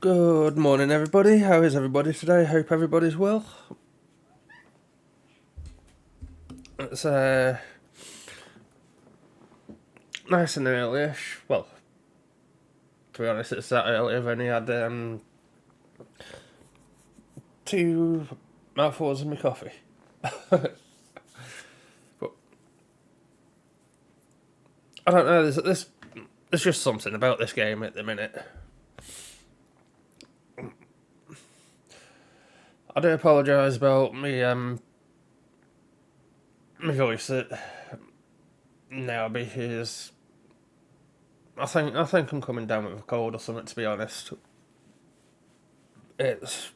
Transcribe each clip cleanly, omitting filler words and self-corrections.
Good morning, everybody. How is everybody today? Hope everybody's well. It's nice and early-ish. Well, to be honest, it's that early. I've only had two mouthfuls of my coffee. But I don't know. There's just something about this game at the minute. I do apologise about me my voice now because I think I'm coming down with a cold or something. To be honest, it's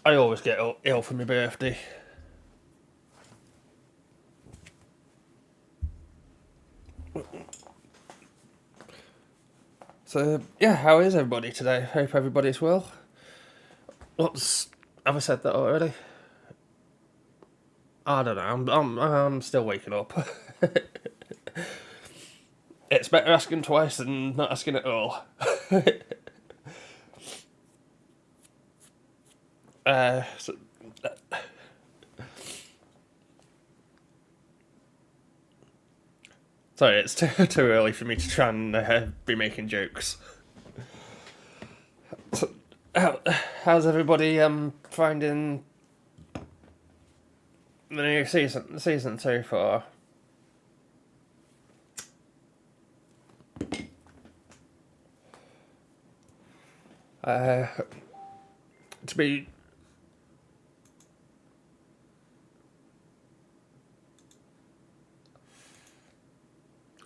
I always get ill for my birthday. So yeah, how is everybody today? Hope everybody's well. Have I said that already? I don't know. I'm still waking up. It's better asking twice than not asking at all. uh, so, sorry, it's too early for me to try and be making jokes. So, how's everybody finding the new season so far? To be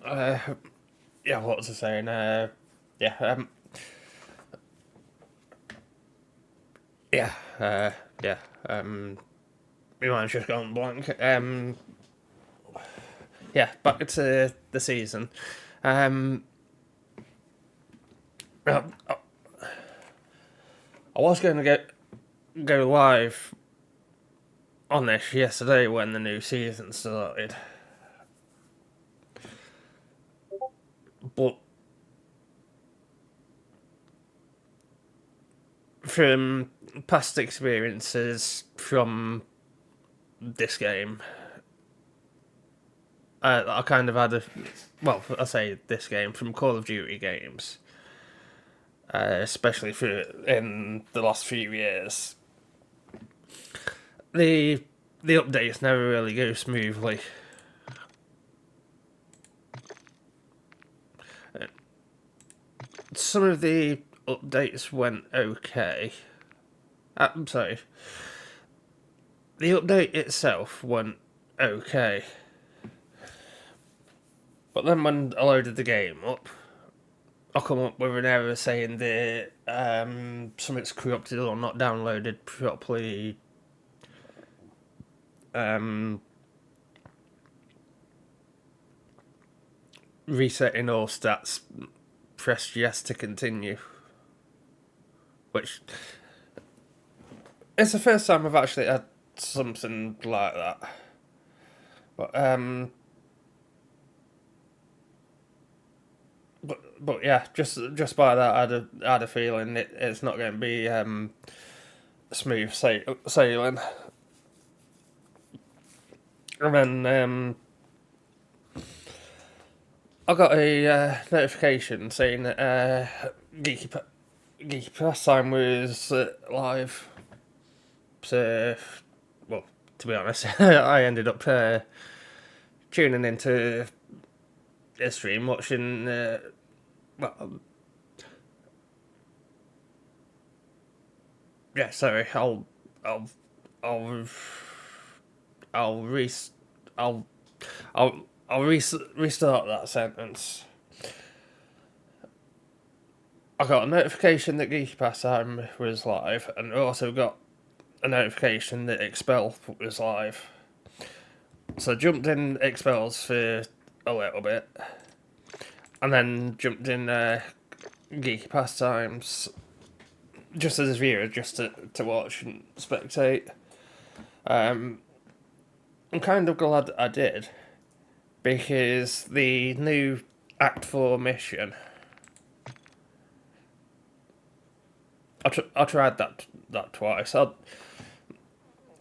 yeah, what was I saying? Yeah, yeah, yeah. My mind's just gone blank. Yeah, back to the season. I was going to go live on this yesterday when the new season started, but from past experiences from this game, I kind of had I say this game from Call of Duty games, especially in the last few years. The updates never really go smoothly. Some of the updates went okay. I'm sorry. The update itself went okay. But then when I loaded the game up, I come up with an error saying that something's corrupted or not downloaded properly. Resetting all stats, press yes to continue. Which it's the first time I've actually had something like that. But yeah, just by that, I had a feeling it's not going to be smooth sailing. And then I got a notification saying that Geeky Pastime was live. So, well, to be honest, I ended up tuning into a stream, watching. Yeah, sorry. I'll, I'll, I'll re, I'll, I'll restart that sentence. I got a notification that Geeky Pastime was live, and I also got a notification that Expel was live. So I jumped in Expels for a little bit, and then jumped in Geeky Pastimes just as a viewer, just to watch and spectate. I'm kind of glad I did, because the new Act 4 mission I tried that twice. As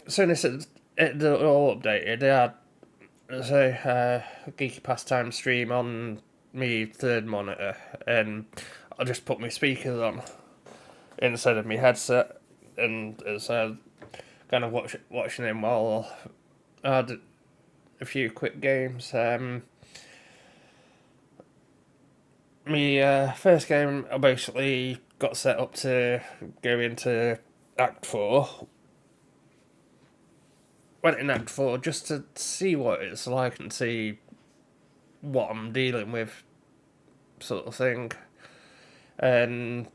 soon as it all updated, I had a geeky pastime stream on me third monitor, and I just put my speakers on instead of my headset, and as kind of watching him while I had a few quick games. My first game, I basically got set up to go into Act 4. Went in Act 4 just to see what it's like and see what I'm dealing with, sort of thing. And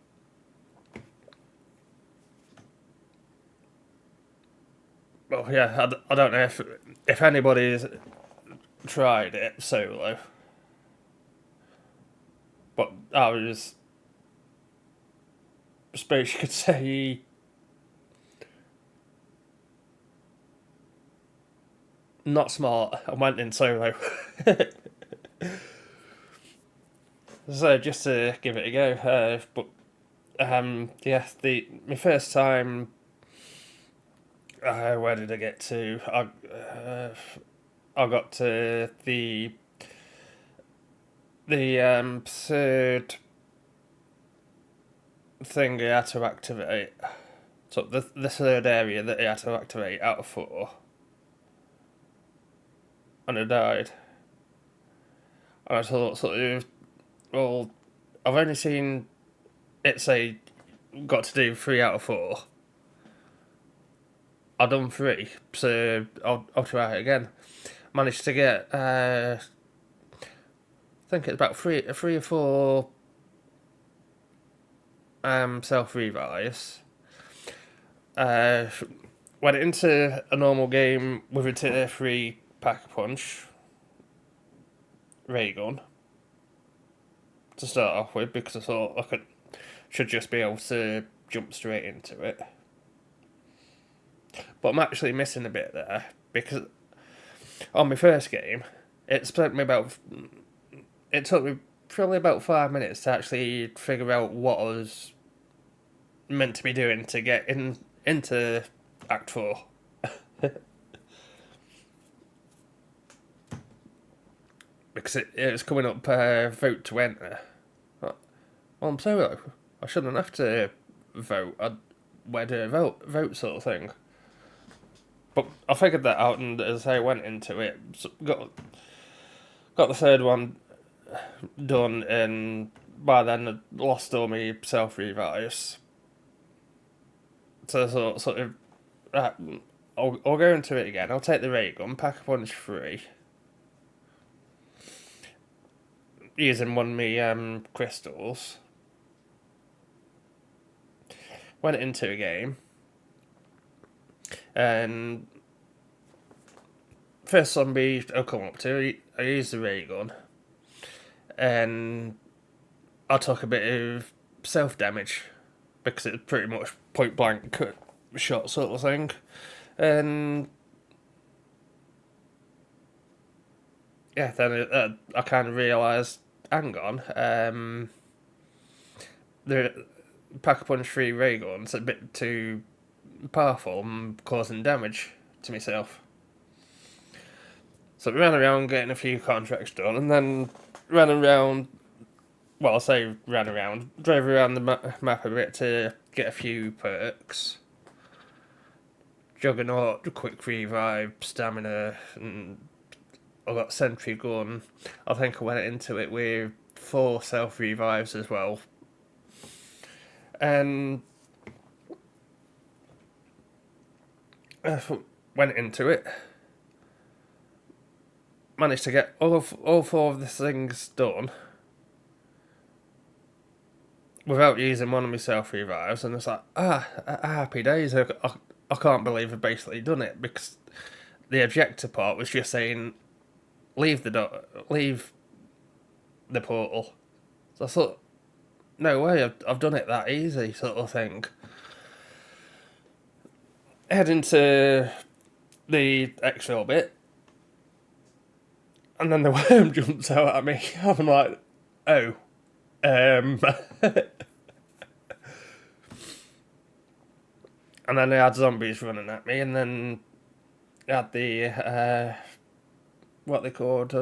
well, yeah, I don't know if anybody's tried it solo, but I was, I suppose you could say, not smart. I went in solo. So just to give it a go, but yeah, my first time. Where did I get to? I got to the third thing you had to activate. So the third area that you had to activate out of 4, and I died. And I thought, sort of, well, I've only seen it say got to do 3 out of 4. I've done 3, so I'll try it again. Managed to get I think it's about three or 4 self revives. Went into a normal game with a tier 3 pack-a-punch ray gun to start off with, because I thought I should just be able to jump straight into it. But I'm actually missing a bit there, because on my first game, it took me probably about 5 minutes to actually figure out what I was meant to be doing to get into Act 4. Because it was coming up vote to enter. Well, I'm solo. I shouldn't have to vote. Where do I vote sort of thing. But I figured that out, and as I went into it, got the third one done, and by then I'd lost all my self revives. So sort of, I'll go into it again. I'll take the ray gun, pack-a-punch 3, using one of my crystals. Went into a game, and first zombie I'll come up to, I used the ray gun, and I took a bit of self damage because it's pretty much point blank shot sort of thing, and yeah, then I kind of realised, hang on, the pack-a-punch 3 ray gun's a bit too powerful and causing damage to myself. So we ran around getting a few contracts done, and then ran around, well, I say ran around, drove around the map a bit to get a few perks. Juggernaut, quick revive, stamina, and I got sentry gun. I think I went into it with 4 self revives as well. And went into it. Managed to get all 4 of the things done without using one of my self revives, and it's like, happy days. I can't believe I've basically done it, because the objective part was just saying leave the portal. So I thought, no way, I've done it that easy, sort of thing. Head into the exfil bit, and then the worm jumps out at me. I'm like, oh. And then they had zombies running at me, and then they had the what they called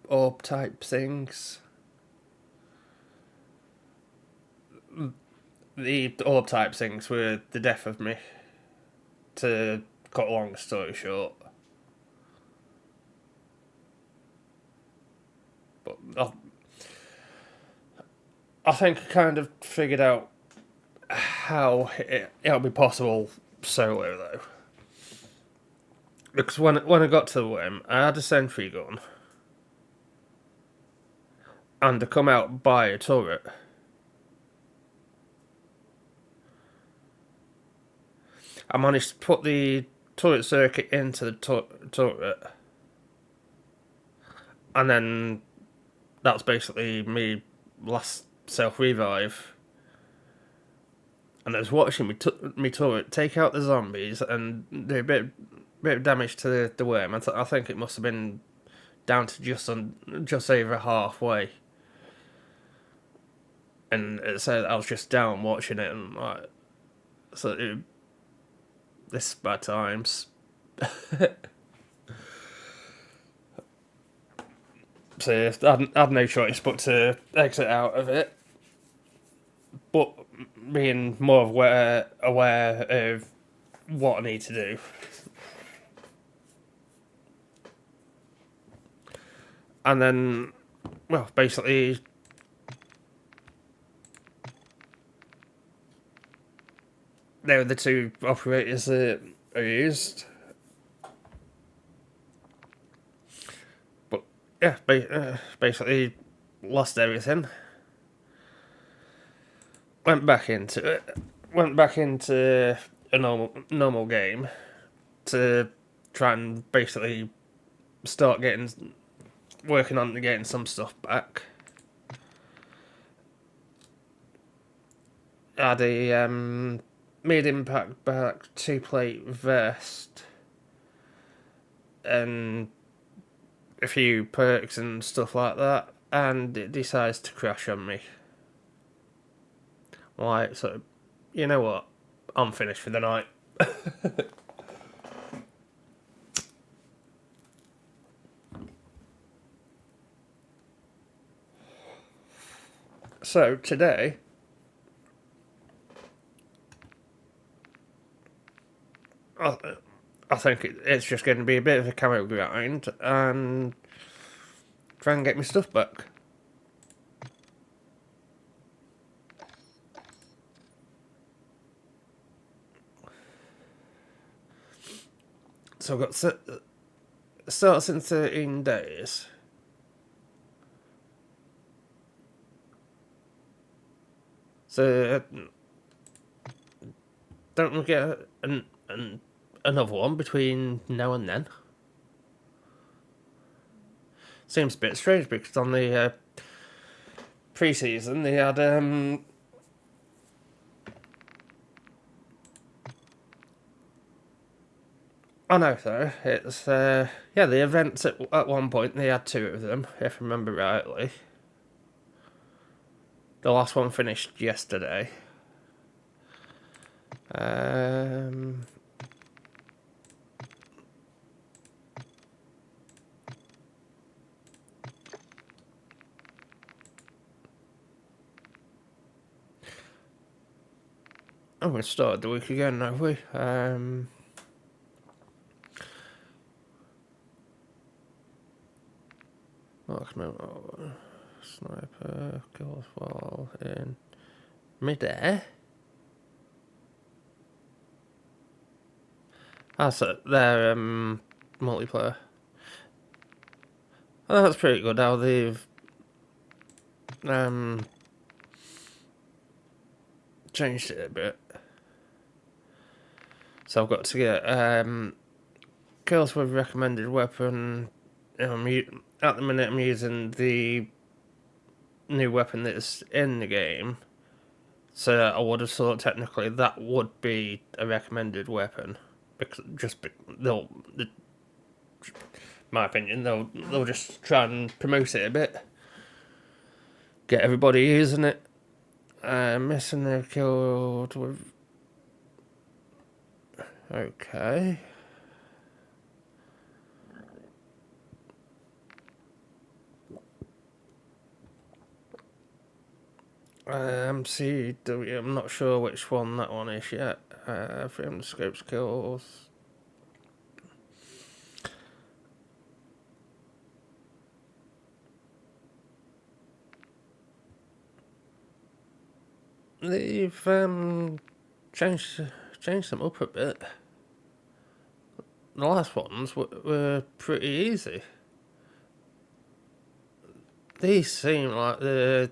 orb type things. The orb type things were the death of me. To cut a long story short, but I think I kind of figured out how it'll be possible solo though. Because when I got to the worm, I had a sentry gun, and to come out by a turret. I managed to put the turret circuit into the turret, and then that's basically me last self revive. And I was watching me turret take out the zombies and do a bit of damage to the worm. I think it must have been down to just over halfway. And it said I was just down watching it, and like, this is bad times. So I had no choice but to exit out of it. But being more aware of what I need to do. And then, well, basically, they were the two operators that I used. But yeah, basically lost everything. Went back into it. Went back into a normal game to try and basically start working on getting some stuff back. I had a mid-impact back 2-plate vest and a few perks and stuff like that, and it decides to crash on me. Like, so, you know what? I'm finished for the night. So, today, I think it's just going to be a bit of a camo grind and try and get my stuff back. So I've got starts in 13 days. So don't we get another one between now and then? Seems a bit strange because on the pre-season they had I know though, it's yeah, the events at one point they had 2 of them, if I remember rightly. The last one finished yesterday. Oh, we started the week again, have we? Sniper kills while in midair. That's their multiplayer. Oh, that's pretty good how they've changed it a bit. So I've got to get kills with recommended weapon. At the minute I'm using the new weapon that's in the game. So I would have thought technically that would be a recommended weapon. Because my opinion, they'll just try and promote it a bit. Get everybody using it. Missing their killed with Okay. CW, I'm not sure which one that one is yet. 300 scopes kills. They've changed them up a bit. The last ones were pretty easy. These seem like they're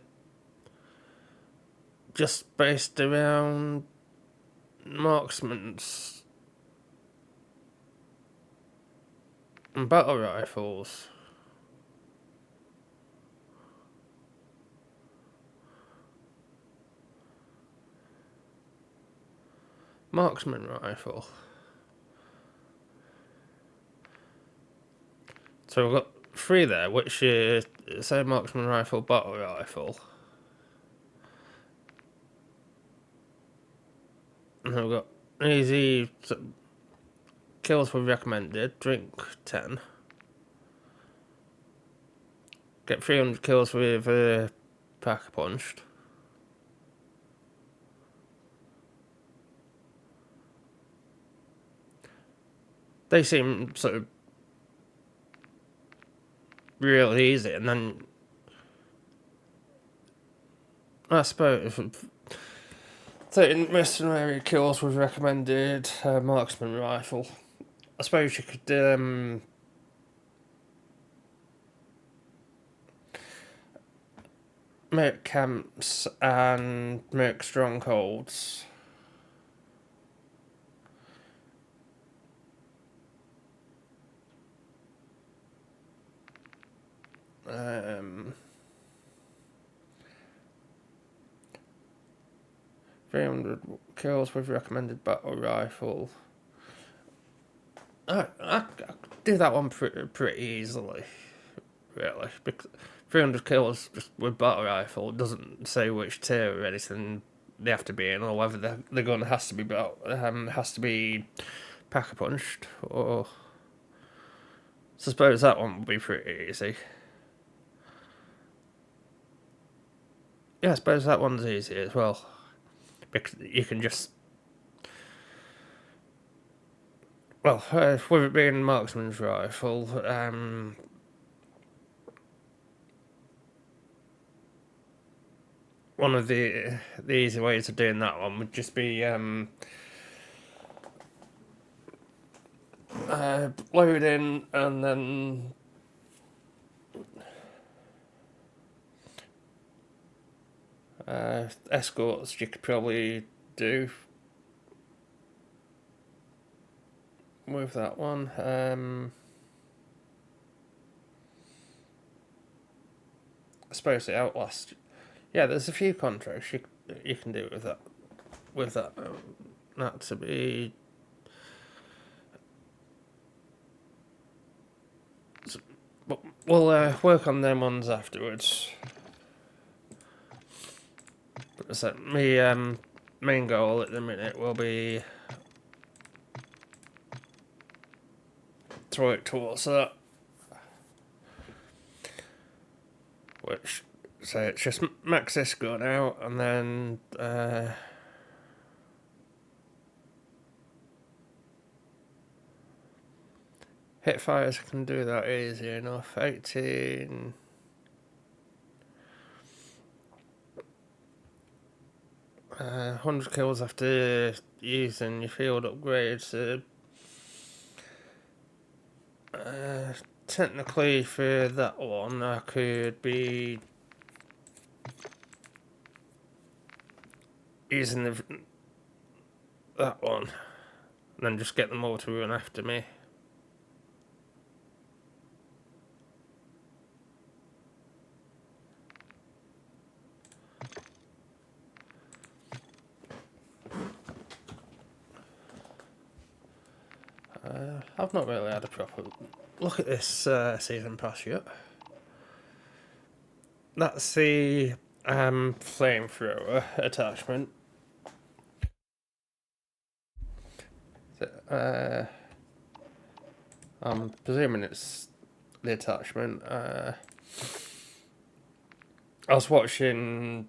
just based around marksmans and battle rifles. Marksman rifle. So we've got 3 there, which is, say, marksman rifle, battle rifle. And we've got easy kills were recommended, drink 10. Get 300 kills with pack punched. They seem sort of real easy, and then I suppose 13 mercenary kills was recommended, marksman rifle. I suppose you could make camps and make strongholds. Um, 300 kills with recommended battle rifle. I do that one pretty easily, really. Because 300 kills just with battle rifle doesn't say which tier or anything they have to be in, or whether the gun has to be pack punched, or so I suppose that one would be pretty easy. Yeah, I suppose that one's easy as well, because you can just, well, with it being marksman's rifle, one of the easy ways of doing that one would just be loading and then escorts you could probably do with that one. I suppose the Outlast. Yeah, there's a few contracts you can do with that. That to be. We'll work on them ones afterwards. So my main goal at the minute will be to work towards that. Which, so it's just max this gun out, and then hit fires can do that easy enough. 18. Uh, 100 kills after using your field upgrades. Technically, for that one, I could be using that one, and then just get them all to run after me. I've not really had a proper look at this season pass yet. That's the flamethrower attachment. I'm presuming it's the attachment. I was watching.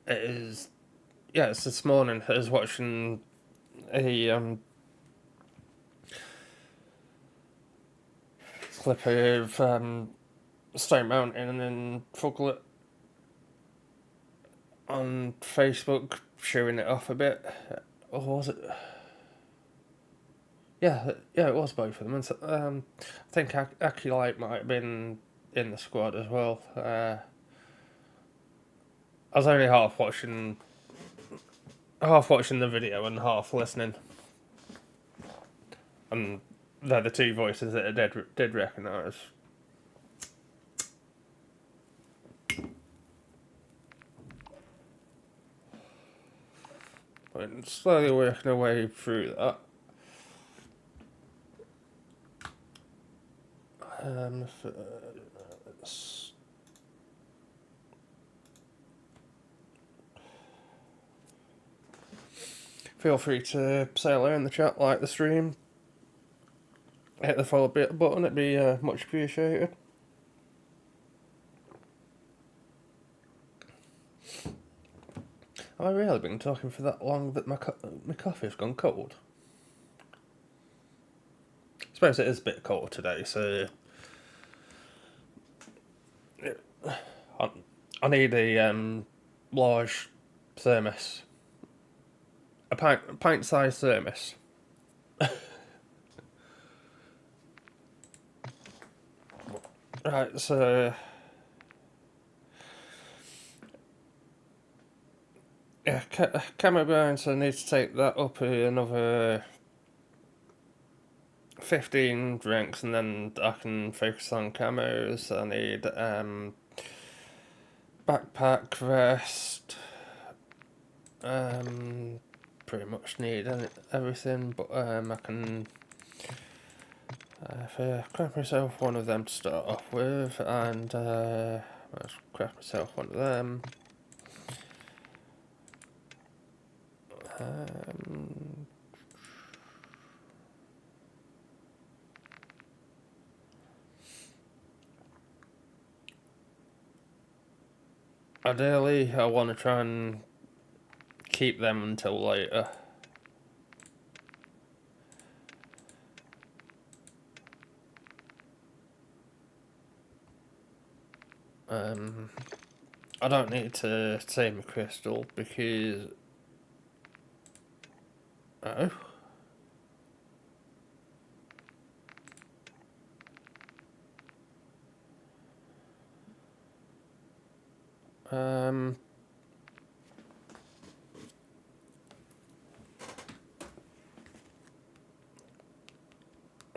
It is. Yeah, it's this morning. I was watching a clip of Stone Mountain and Fuglet on Facebook showing it off a bit. Or was it? Yeah, it was both of them. And I think Akilite might have been in the squad as well. I was only half watching the video and half listening, and they're the two voices that I did recognise. But slowly working our way through that. Feel free to say hello in the chat, like the stream, hit the follow button, it'd be much appreciated. Have I really been talking for that long that my coffee's gone cold? I suppose it is a bit cold today, so I need a large thermos, a pint-sized thermos. Right, so yeah, camo burn, so I need to take that up another 15 ranks, and then I can focus on camos. I need backpack, vest, pretty much need everything, but I can craft myself one of them to start off with, and let's craft myself one of them. Ideally, I want to try and keep them until later. I don't need to save my crystal because... Oh.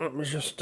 Let me just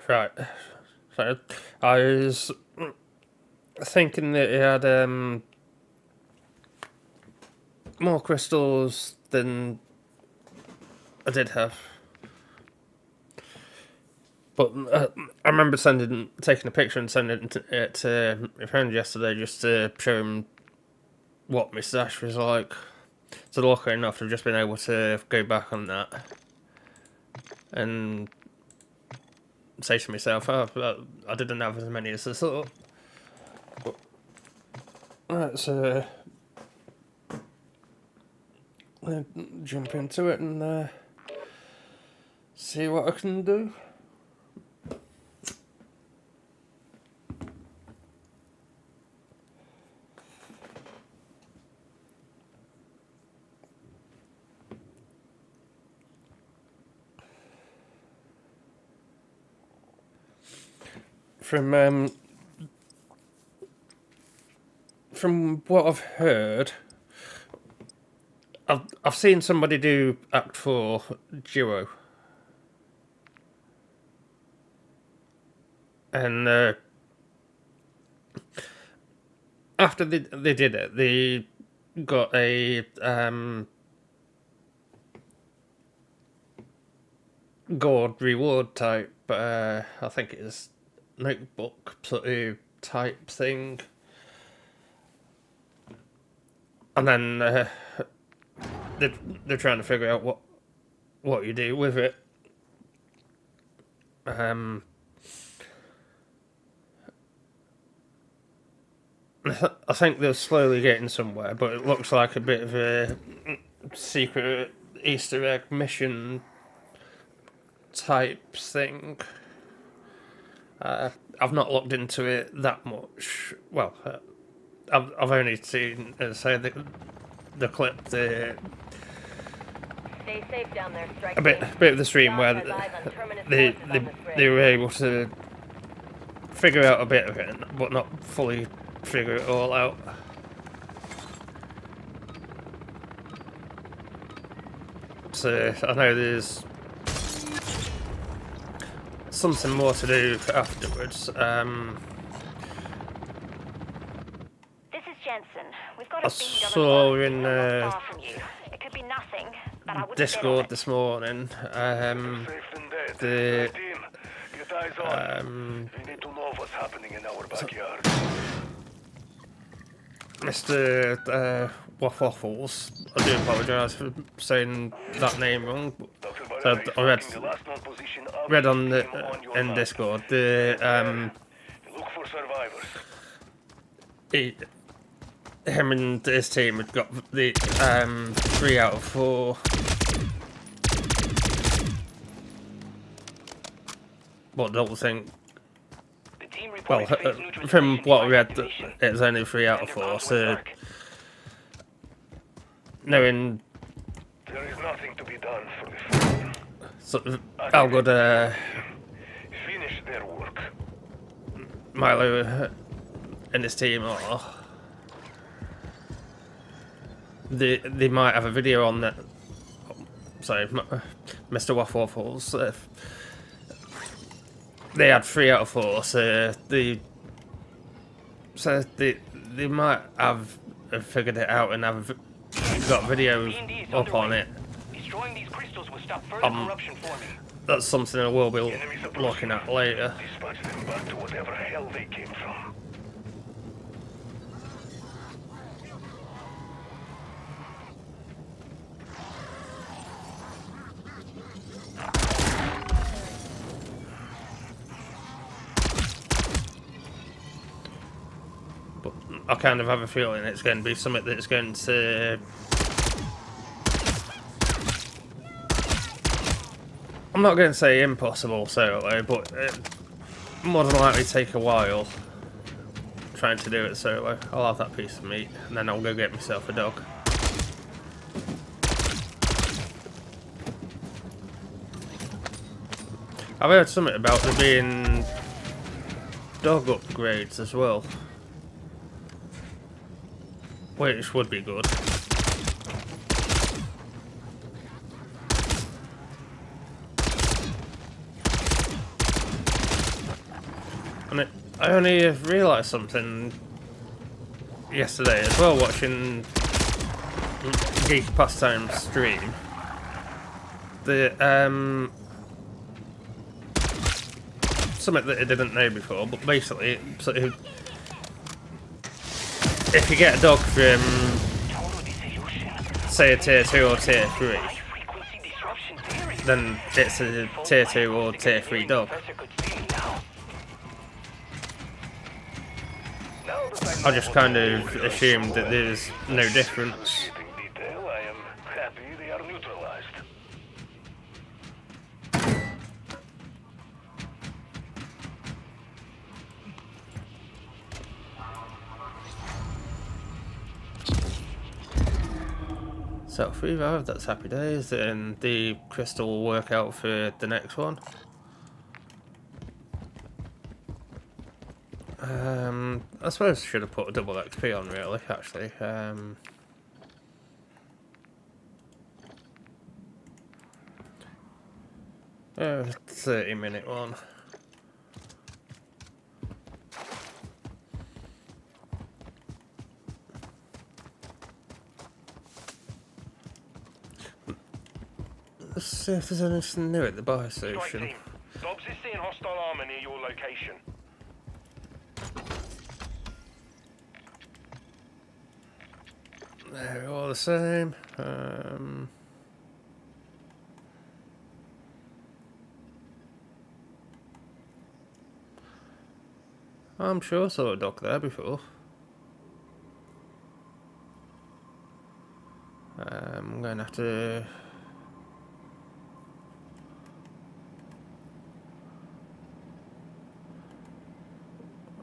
right. So I was thinking that it had more crystals than I did have. But I remember taking a picture and sending it to my friend yesterday just to show him what my stash was like. So lucky enough, I've just been able to go back on that and say to myself, oh, I didn't have as many as I thought. Right, so jump into it and see what I can do. From what I've heard, I've seen somebody do Act 4 duo, and after they did it, they got a gold reward type. I think it is notebook sort of type thing, and then they're trying to figure out what you do with it. I think they're slowly getting somewhere, but it looks like a bit of a secret Easter egg mission type thing. I've not looked into it that much. Well, I've only seen, say, the clip, Stay safe down there, a bit of the stream where they were able to figure out a bit of it, but not fully figure it all out. So I know there's something more to do afterwards. This is Jensen. We've got I a bead on saw an in not far from you. It could be nothing, but I wouldn't Discord bet on this morning. The Mr. Waffles, I do apologise for saying that name wrong. So I read on the in Discord him and his team had got the 3 out of 4. But I don't think. Well, from what I read, it's only 3 out of 4. So knowing there is nothing to be done for the sort of how good finish their work. Milo and his team are, they might have a video on that. Sorry, Mr. Waffles. They had 3 out of 4, so they might have figured it out and have got videos up on it. Destroying these crystals will stop further corruption forming. That's something I will be looking at later. Dispatch them back to whatever hell they came from. But I kind of have a feeling it's going to be something that's going to. I'm not going to say impossible solo, but it more than likely take a while trying to do it solo. I'll have that piece of meat and then I'll go get myself a dog. I've heard something about there being dog upgrades as well, which would be good. And I only realised something yesterday as well, watching Geek Pastime stream. The something that I didn't know before, but basically, sort of, if you get a dog from, say, a tier 2 or tier 3, then it's a tier 2 or tier 3 dog. I just kind of assumed that there's no difference. I am happy they are neutralized. So if we revive, that's happy days, and the crystal will work out for the next one. I suppose I should have put a double XP on, really, actually. 30-minute one. Let's see if there's anything new at the buy Strike station. team. Dobbs is seeing hostile armor near your location. They're all the same. I'm sure I saw a dog there before. I'm going to have to...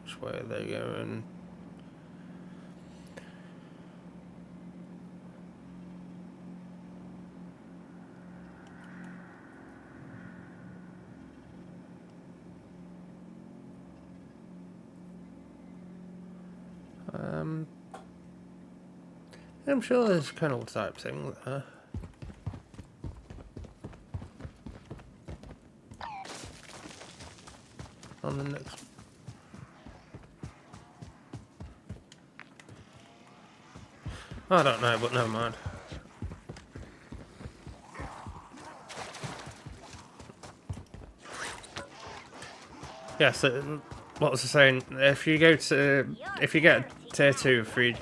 Which way are they going? I'm sure there's a kennel type thing there. On the next... I don't know, but never mind. Yeah, so what was I saying? If you get tier 2 free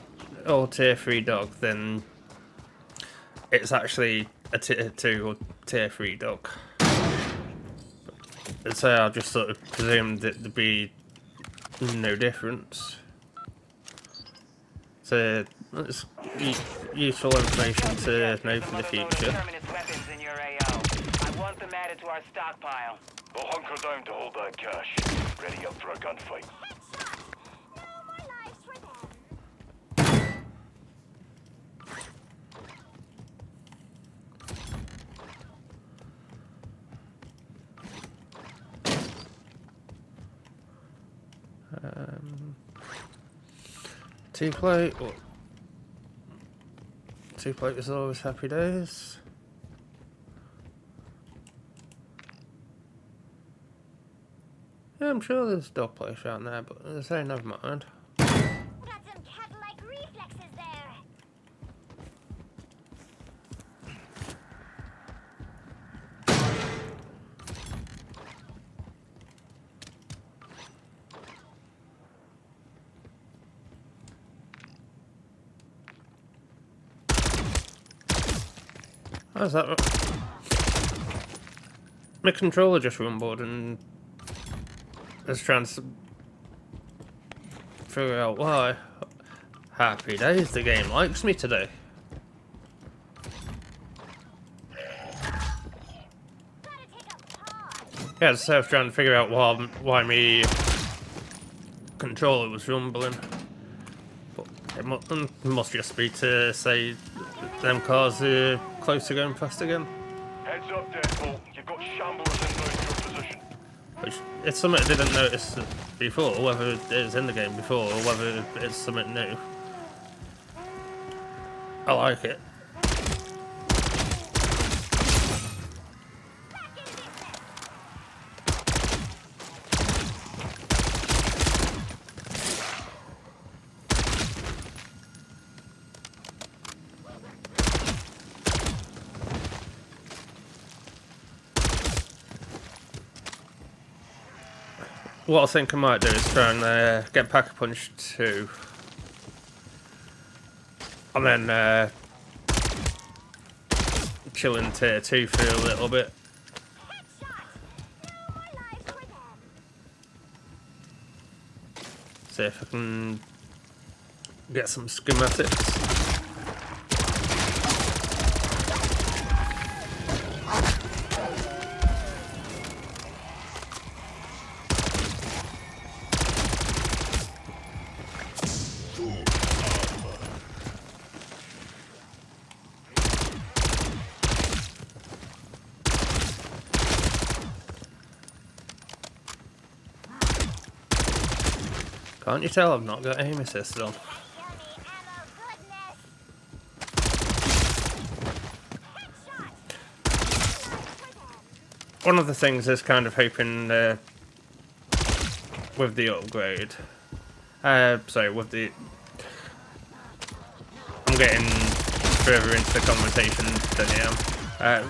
or tier 3 dog, then it's actually a tier 2 or tier 3 dog. So I just sort of presumed that there'd be no difference. So it's useful information to know for the future. Weapons in your AO. I want them added to our stockpile. We'll hunker down to hold that cash. Ready up for a gunfight. No more lives for them. Two-plate. Oh. Two-plate is always happy days. Yeah, I'm sure there's a dog place around there, but they say never mind. Got some cat-like reflexes there. How's that? My controller just rumbled and is trying to figure out why. Happy days, the game likes me today. Gotta take a pause. Yeah, so I was trying to figure out why my controller was rumbling. But it must just be to say them cars are close to going past again. Heads up, Deadpool. You've got shamblers inbound your position. Which it's something I didn't notice before, whether it's in the game before or whether it's something new. I like it. What I think I might do is try and get Pack-a-Punch 2. And then chill in tier 2 for a little bit. No more lives for them. See if I can get some schematics. Can't you tell I've not got aim assist on? Yummy ammo goodness. Headshot. One of the things is kind of hoping with the upgrade. Sorry, with the... I'm getting further into the conversation than I am.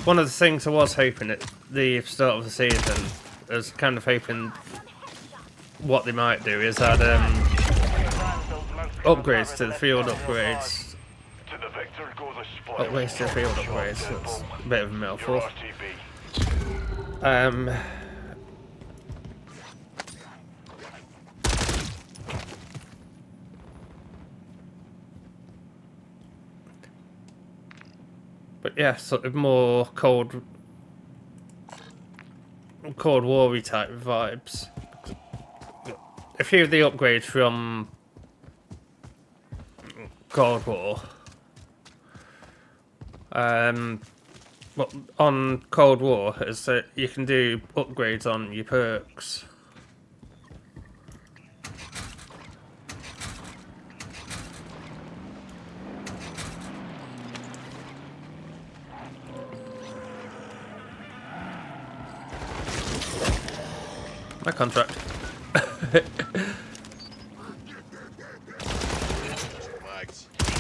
One of the things I was hoping at the start of the season, I was kind of hoping what they might do is add upgrades to the field upgrades. To the victor go the spoils. Upgrades to the field upgrades, that's a bit of a Your mouthful. RTB. But yeah, sort of more Cold War-y type vibes. A few of the upgrades from Cold War. But on Cold War is that you can do upgrades on your perks. My contract. See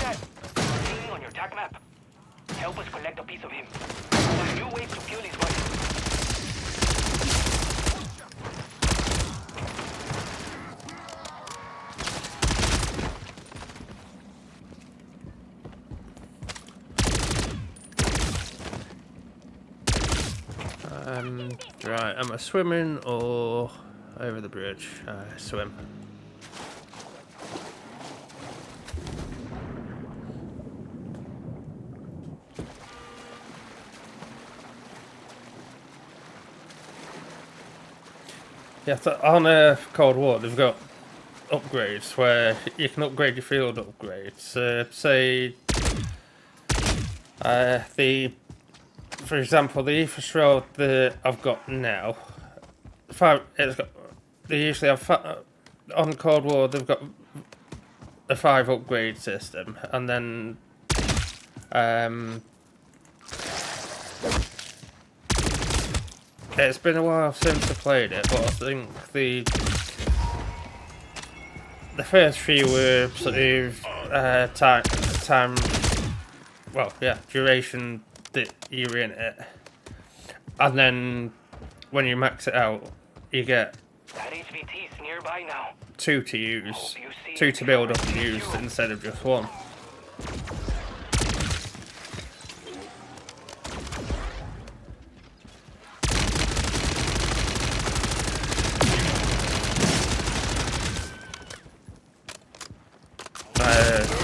that? Seeing on your attack map. Help us collect a piece of him. A new way to kill his wife. Right, am I swimming or over the bridge? Swim. Yeah, on Cold War they've got upgrades where you can upgrade your field upgrades. Say for example, the Ethos Road that I've got now, they usually have on Cold War they've got a 5 upgrade system, and then it's been a while since I played it, but I think the first few were sort of time, well, yeah, duration that you're in it, and then when you max it out, you get That HVT's nearby now. 2 to use, 2 to build up and use instead of just 1.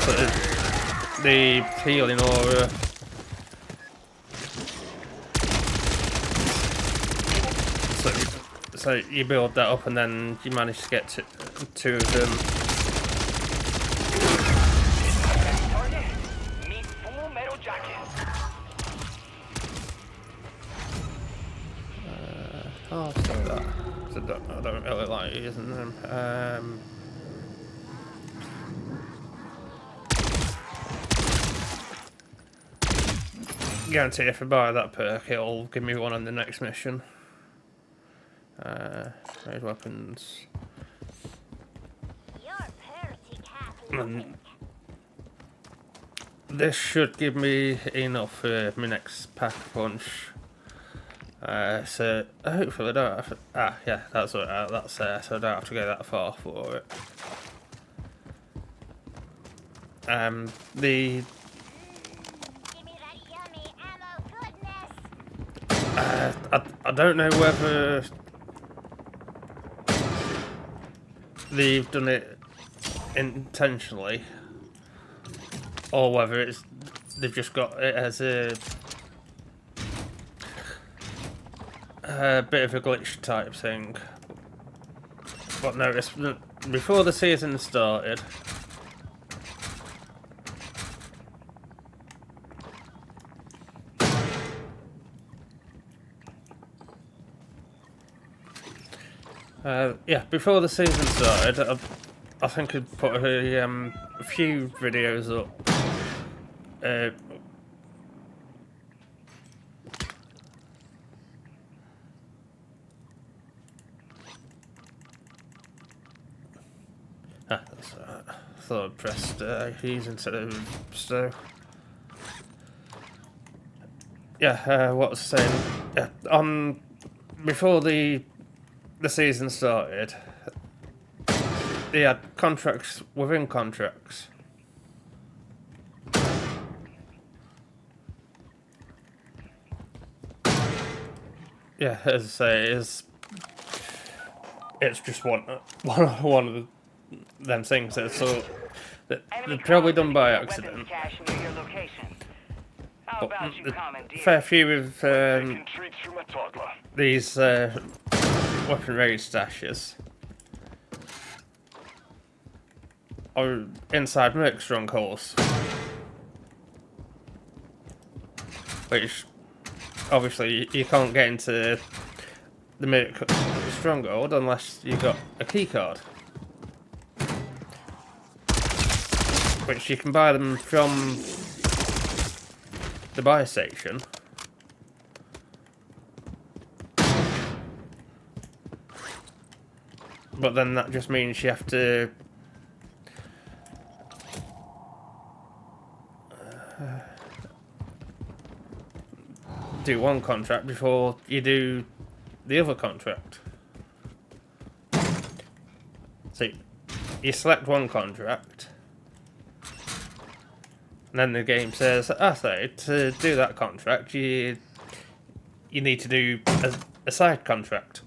Sort of the healing aura. So you build that up and then you manage to get 2 of them. Target. Meet full metal jacket. I'll say that. 'Cause I don't really like using them. Guarantee if I buy that perk, it'll give me one on the next mission. Raid weapons. Your prt5 And this should give me enough for my next pack punch. So hopefully I don't have to, yeah, that's alright, that's there, so I don't have to go that far for it. The Give me that yummy ammo goodness. I don't know whether they've done it intentionally or whether they've just got it as a bit of a glitch type thing. But notice that before the season started, Yeah, before the season started, I think I'd put a few videos up. That's alright. I thought I'd pressed H's instead of stow. Yeah, what I was saying. Yeah, before the season started, they had contracts within contracts. Yeah, as I say, it's just one of them things that they're probably done by accident. How about you commandeer? Fair few of Taking treats from a toddler. these weapon raid stashes are inside merc strongholds, which obviously you can't get into the merc stronghold unless you've got a key card, which you can buy them from the buy station. But then that just means you have to do one contract before you do the other contract. So you select one contract, and then the game says, so to do that contract, you need to do a side contract.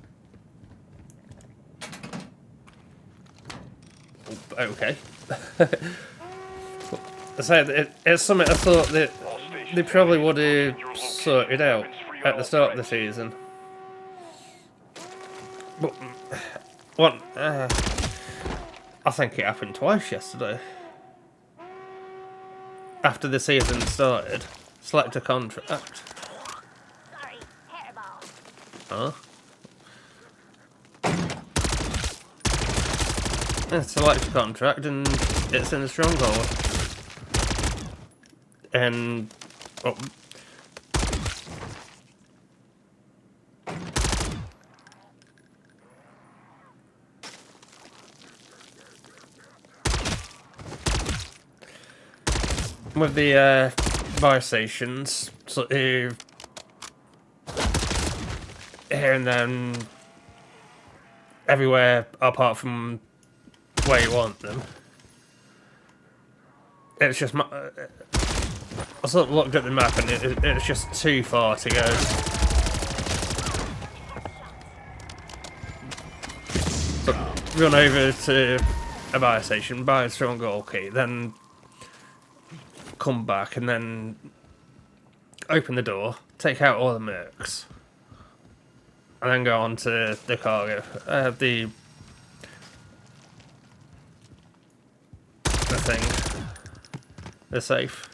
Okay. So it's something I thought that they probably would have sorted out at the start of the season. But what? I think it happened twice yesterday. After the season started, select a contract. Sorry, hairball. Huh? Select a contract and it's in a stronghold. And well, with the buy stations, sort of here and then everywhere apart from where you want them. It's just I sort of looked at the map and it's just too far to go. So run over to a buy station, buy a stronghold key, then come back and then open the door, take out all the mercs, and then go on to the cargo, the thing, the safe.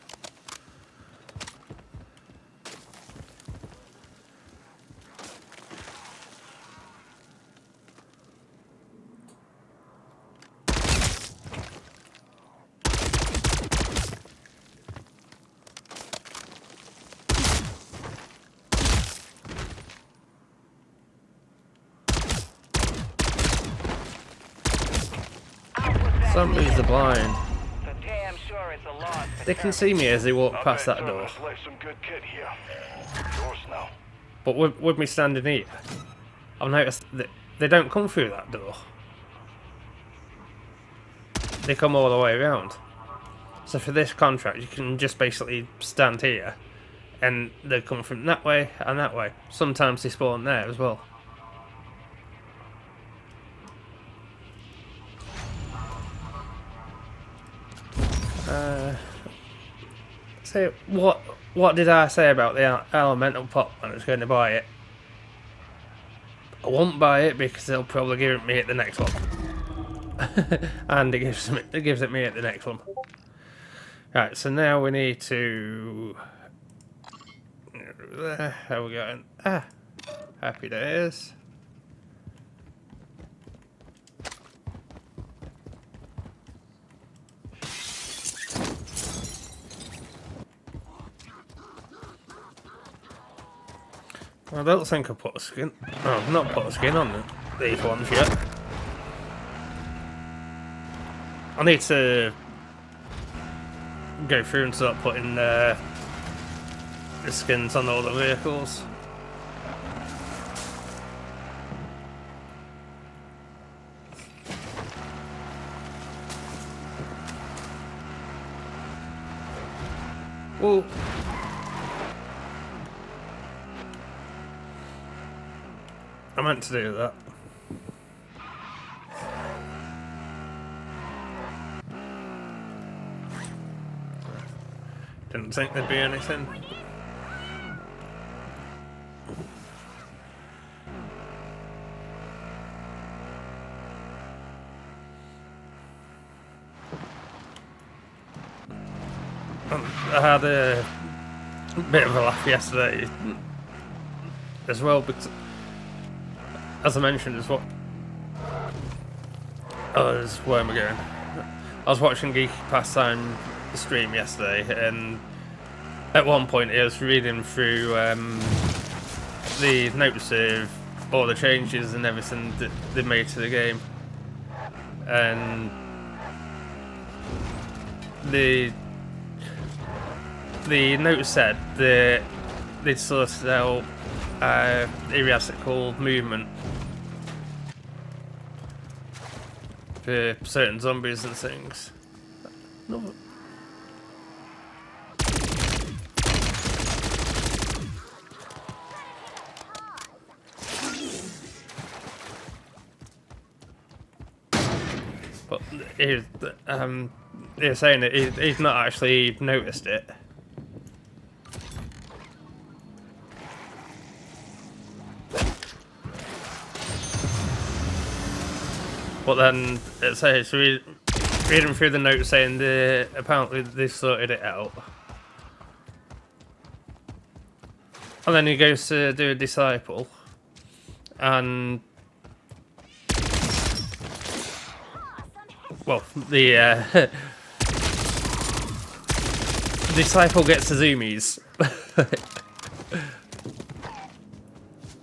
Somebody's blind. So damn sure it's a loss. They can see me as they walk I past bet that door. Thomas left some good kid here. Yours now. But with me standing here, I've noticed that they don't come through that door. They come all the way around. So for this contract, you can just basically stand here, and they come from that way and that way. Sometimes they spawn there as well. So what did I say about the elemental pop when I was going to buy it? I won't buy it because they'll probably give it me at the next one. And it gives it me at the next one. Right, so now we need to... How are we going? Happy days. I don't think I put a skin. Oh, I've not put a skin on these ones yet. I need to go through and start putting the skins on all the vehicles. Well, I meant to do that. Didn't think there'd be anything. I had a bit of a laugh yesterday as well, because, as I mentioned, is what where am I going? I was watching Geeky Pastime stream yesterday, and at one point he was reading through the notes of all the changes and everything that they made to the game, and the note said that they'd sorted out irascible movement for certain zombies and things. No. But he's saying that he's not actually noticed it. But then it says, reading through the notes saying apparently they sorted it out. And then he goes to do a disciple, and well, the disciple gets the zoomies.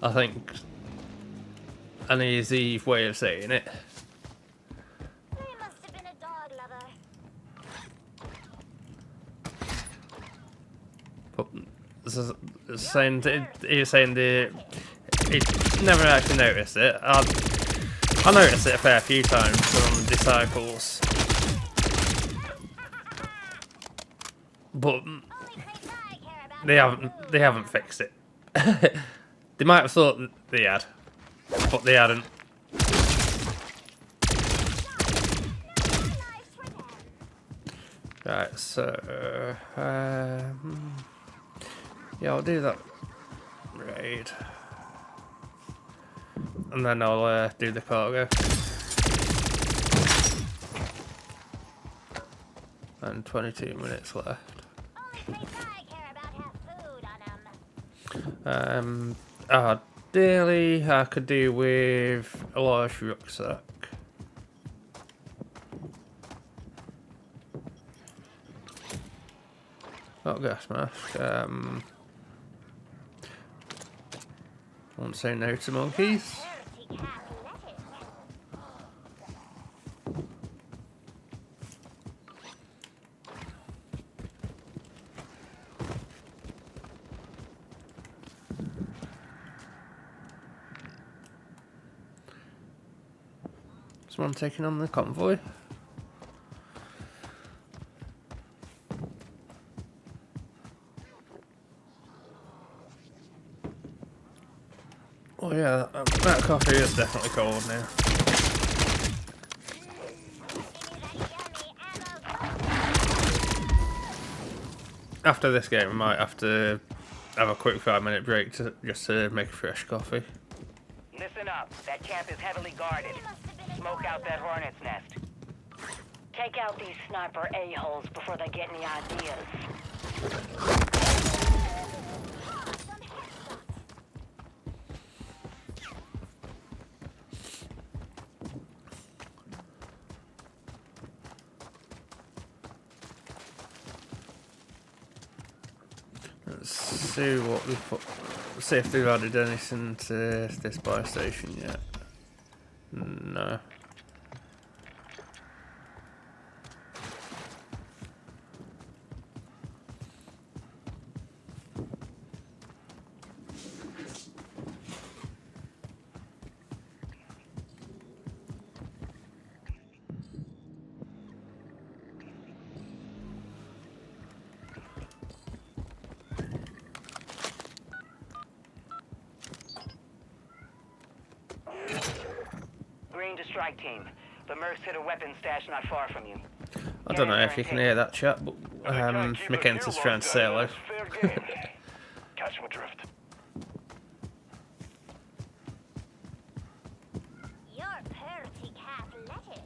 I think an easy way of saying it. They must have been a dog lover. But saying he was saying he never actually noticed it. I noticed it a fair few times from disciples, but they haven't fixed it. They might have thought that they had, but they hadn't. Right, so yeah, I'll do that raid, and then I'll do the cargo. And 22 minutes left. Ideally, I could do with a large rucksack. Not gas mask. Won't say no to monkeys. Someone taking on the convoy. Oh yeah, that coffee is definitely cold now. After this game, I might have to have a quick 5-minute break just to make a fresh coffee. Listen up. That camp is heavily guarded. Smoke out that hornet's nest. Take out these sniper a-holes before they get any ideas. Let's see what we put. See if they've added anything to this buy station yet. No. Green to strike team. The Mercs hit a weapons stash not far from you. I don't know if you can hear that chat, but McKenza's trying to say hello. Catch my drift. You're pretty athletic.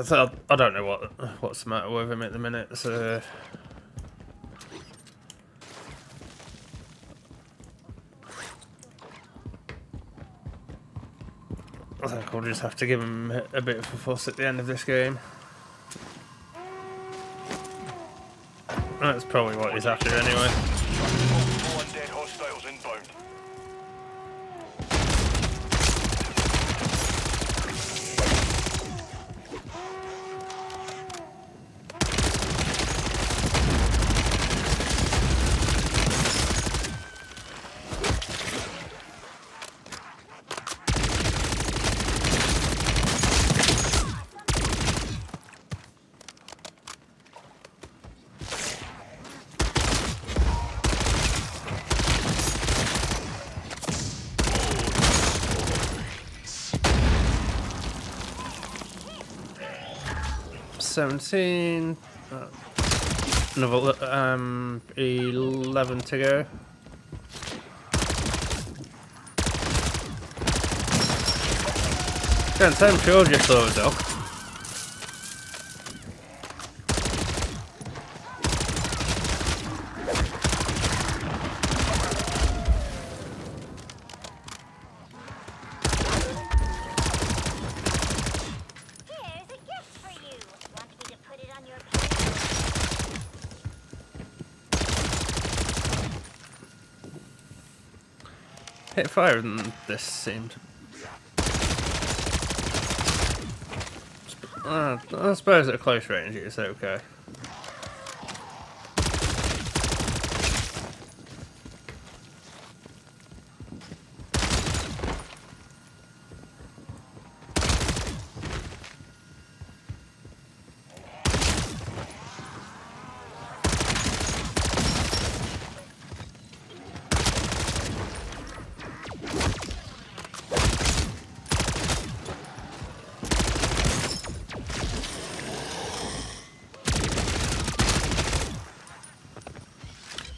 So I don't know what's the matter with him at the minute. So I think we'll just have to give him a bit of a fuss at the end of this game. That's probably what he's after anyway. Four undead hostiles inbound. $17. Another 11 to go. Can't say I'm sure just saw a dog. Here's a gift for you. Want me to put it on your plate? Hit fire than this seemed. I suppose at close range it's okay.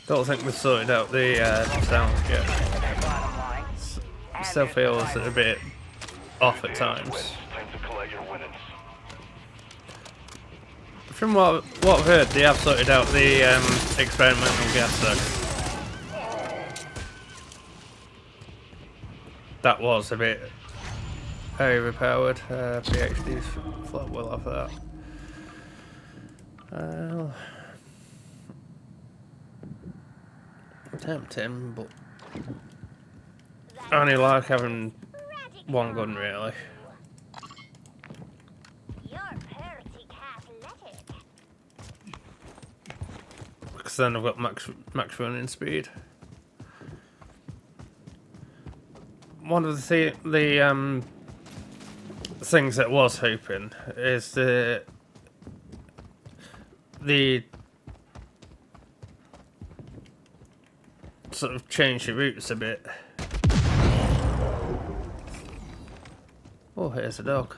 Don't think we've sorted out the sounds yet. Bottom line. Still feels a bit off at times. Time to collect your winnings. From what I've heard, they have sorted out the experimental gas though. That was a bit overpowered. PhD's flat well off that. Tempting, but I only like having one gun really. You're pretty athletic. Because then I've got max running speed. One of the things that was hoping is the sort of change your routes a bit. Oh, here's a dog.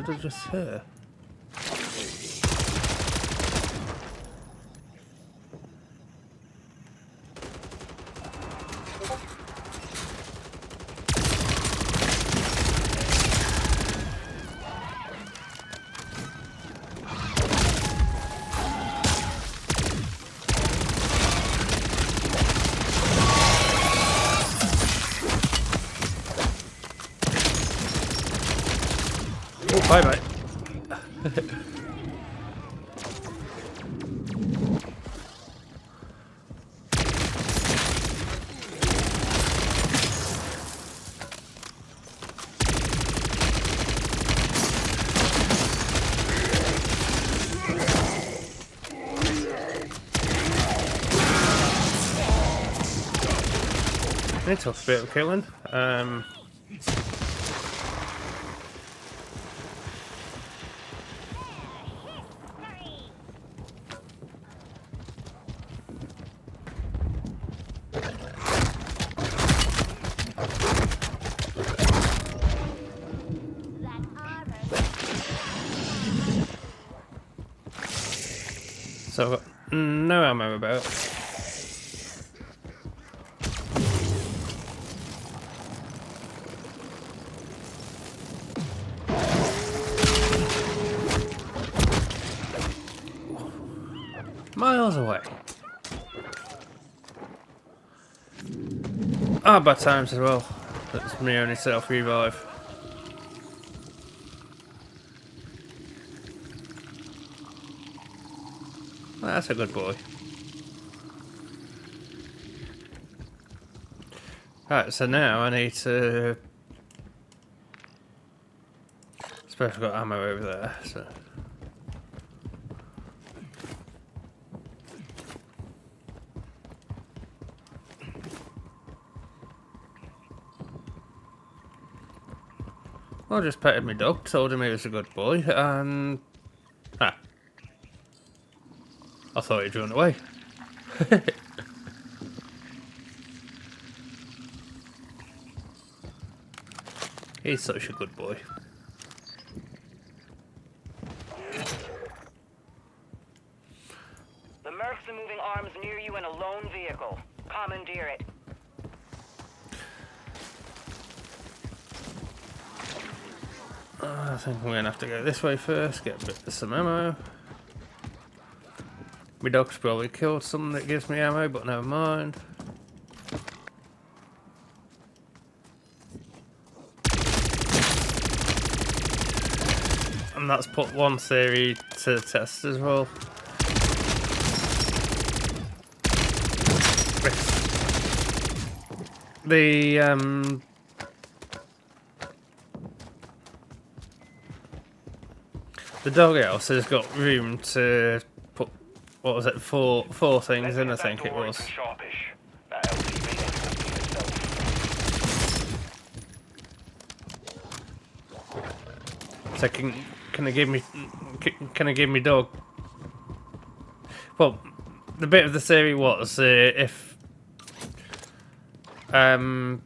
did I just hear? Oh, bye, mate. Need to have a bit of killing. So I've got no ammo about. Miles away. Ah, bad times as well. That's me only self-revive. That's a good boy. Right, so now I need to... I suppose I've got ammo over there, so... I just petted my dog, told him he was a good boy, and... Ah. I thought he'd run away. He's such a good boy. The Mercs are moving arms near you in a lone vehicle. Commandeer it. I think I'm going to have to go this way first, get a bit of some ammo. My dog's probably killed something that gives me ammo, but never mind. And that's put one theory to the test as well. The doghouse has got room to put, what was it, four things in, I think it was. So can I give me dog? Well, the bit of the theory was if well,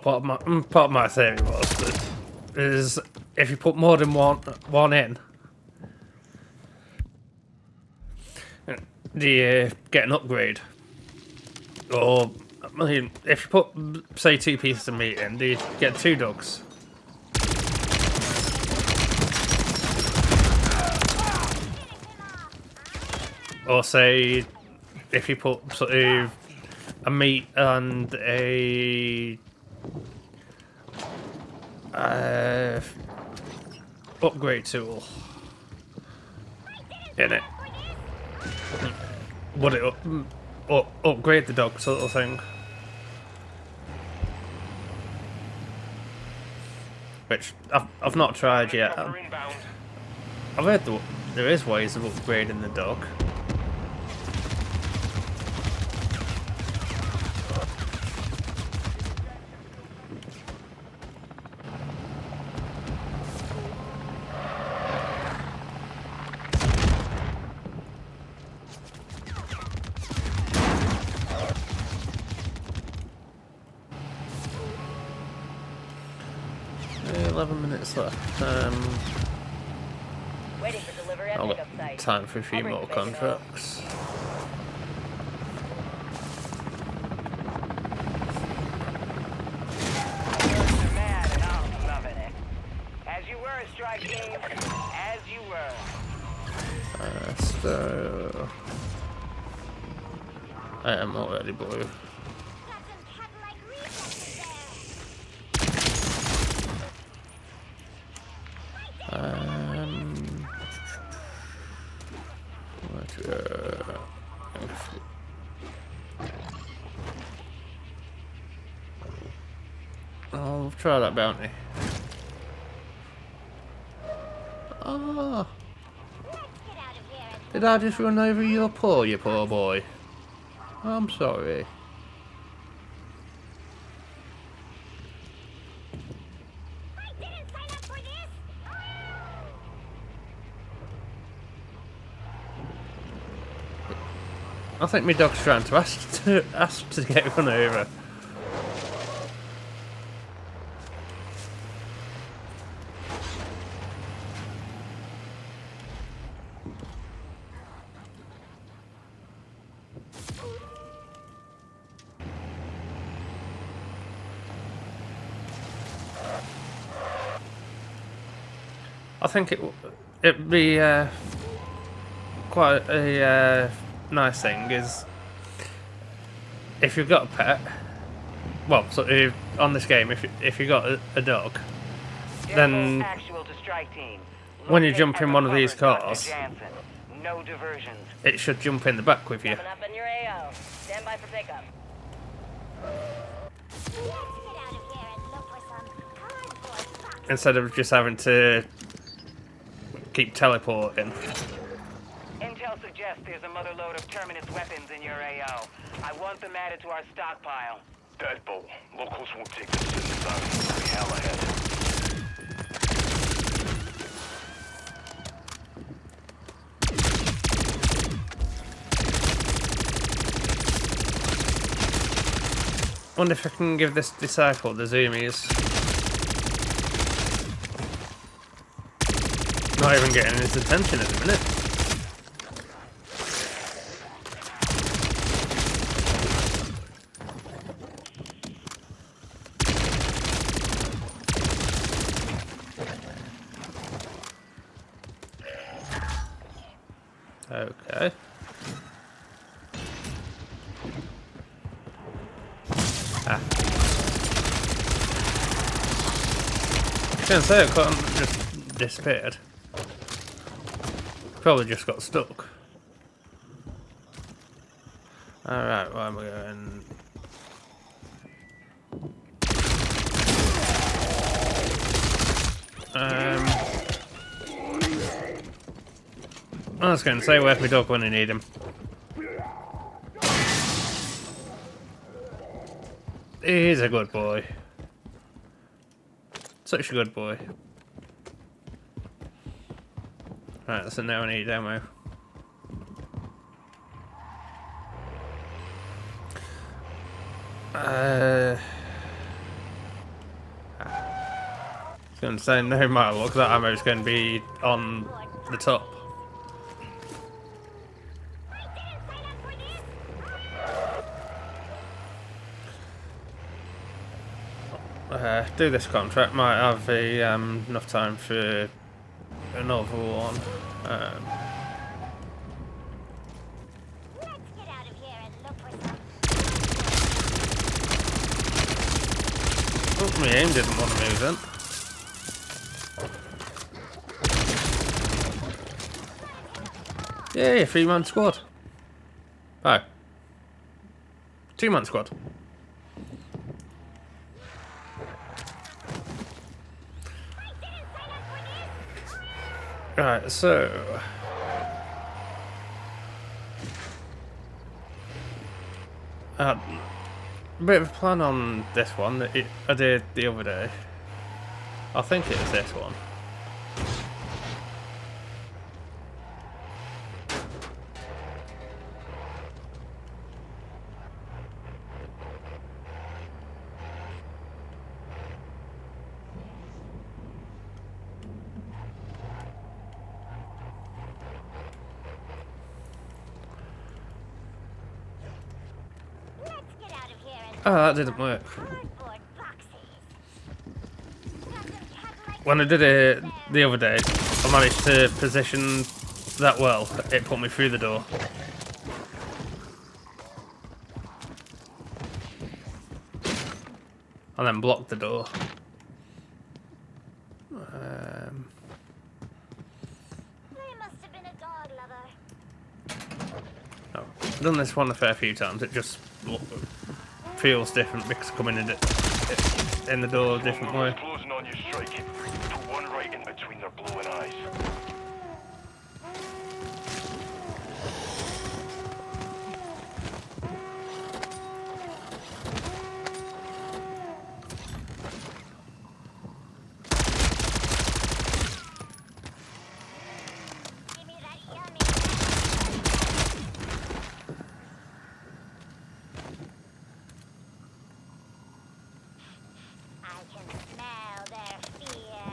part of my theory was that is if you put more than one in, do you get an upgrade? Or I mean, if you put say 2 pieces of meat in, do you get 2 dogs? Or say if you put sort of a meat and a upgrade tool in it, would it upgrade the dog sort of thing? Which I've not tried yet. I've heard there is ways of upgrading the dog. 11 minutes left. Waiting for delivery at I've pickup got site. time for a few I'll bring more the bacon home. contracts. You're mad and I'm loving it. As you were, strike team. As you were. So I am already blue. Got some cat-like reflexes I'll try that bounty. Ah, there. Let's get out of here and did I just run over your paw, you poor boy? I'm sorry. I didn't sign up for this! I think my dog's trying to ask to get run over. I think it'd be quite a nice thing is if you've got a pet. Well, so on this game, if you got a dog, then Actual to strike team. when you Locate jump in one of these undercover Dr. cars, Jansen. No diversions. it should jump in the back with you Coming up in your AO. Stand by for pickup. Let's get out of here and look for some cardboard boxes. instead of just having to keep teleporting. Intel suggests there's a mother load of Terminus weapons in your AO. I want them added to our stockpile. Deadbolt. Locals won't take this in the zone. Be hell ahead. Wonder if I can give this disciple the zoomies. Not even getting his attention at the minute. Okay. Ah. I was gonna say it couldn't just disappeared. Probably just got stuck. Alright, where am I going? I was going to say, where's my dog when I need him? He's a good boy. Such a good boy. Right, so now I need ammo. I was going to say, no matter what, that ammo is going to be on the top. Do this contract, might have enough time for another one. Let's get out of here and look for some. Oh, my aim didn't want to move then. Yay, a 3-man squad. Oh. 2-man squad. Right, so a bit of a plan on this one that I did the other day. I think it was this one. Oh, that didn't work. Cardboard boxes. Got them cat-like When I did it the other day, I managed to position that well. It put me through the door. And then blocked the door. They must have been a dog lover. I've done this one a fair few times. It just feels different because coming in the door a different way. Closing on you, strike. Put one right in between their glowing eyes. Give me that yummy. I can smell their fear.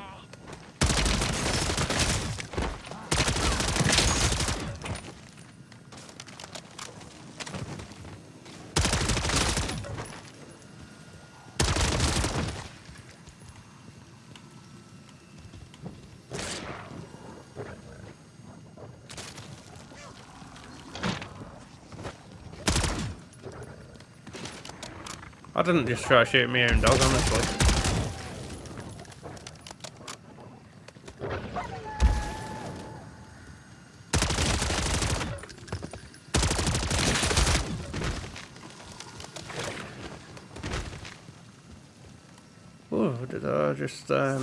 I didn't just try shooting my own dog, honestly. Oh, did I just oh,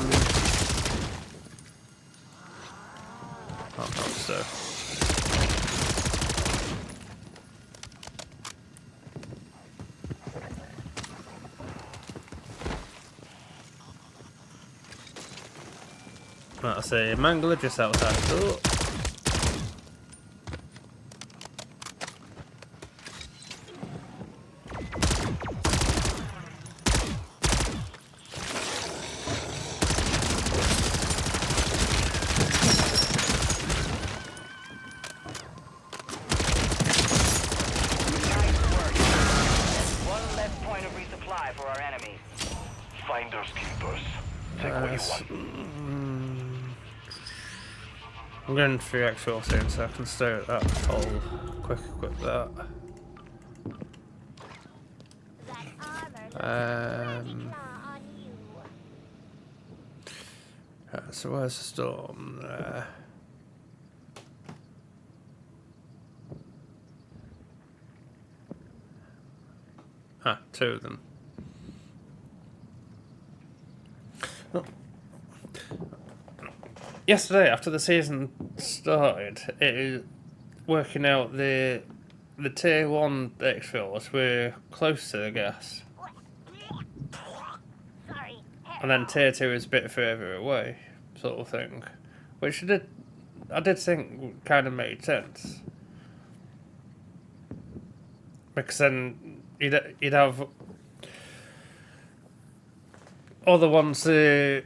not so. Right, I see a mangler just outside the door. One less point of resupply for our enemies. Finders keepers. Take what you want. I'm going through actual soon, so I can stare at that hole. Quick equip that. That armor looks Um, claw on you. So where's the storm? There. Ah, two of them. Oh. Yesterday, after the season started, it was working out the tier 1 exfils were close to the gas, Sorry. and then tier 2 is a bit further away, sort of thing, which I did think kind of made sense, because then you'd have other ones who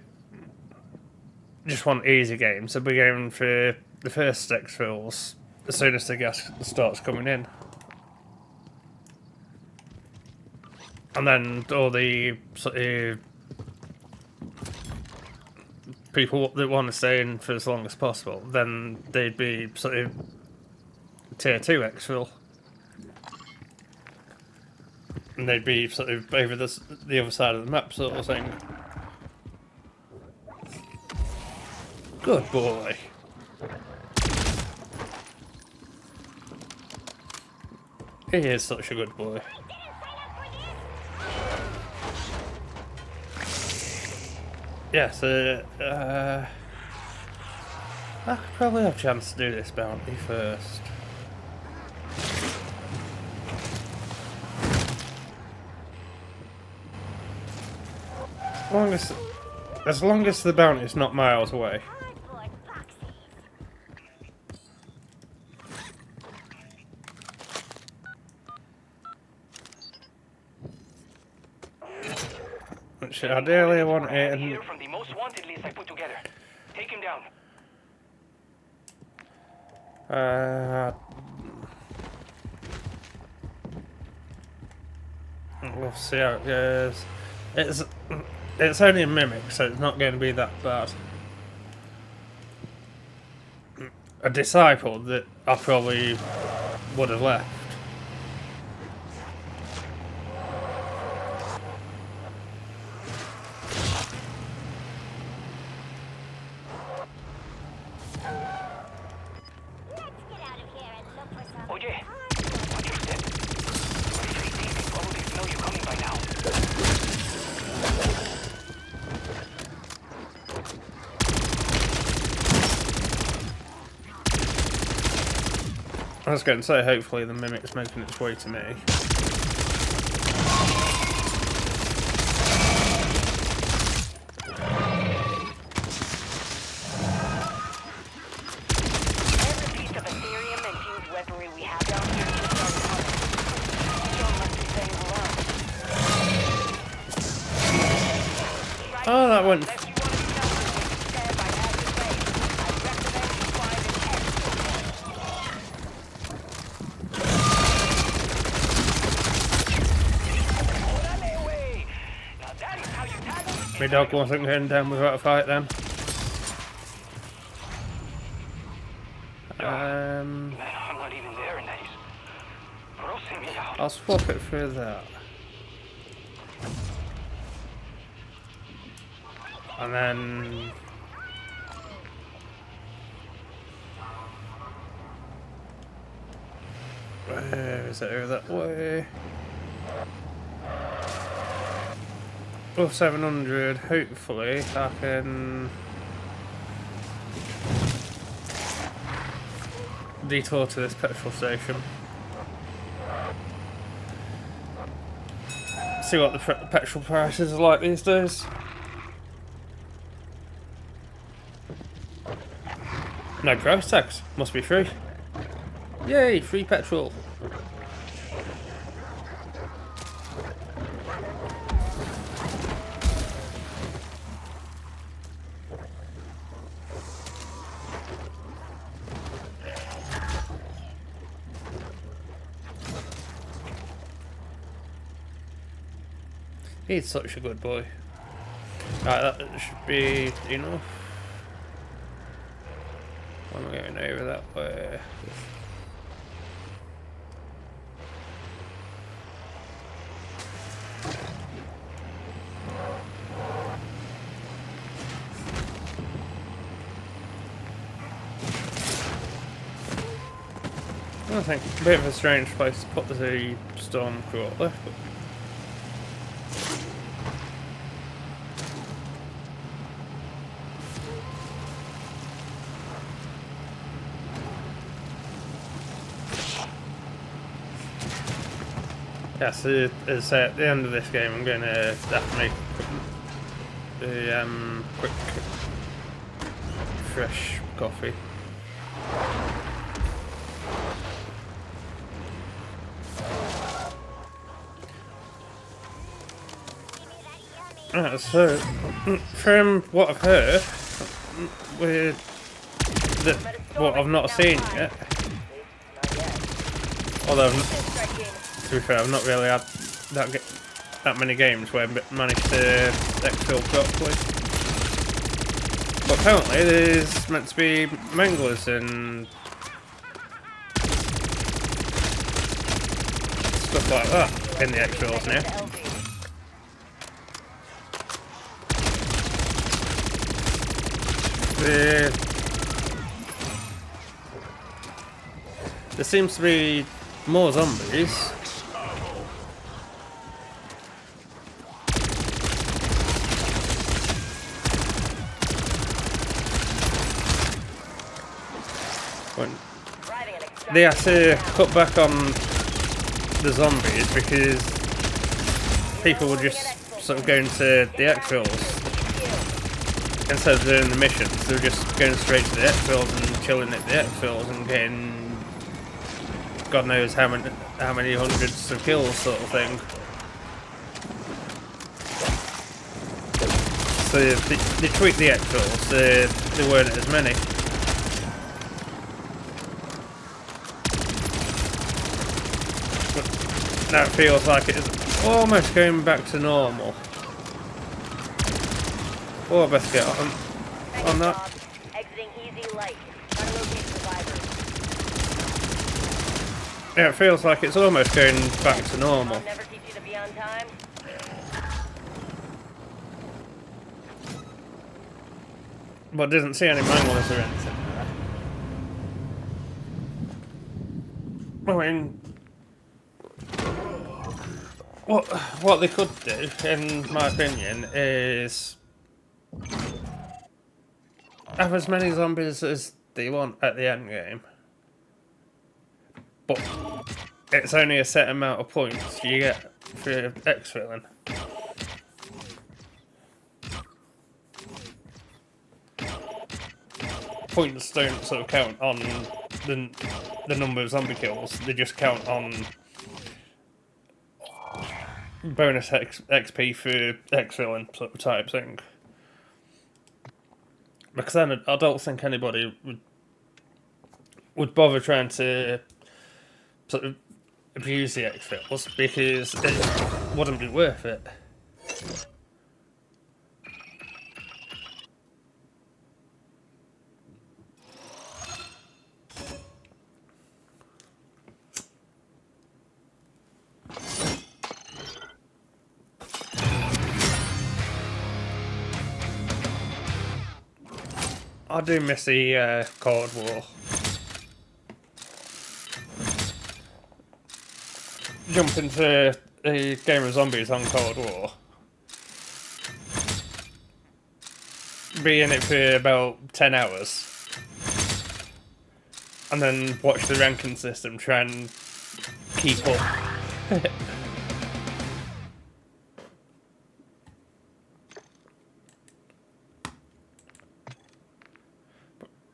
just want easy games, so we're going for the first exfils as soon as the gas starts coming in. And then all the sort of people that want to stay in for as long as possible, then they'd be sort of tier 2 exfil. And they'd be sort of over the other side of the map, sort of thing. Good boy. He is such a good boy. Yeah, so I could probably have a chance to do this bounty first. As long as the bounty's not miles away. Cardboard boxes. Which ideally I want it, and Here from the most wanted list I put together. Take him down. We'll see how it goes. It's only a mimic, so it's not going to be that bad. A disciple that I probably would have left. Let's get out of here and look for some. Oye, watch your step. These probably know you're coming by now. I was going to say, hopefully the mimic's making its way to me. Every piece of Ethereum infused weaponry we have down here just started hunting. John must be saying hello. Oh, that went. Unless you want to be numbered when you stand by active base, I recommend you find an exfil point. Órale, wey. Now that is how you tackle it. My dog wasn't going down without a fight then. Man, I'm not even there, and that is grossing me out. I'll swap it through that. And then... where is it? Over that way. Oh, 700. Hopefully I can... detour to this petrol station. See what the petrol prices are like these days. No price tax. Must be free. Yay, free petrol. He's such a good boy. Right, that should be enough. I'm going over that way. I think a bit of a strange place to put the storm crawler, but yeah, so as at the end of this game, I'm going to have to make the quick fresh coffee. So, from what I've heard, with what I've not seen yet, although to be fair, I've not really had that many games where I've managed to exfil properly. But apparently there's meant to be manglers and stuff like that in the exfils now. There seems to be more zombies. They have to cut back on the zombies because people were just sort of going to the exfils instead of doing the missions. They were just going straight to the exfils and chilling at the exfils and getting God knows how many hundreds of kills, sort of thing. So they tweaked the exfils. There weren't as many. But now it feels like it Almost going back to normal. Oh, I best get on that. Bob. Exiting easy light. Try to locate survivors. Yeah, it feels like it's almost going back to normal. Mom never teach you to be on time? But didn't see any manuals or anything there. I mean, what they could do, in my opinion, is have as many zombies as they want at the end game. But it's only a set amount of points you get for exfilling. Points don't sort of count on the number of zombie kills, they just count on bonus XP for exfilling sort of type thing. Because then I don't think anybody would bother trying to sort of abuse the exfills because it wouldn't be worth it. I do miss the Cold War. Jump into a game of zombies on Cold War. Be in it for about 10 hours. And then watch the ranking system try and keep up.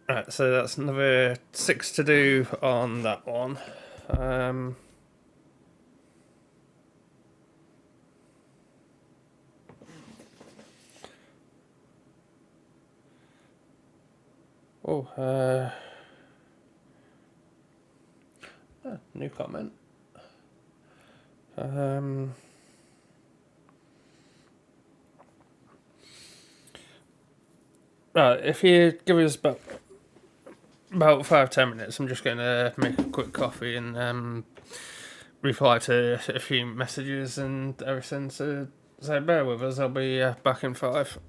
Right, so that's another 6 to do on that one. New comment. Right, if you give us about 5-10 minutes, I'm just going to make a quick coffee and reply to a few messages and everything. So bear with us. I'll be back in 5.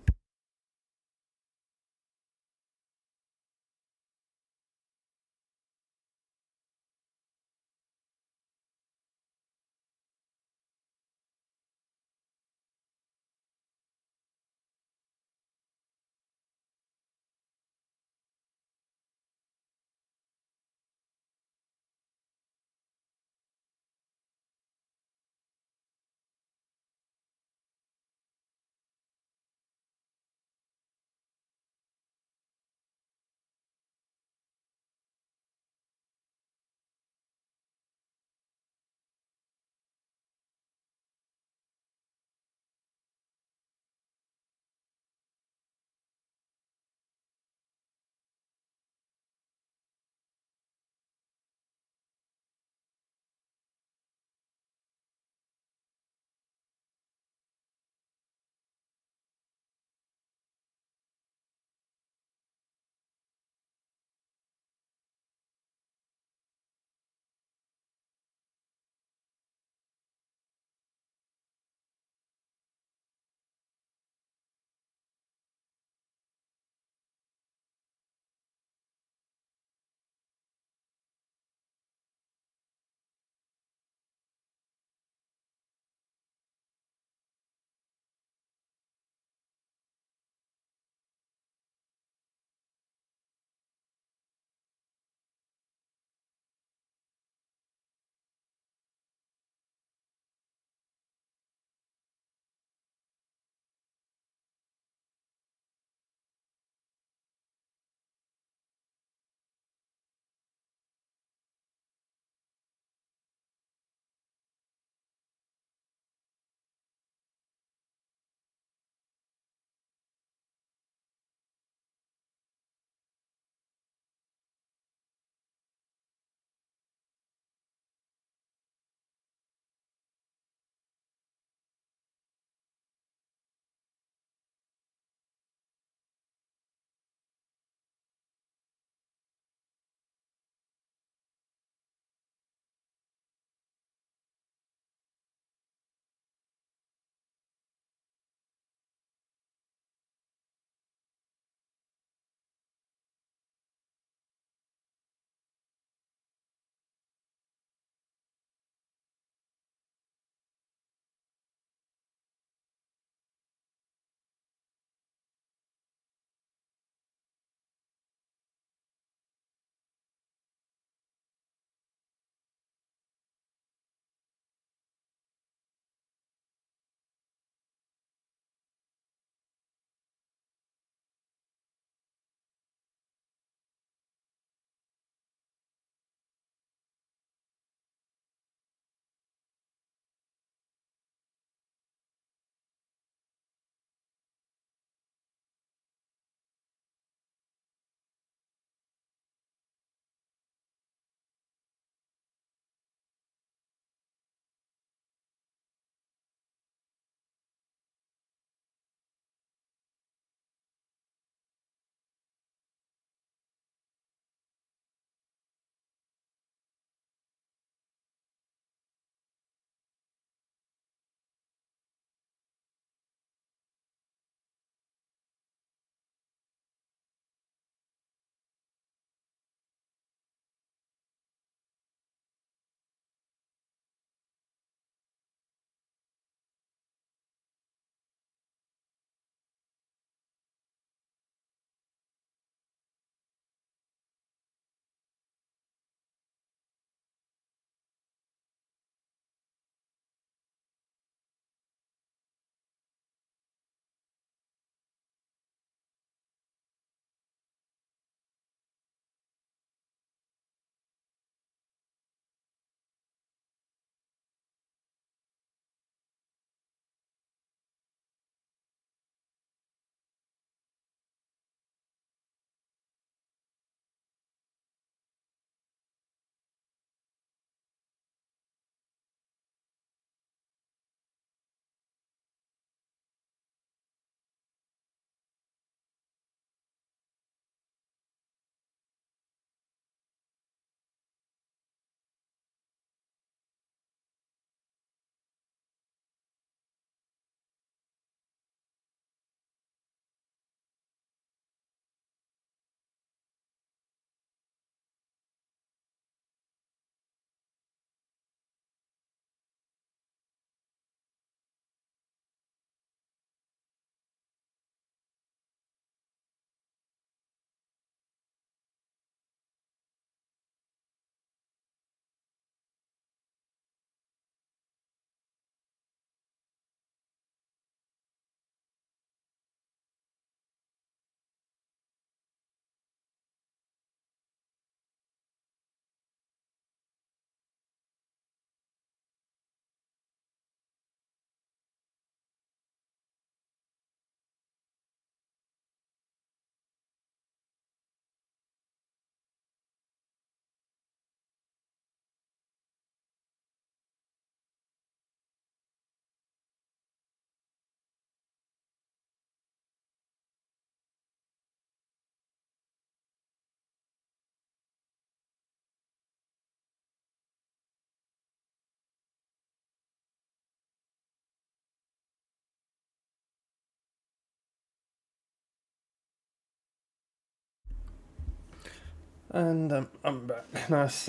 And I'm back. Nice,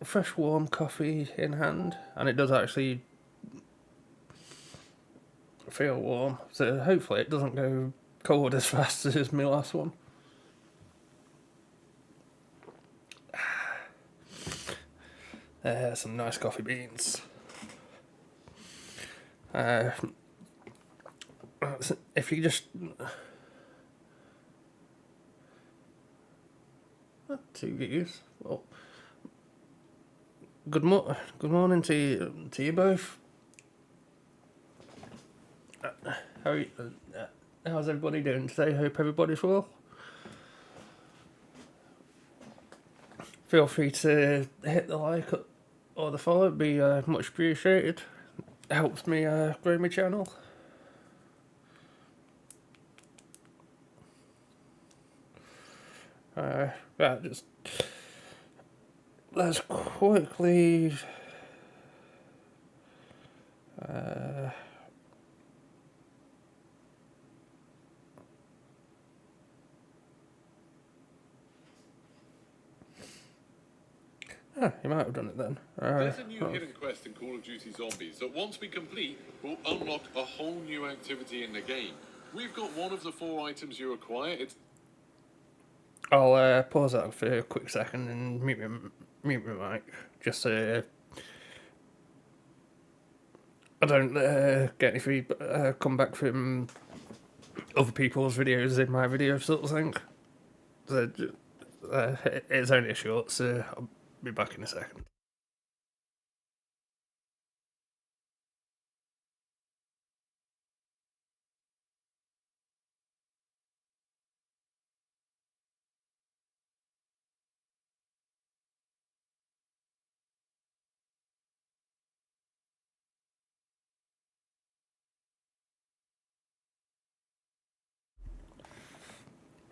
fresh, warm coffee in hand, and it does actually feel warm. So hopefully it doesn't go cold as fast as my last one. Some nice coffee beans. If you just two views. Well, good morning to you both. How are you, how's everybody doing today? Hope everybody's well. Feel free to hit the like or the follow. It'd be much appreciated. It helps me grow my channel. Right, just let's quickly you might have done it then. There's a new hidden quest in Call of Duty Zombies that once we complete will unlock a whole new activity in the game. We've got one of the 4 items you acquire. I'll pause that for a quick second and mute my mic, just so I don't get any feedback come back from other people's videos in my video sort of thing. So, it's only a short, so I'll be back in a second.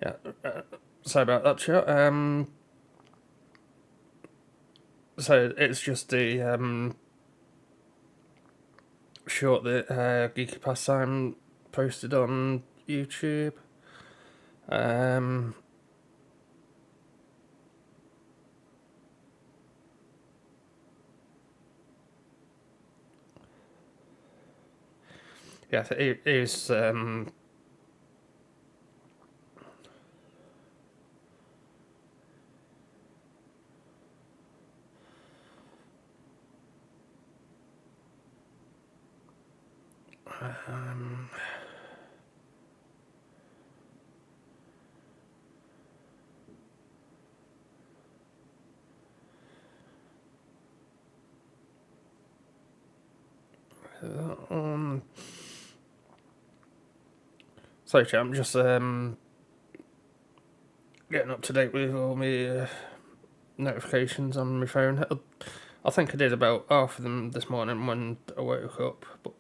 Yeah, sorry about that, chat. So it's just the short that Geeky Pastime posted on YouTube. Yeah, it is sorry, chat. I'm just getting up to date with all my notifications on my phone. I think I did about half of them this morning when I woke up, but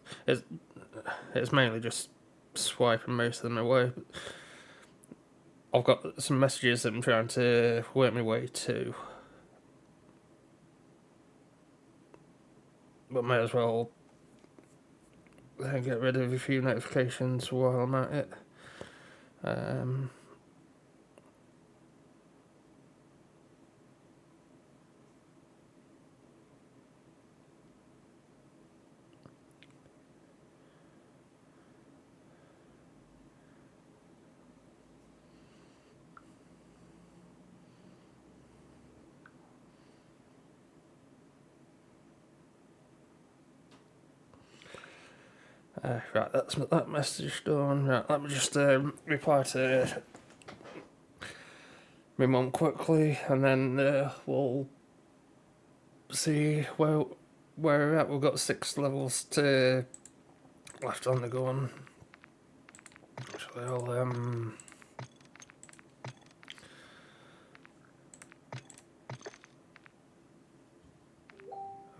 it's mainly just swiping most of them away. I've got some messages that I'm trying to work my way to, but may as well get rid of a few notifications while I'm at it. Right, that's that message done. Right, let me just reply to my mum quickly, and then we'll see where we're at. We've got 6 levels to left on the gun. Actually,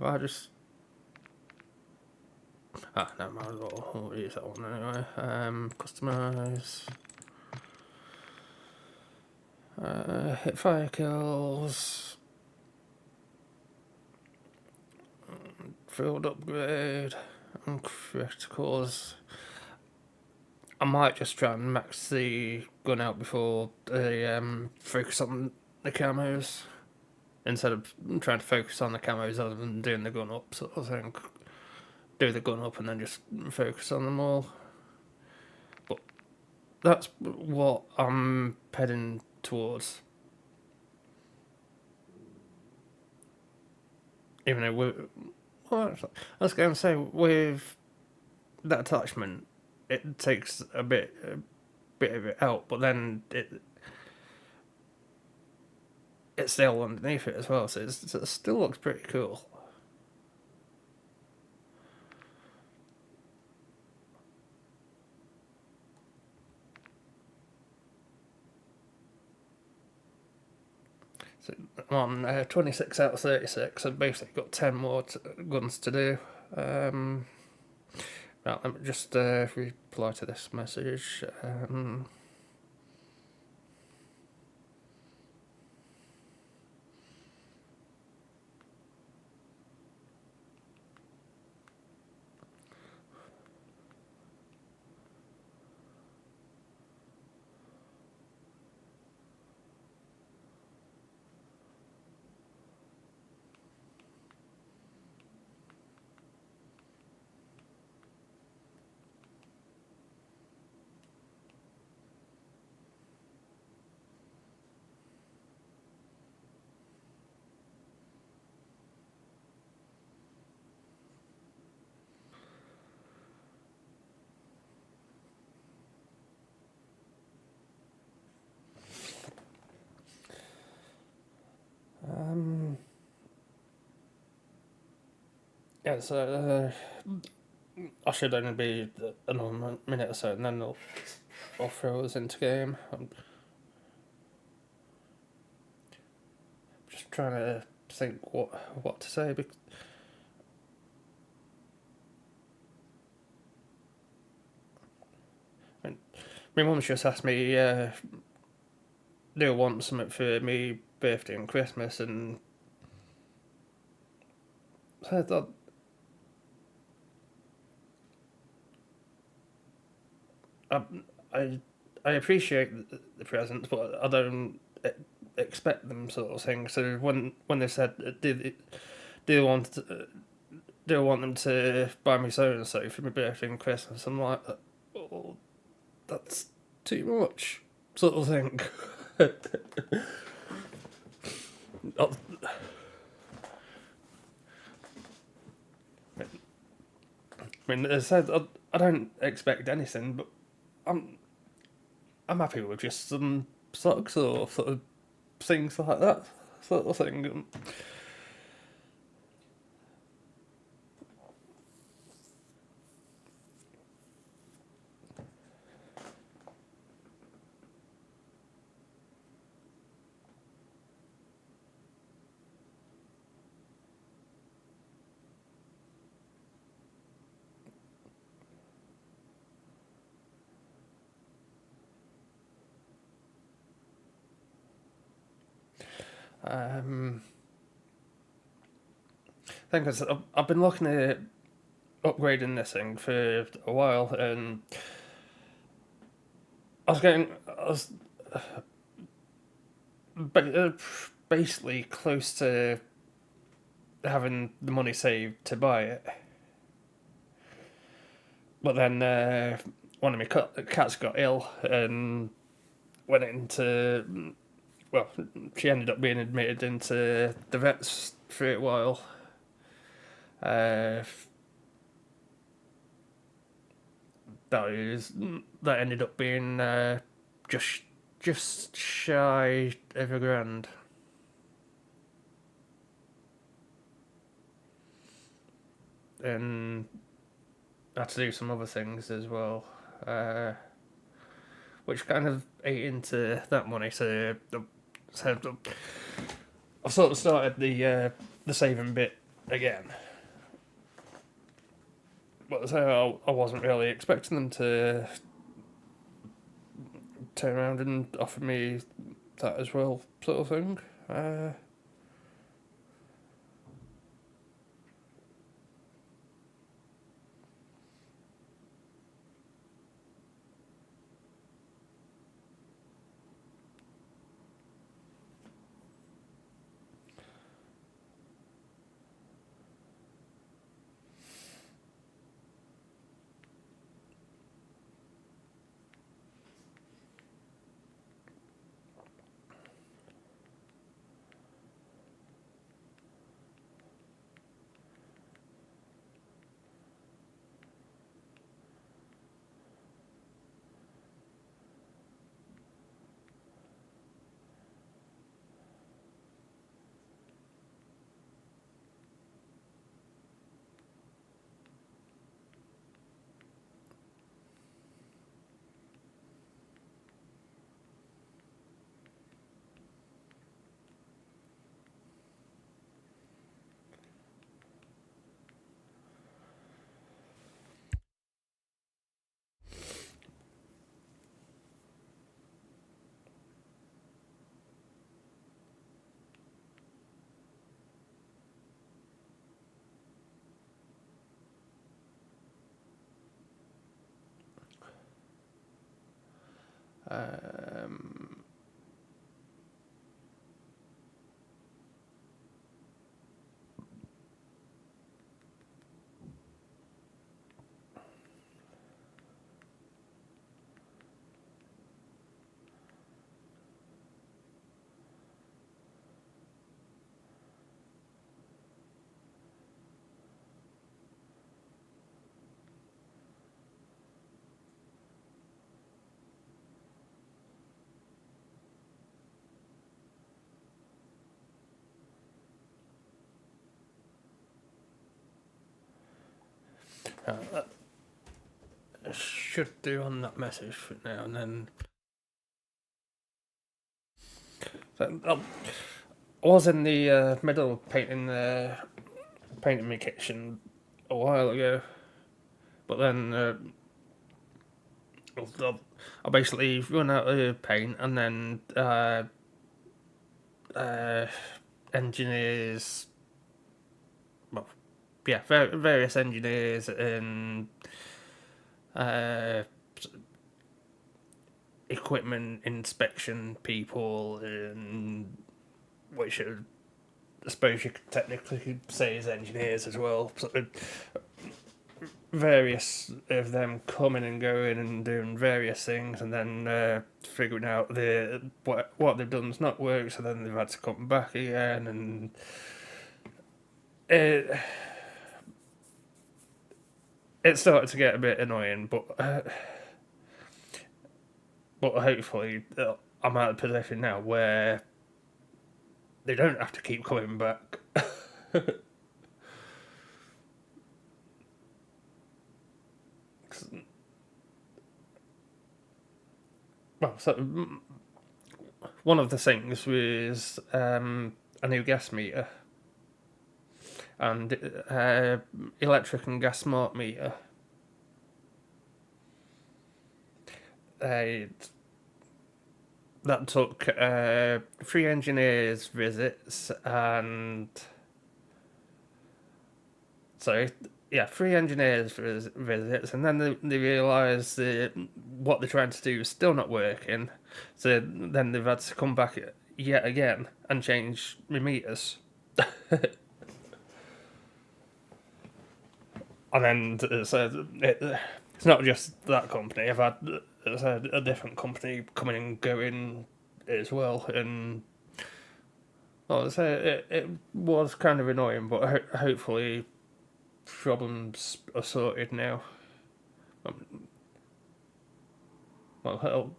I just no, might as well. We'll use that one anyway. Customize. Hit fire kills. Field upgrade. And criticals. I might just try and max the gun out before I focus on the camos, instead of trying to focus on the camos other than doing the gun up sort of thing. Do the gun up and then just focus on them all. But that's what I'm heading towards. Even though I was going to say, with that attachment, it takes a bit of it out, but then it's still underneath it as well, so it still looks pretty cool. So I'm on 26 out of 36. I've basically got 10 more guns to do. Right, let me just reply to this message. Yeah, so I should only be another minute or so, and then I'll throw us into game. I'm just trying to think what to say, because my mum's just asked me, do I want something for me birthday and Christmas, and so I thought, I appreciate the presents, but I don't expect them, sort of thing. So when they said, do I want them to buy me so and so for my birthday and Christmas, I'm like, oh, that's too much, sort of thing. I mean, as I said, I don't expect anything, but I'm happy with just some socks or sort of things like that, sort of thing. I think I've been looking at upgrading this thing for a while, and I was basically close to having the money saved to buy it. But then one of my cats got ill and went into, well, she ended up being admitted into the vets for a while. That ended up being just shy of £1,000. And I had to do some other things as well, which kind of ate into that money. So I've sort of started the saving bit again. But so I wasn't really expecting them to turn around and offer me that as well, sort of thing. That should do on that message for now, and then. So, I was in the middle of painting my kitchen a while ago, but then I basically run out of paint, and then engineers, well, yeah, various engineers and equipment inspection people, and which I suppose you could technically say is engineers as well. So, various of them coming and going and doing various things, and then figuring out what they've done's not worked, so then they've had to come back again, and it started to get a bit annoying, but hopefully I'm at a position now where they don't have to keep coming back. Well, so one of the things was a new gas meter and electric and gas smart meter. That took 3 engineers' visits, and so yeah, 3 engineers' visits, and then they realised that what they're trying to do is still not working. So then they've had to come back yet again and change my meters. And then so it's not just that company. I've had a different company coming and going as well, and well, so it was kind of annoying, but hopefully problems are sorted now. Well,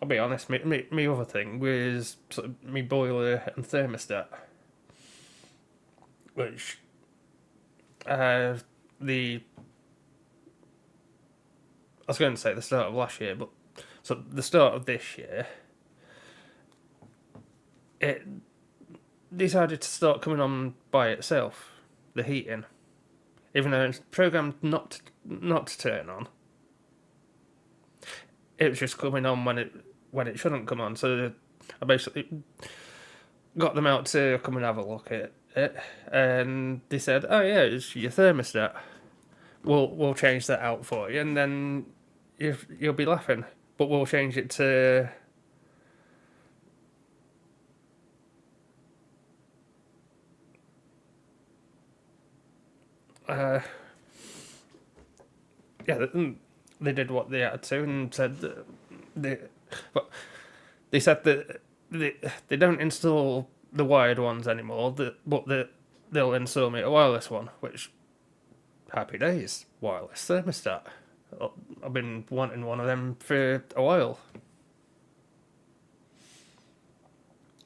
I'll be honest. Me other thing was sort of me boiler and thermostat, which I was going to say the start of last year, but so the start of this year, it decided to start coming on by itself, the heating, even though it's programmed not to turn on. It was just coming on when it shouldn't come on. So I basically got them out to come and have a look at it, and they said, "Oh yeah, it's your thermostat. We'll change that out for you, and then you'll be laughing. But we'll change it to yeah." They did what they had to and said that they said that they don't install the wired ones anymore, but they'll install me a wireless one, which, happy days, wireless thermostat. I've been wanting one of them for a while.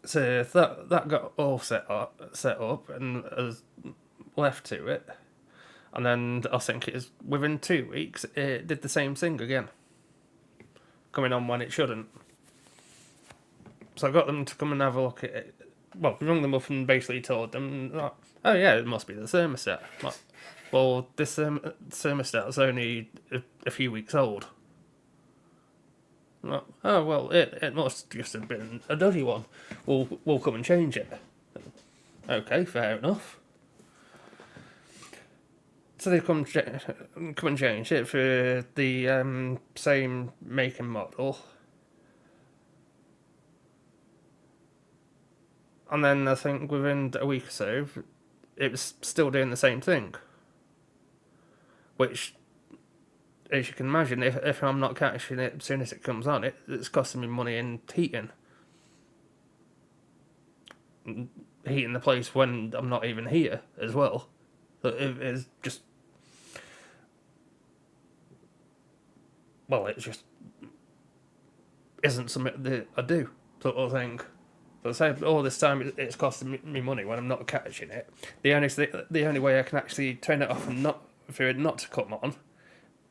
So that got all set up and was left to it. And then I think it was within 2 weeks, it did the same thing again, coming on when it shouldn't. So I got them to come and have a look at it. Well, we rung them up and basically told them, "Oh yeah, it must be the thermostat." Well, this thermostat is only a few weeks old. Oh well, it must just have been a dodgy one. We'll come and change it. Okay, fair enough. So they come and change it for the same make and model, And then I think within a week or so, it was still doing the same thing. Which, as you can imagine, if I'm not catching it as soon as it comes on, it's costing me money in heating. Heating the place when I'm not even here as well. So it's just... Well, it just isn't something that I do, sort of thing. So I say all this time it's costing me money when I'm not catching it. The only way I can actually turn it off and not for it not to come on,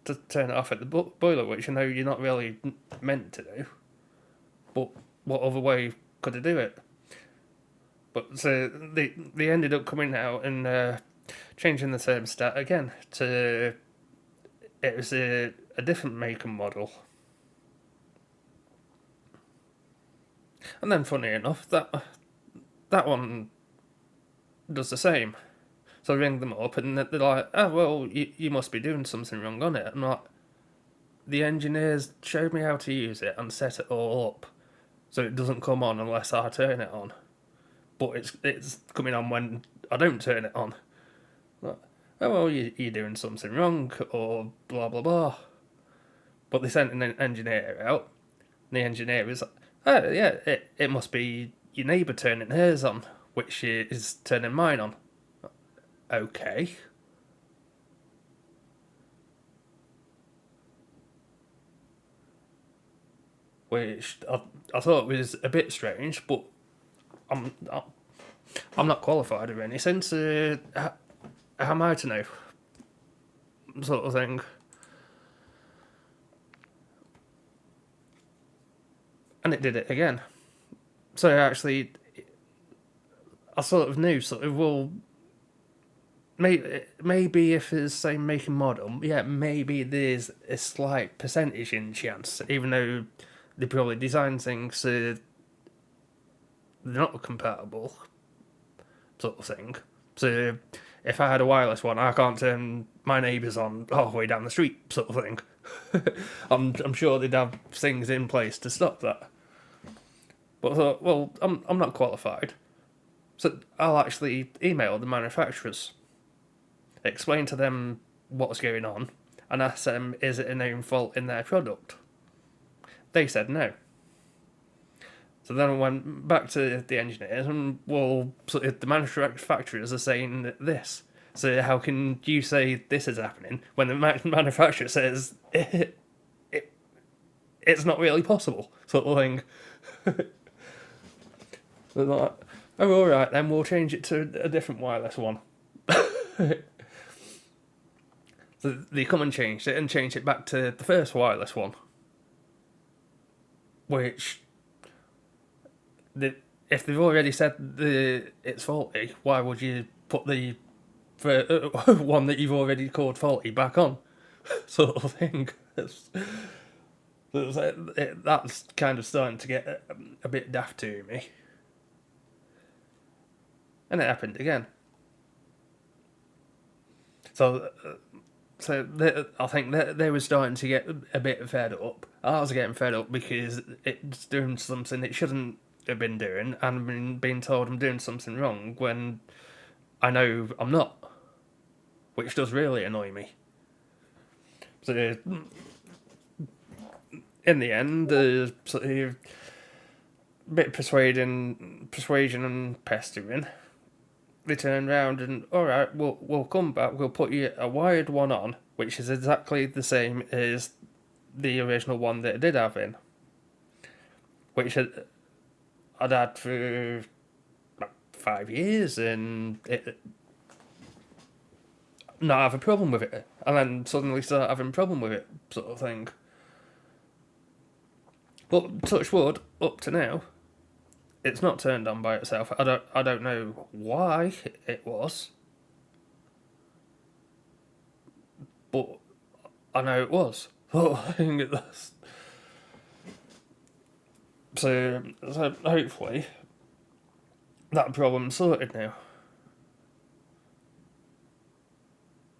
to turn it off at the boiler, which I know you're not really meant to do. But what other way could I do it? But so they ended up coming out and changing the thermostat again to... It was a different make and model. And then, funny enough, that one does the same. So I ring them up, and they're like, "Oh, well, you must be doing something wrong on it." I'm like, the engineers showed me how to use it and set it all up, so it doesn't come on unless I turn it on. But it's coming on when I don't turn it on. Like, oh, well, you're doing something wrong, or blah, blah, blah. But they sent an engineer out, and the engineer was like, "Oh, yeah, it must be your neighbour turning hers on, which is turning mine on." Okay. Which I thought was a bit strange, but I'm not qualified or anything, so how am I to know? Sort of thing. And it did it again. So actually, I sort of knew, well, maybe if it's the same make and model, yeah, maybe there's a slight percentage in chance, even though they probably designed things so they're not compatible, sort of thing. So if I had a wireless one, I can't turn my neighbours on halfway down the street, sort of thing. I'm sure they'd have things in place to stop that. But I thought, well, I'm not qualified, so I'll actually email the manufacturers, explain to them what's going on, and ask them, is it a known fault in their product? They said no. So then I went back to the engineers and, well, so if the manufacturers are saying this, so how can you say this is happening when the manufacturer says it's not really possible, sort of thing? They're like, oh, alright then, we'll change it to a different wireless one. So they come and changed it back to the first wireless one. Which, if they've already said it's faulty, why would you put the one that you've already called faulty back on? Sort of thing. That's kind of starting to get a bit daft to me. And it happened again. So I think they were starting to get a bit fed up. I was getting fed up because it's doing something it shouldn't have been doing, and being told I'm doing something wrong when I know I'm not, which does really annoy me. So in the end, sort of bit of persuasion and pestering, they turned round and, alright, we'll come back, we'll put you a wired one on, which is exactly the same as the original one that I did have in, which I'd had for about 5 years, and it not have a problem with it, and then suddenly start having a problem with it, sort of thing. But touch wood, up to now, it's not turned on by itself. I don't know why it was, but I know it was. So hopefully that problem's sorted now.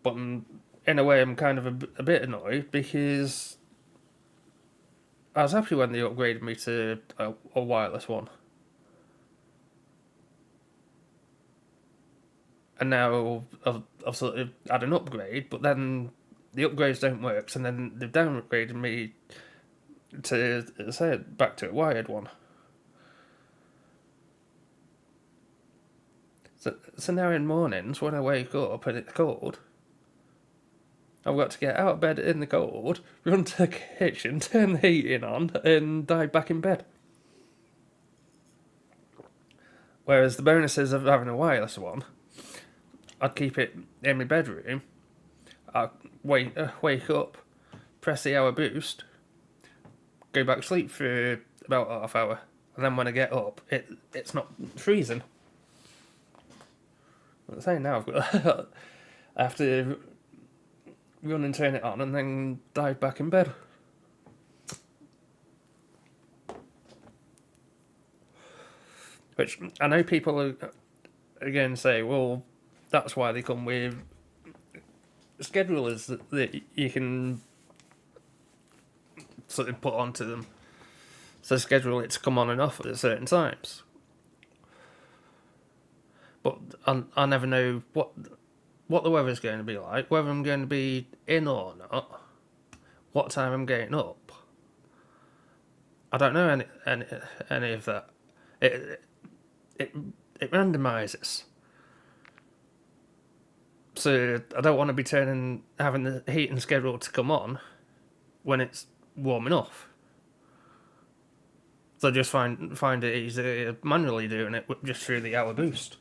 But in a way, I'm kind of a bit annoyed because I was happy when they upgraded me to a wireless one. and now I've sort of had an upgrade, but then the upgrades don't work, and then they've downgraded me to, say, back to a wired one. So now in mornings, when I wake up and it's cold, I've got to get out of bed in the cold, run to the kitchen, turn the heating on, and dive back in bed. Whereas the bonuses of having a wireless one, I'd keep it in my bedroom, I'd wake up, press the hour boost, go back to sleep for about half hour, and then when I get up, it's not freezing. I'm saying now I have to run and turn it on and then dive back in bed. Which I know people are again say, well, that's why they come with schedulers that you can sort of put onto them. So schedule it to come on and off at certain times. But I never know what the weather's going to be like, whether I'm going to be in or not, what time I'm getting up. I don't know any of that. It randomises. So I don't want to be having the heating schedule to come on when it's warming off. So I just find it easier manually doing it just through the hour boost.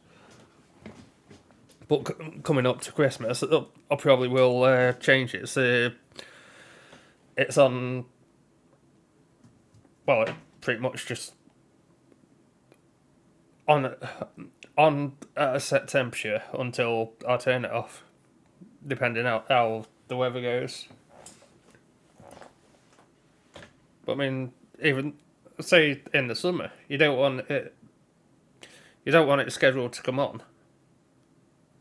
But coming up to Christmas, I probably will change it. So it's on, well, pretty much just on at a set temperature until I turn it off, depending how the weather goes. But I mean, even say in the summer, you don't want it scheduled to come on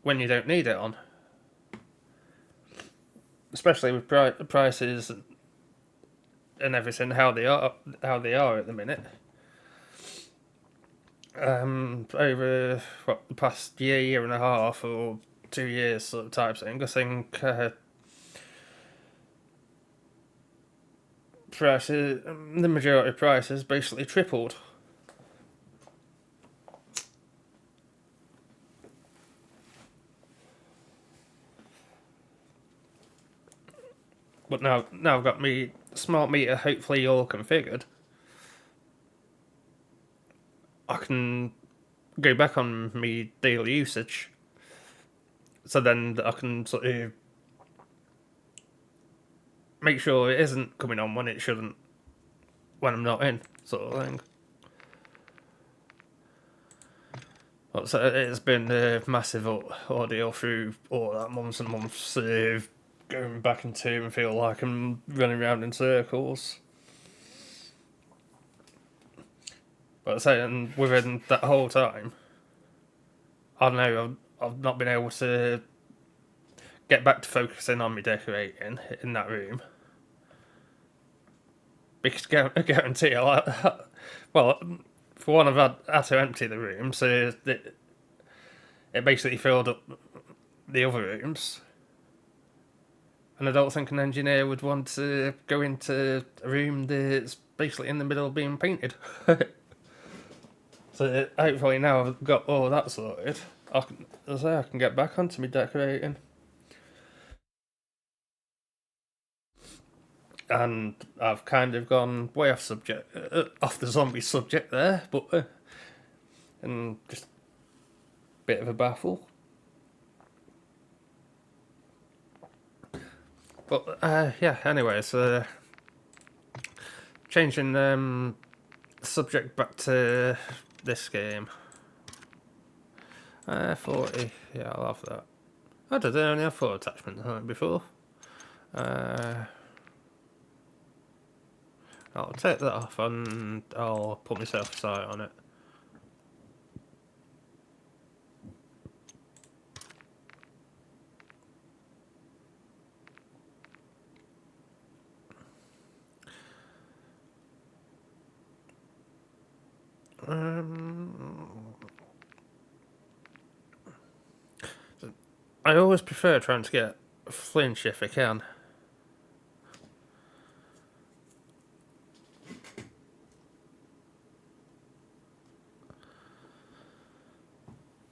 when you don't need it on, especially with prices and everything how they are at the minute. Over the past year and a half, or 2 years sort of type thing, I think prices, the majority of prices basically tripled. But now I've got me smart meter hopefully all configured, I can go back on me daily usage. So then I can sort of make sure it isn't coming on when it shouldn't, when I'm not in, sort of thing. So it's been a massive ordeal through all that months and months of going back into and feel like I'm running around in circles. But saying within that whole time, I know I've not been able to get back to focusing on my decorating in that room. Because I guarantee well, for one, I've had to empty the room, so it basically filled up the other rooms. And I don't think an engineer would want to go into a room that's basically in the middle of being painted. So hopefully now I've got all that sorted, I can get back onto my decorating. And I've kind of gone way off the zombie subject there, but and just a bit of a baffle. But yeah, anyways, changing subject back to this game. 40, yeah, I'll have that. I did only have 4 attachments on it before. I'll take that off and I'll put myself a sight on it. I always prefer trying to get flinch if I can.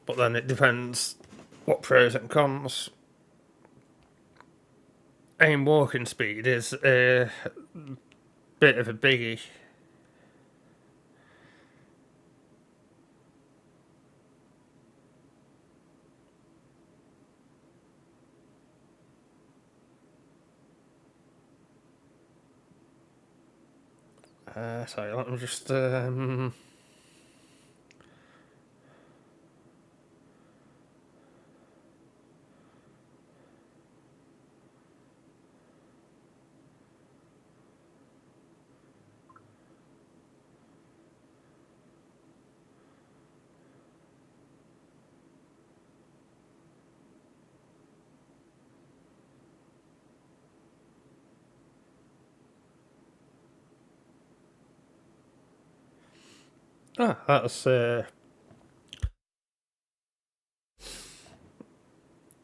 But then it depends what pros and cons. Aim walking speed is a bit of a biggie. Sorry, let me just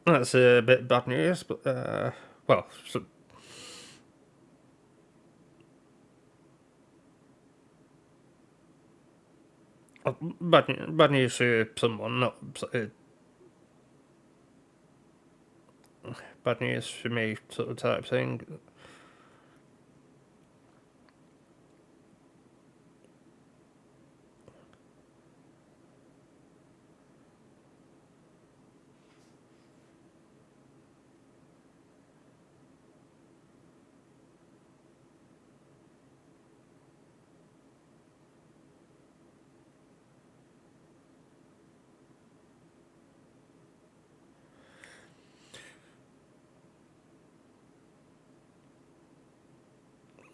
that's a bit bad news, but well, so, bad news for someone, not bad news for me, sort of type thing.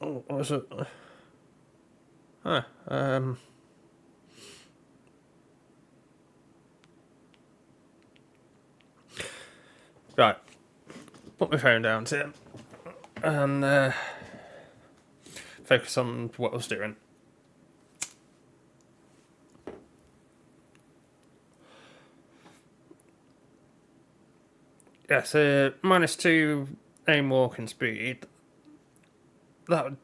Oh, what was it? Right. Put my phone down to and focus on what I was doing. Yeah, so -2 aim walking speed. That would,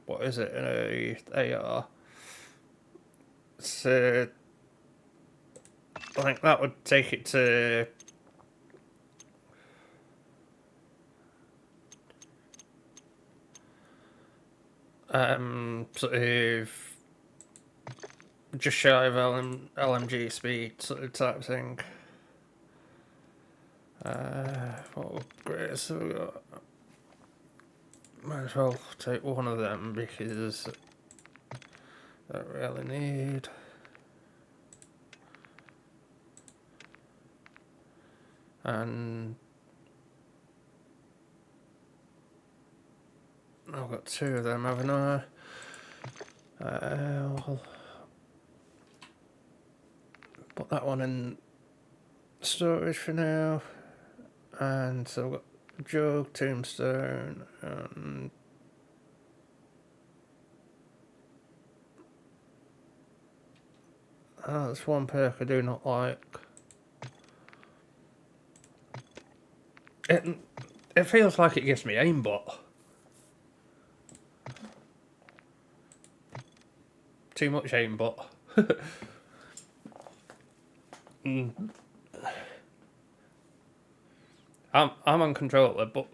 what is it? A AR. So I think that would take it to sort of just shy of LMG speed sort of type thing. What upgrades have we got? Might as well take one of them because I don't really need. And I've got 2 of them, haven't I? I'll put that one in storage for now. And so I've got jug, tombstone, and that's one perk I do not like. It feels like it gives me aimbot. Too much aimbot. I'm on controller, but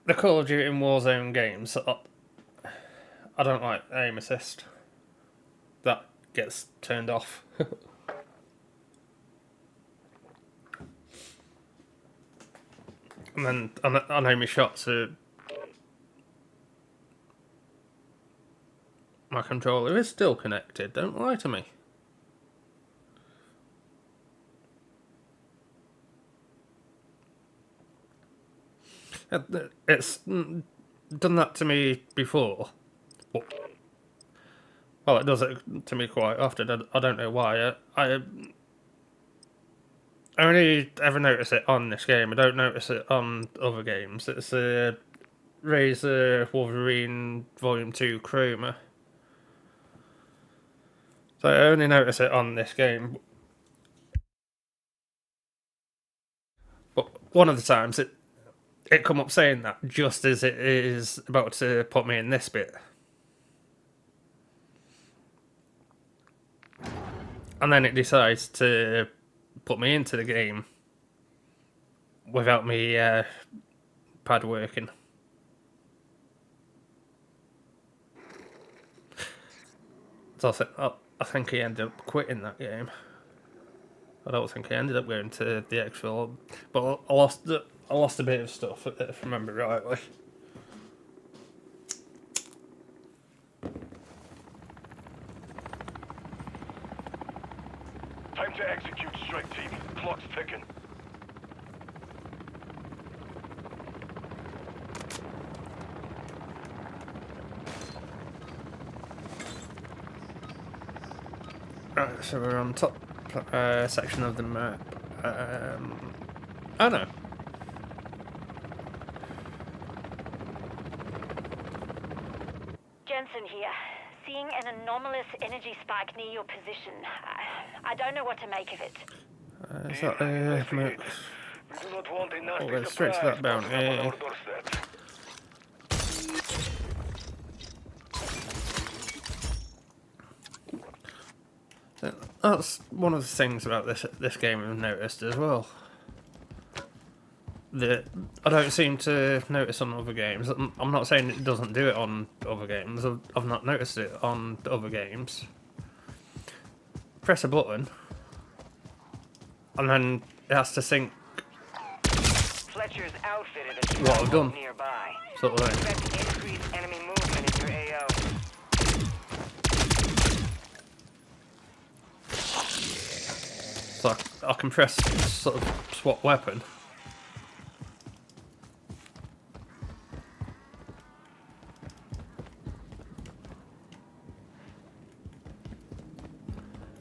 the Call of Duty and Warzone games, I don't like aim assist. That gets turned off. And then I know my shots are. My controller is still connected, don't lie to me. It's done that to me before. Well, it does it to me quite often. I don't know why. I only ever notice it on this game. I don't notice it on other games. It's a Razor Wolverine Volume 2 Chroma. So I only noticed it on this game. But one of the times it come up saying that just as it is about to put me in this bit. And then it decides to put me into the game without me pad working. So I think he ended up quitting that game. I don't think he ended up going to the exfil, but I lost a bit of stuff if I remember rightly. Time to execute, strike team. Clock's ticking. Right, so we're on top section of the map. Oh no. Jensen here. Seeing an anomalous energy spike near your position. I don't know what to make of it. Is that the map? We do not want a nasty We'll go straight to that surprise bounty. popping up on our doorstep. That's one of the things about this game I've noticed as well. That I don't seem to notice on other games. I'm not saying it doesn't do it on other games. I've not noticed it on other games. Press a button, and then it has to sync Fletcher's outfitted a what I've stronghold done, nearby. sort of thing. Expect increased enemy movement in your AO. So I can press sort of swap weapon.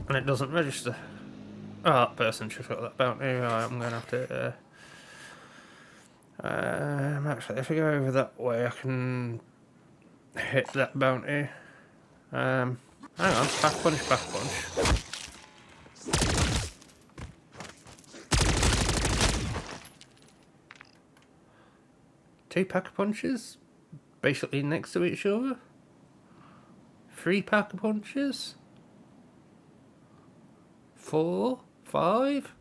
And it doesn't register. Oh, that person just got that bounty. Right, I'm going to have to... actually, if I go over that way, I can hit that bounty. Hang on, back punch, back punch. Two pack punches, basically next to each other. 3 pack punches. 4, 5.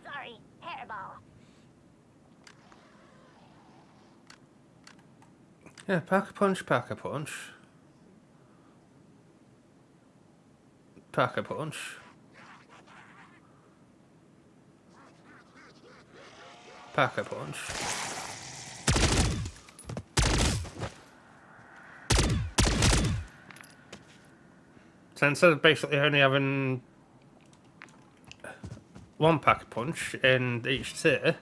Sorry, hairball. Yeah, pack a punch, pack a punch. Pack a punch. Pack a punch. So instead of basically only having 1 pack a punch in each tier,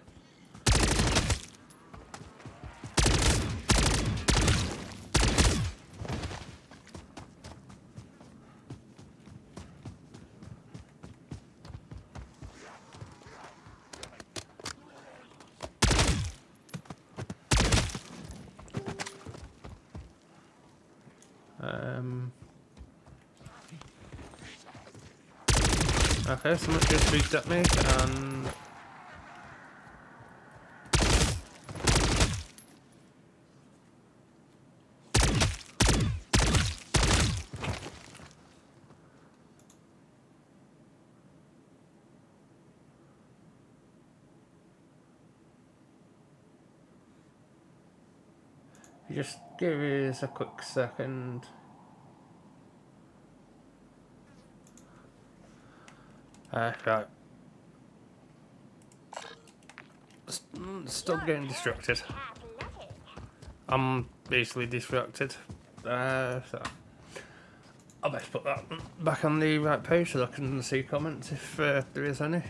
okay, someone just beat at me, and just give us a quick second. Right. Stop getting distracted. Athletic. I'm basically distracted. So I'll best put that back on the right page so I can see comments if there is any.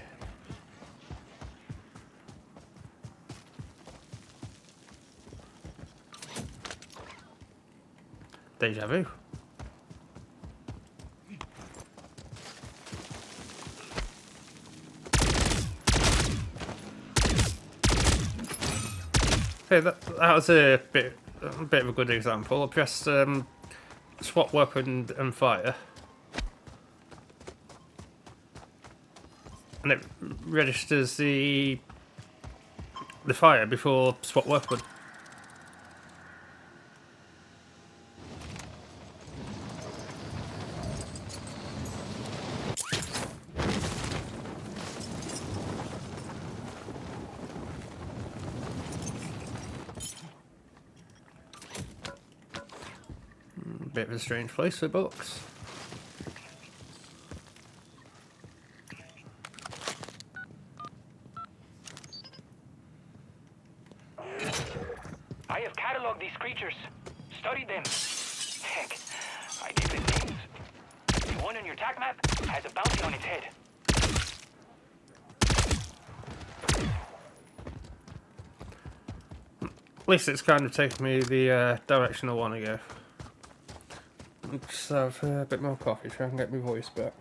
Deja vu. Hey, that was a bit a bit of a good example. I press swap weapon and fire, and it registers the fire before swap weapon. Bit of a strange place for books. I have cataloged these creatures, studied them. Heck, I gave them names. The one on your attack map has a bounty on its head. At least it's kind of taken me the direction I want to go. Just have a bit more coffee, try and get my voice back.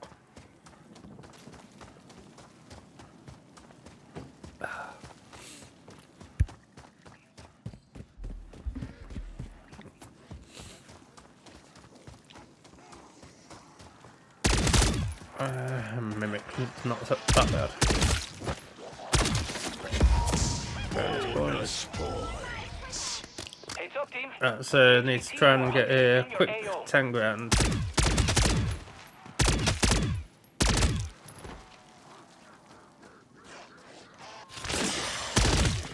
Mimic, not that bad. Heads up, team. So I need to try and get a quick 10 grand.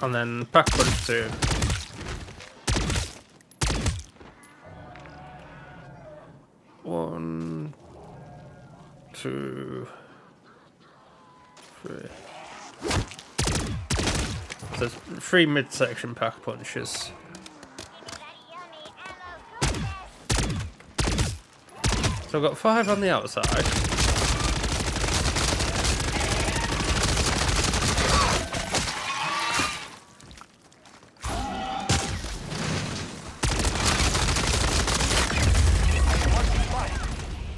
And then pack punch 2. 1, 2, 3. So there's 3 midsection pack punches. So I've got 5 on the outside.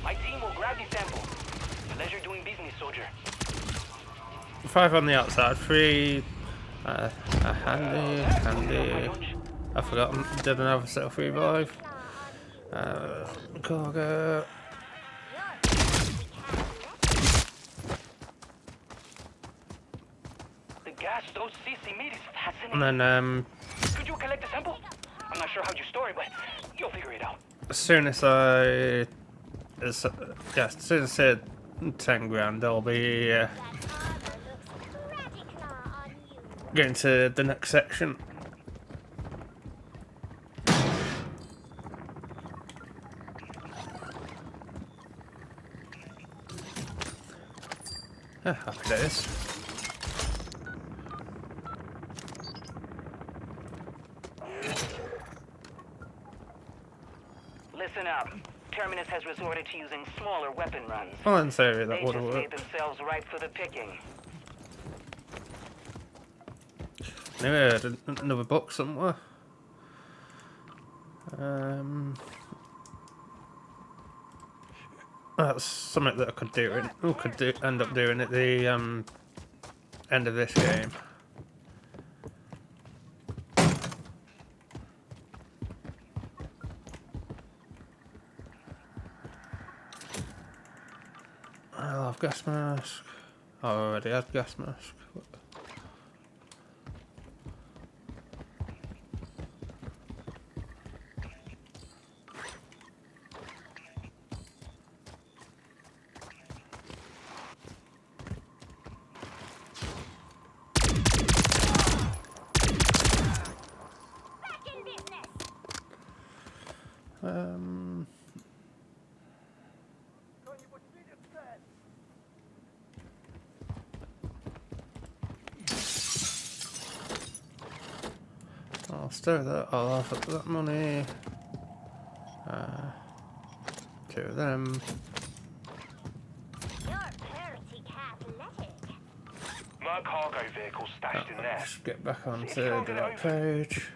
My team will grab the sample. Pleasure doing business, soldier. 5 on the outside, 3 handy. I forgot, didn't have a self revive. Cargo. The gas those CC made is fascinating. And then Could you collect the sample? I'm not sure how you store it, but you'll figure it out. as soon as I hit 10 grand, I'll be getting to the next section. Happy days. Listen up. Terminus has resorted to using smaller weapon runs. Well, in theory, that They would just have made worked. themselves ripe for the picking. Maybe I had another book somewhere. That's something that I could do. End up doing at the end of this game. I'll have gas mask. I already had gas mask. I'll store that. I'll have that money. 2 of them. You're pretty athletic. My cargo vehicle stashed in there. Just get back onto the right page.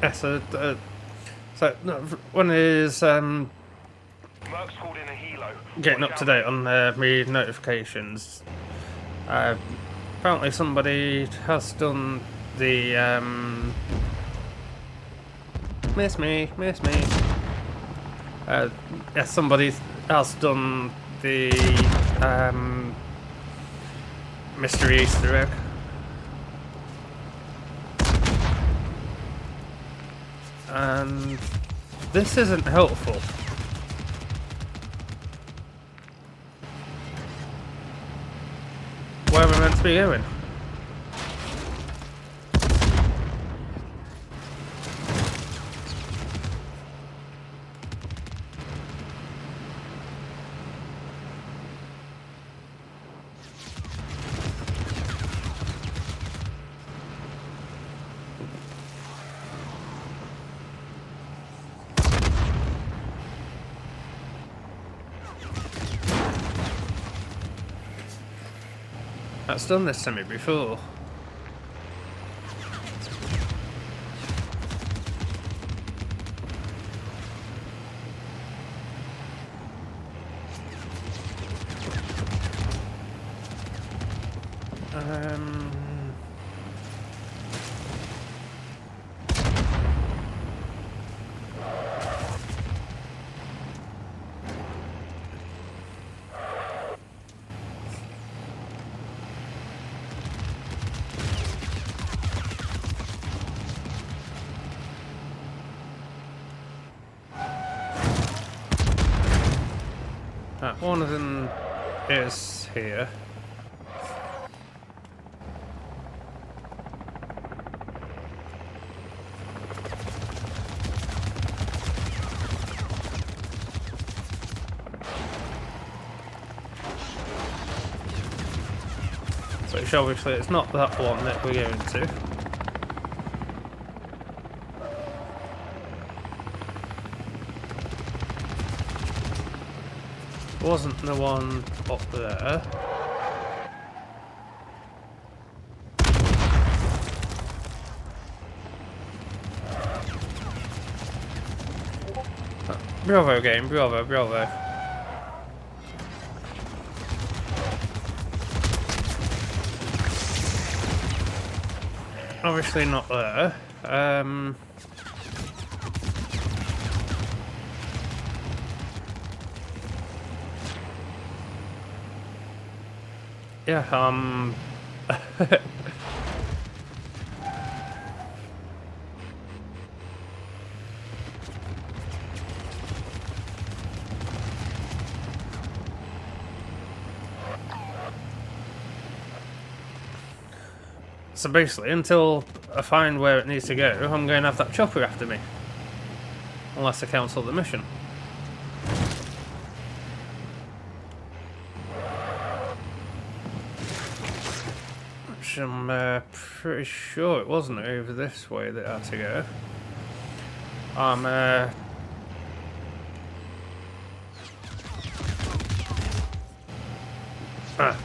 Yeah, so no, when is Merc's called in a helo. getting Watch up to out. date on me notifications. Apparently somebody has done the miss me. Yeah, somebody has done the mystery Easter egg. And this isn't helpful. Where am I meant to be going? That's done this to me before. One of them is here. Which obviously it's not that one that we're going to. Wasn't the one up there. Bravo game, bravo. Obviously not there. Yeah, so basically, until I find where it needs to go, I'm going to have that chopper after me. Unless I cancel the mission. Which I'm pretty sure it wasn't over this way that I had to go.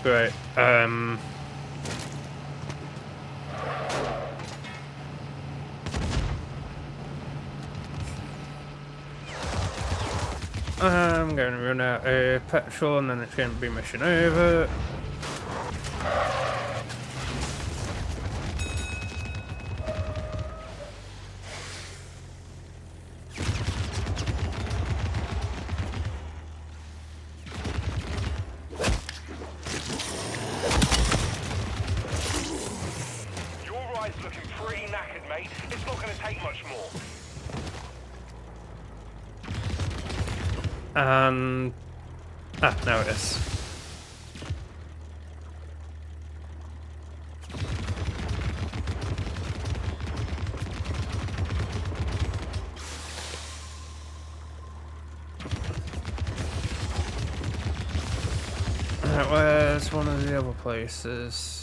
Great. I'm going to run out of petrol and then it's going to be mission over. Your ride's looking pretty knackered, mate. It's not going to take much more. And now it is. Where's one of the other places?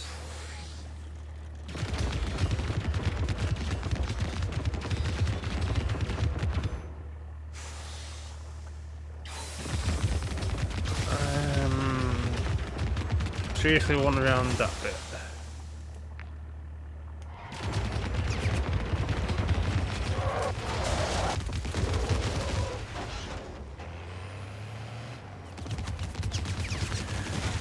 Seriously, one around that bit.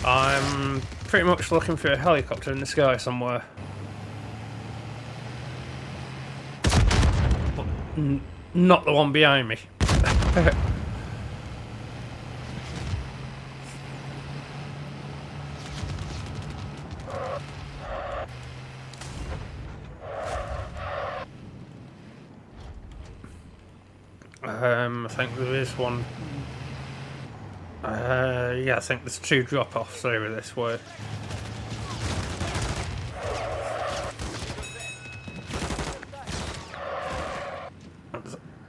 I'm pretty much looking for a helicopter in the sky somewhere. But not the one behind me. I think there is one. Yeah, I think there's 2 drop-offs over this way.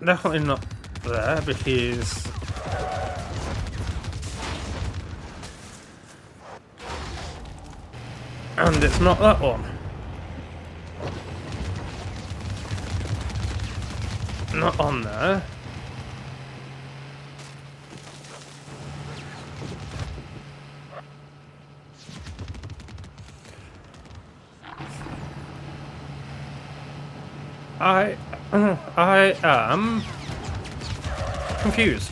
Definitely not there because and it's not that one. Not on there. I am confused.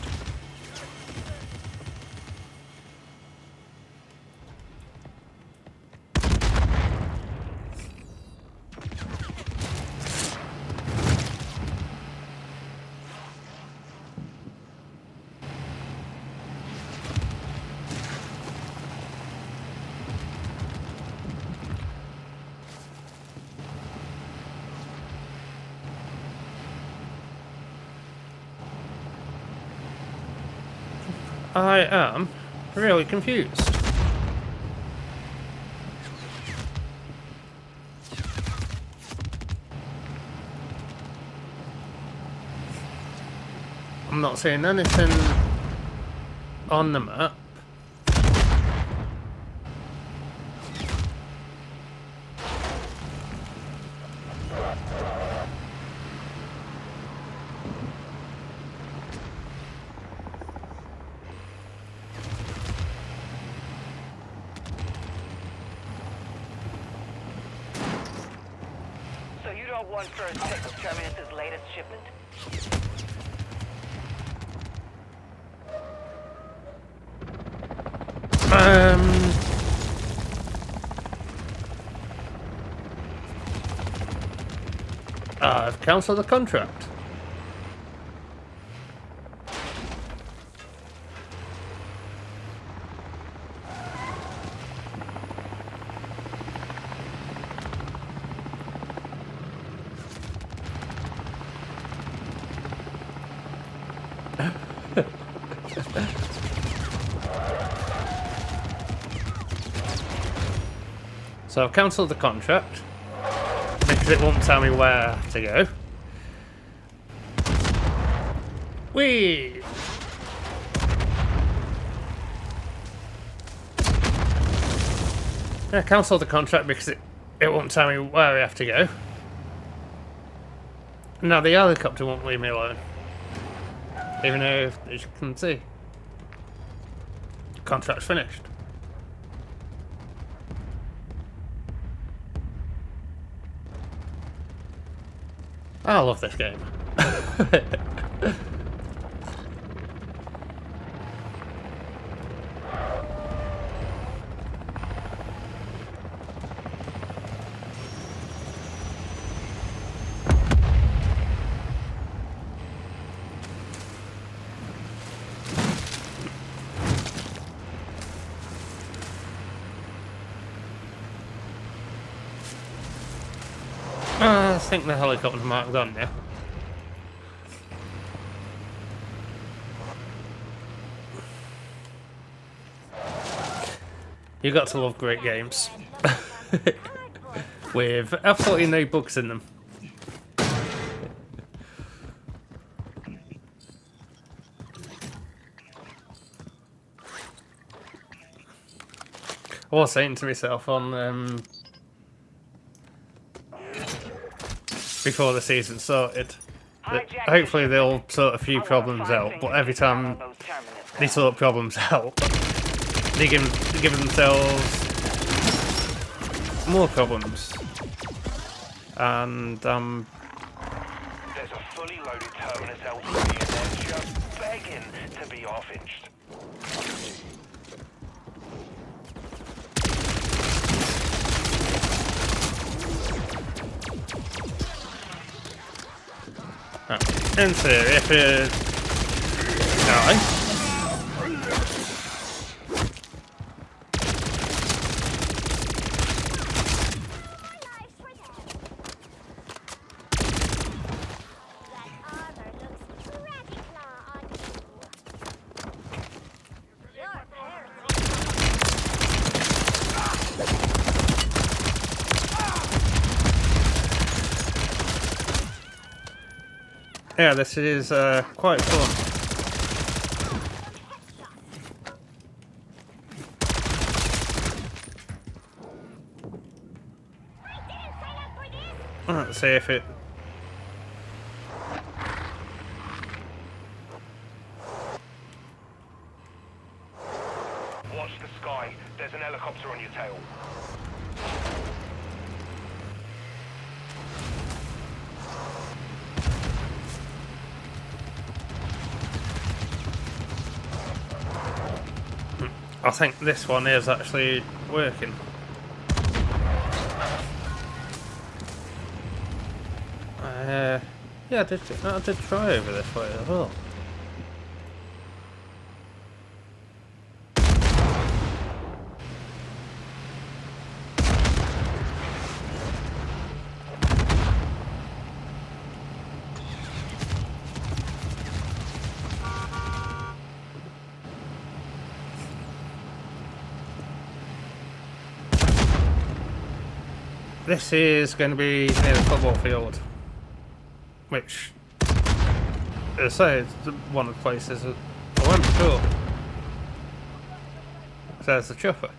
I am really confused. I'm not seeing anything on the map. So you don't want first pick of Terminus's latest shipment? I've cancelled the contract. So I've cancelled the contract because it won't tell me where to go. Whee! I cancelled the contract because it won't tell me where we have to go. Now the helicopter won't leave me alone. Even though, as you can see, contract's finished. I love this game. I think the helicopter's marked on now. You got to love great games with absolutely no bugs in them. I was saying to myself on before the season started that hopefully they'll sort a few problems out, but every time they sort problems out, they give themselves more problems. And There's a fully loaded Terminus LCV and they're just begging to be off-inched. In theory, if you die, yeah, this is quite fun. Let's see if it. Watch the sky. There's an helicopter on your tail. I think this one is actually working. Yeah, I did try over this way as well. This is going to be near the football field, which, as I say, it's one of the places that I went before. So there's the chopper.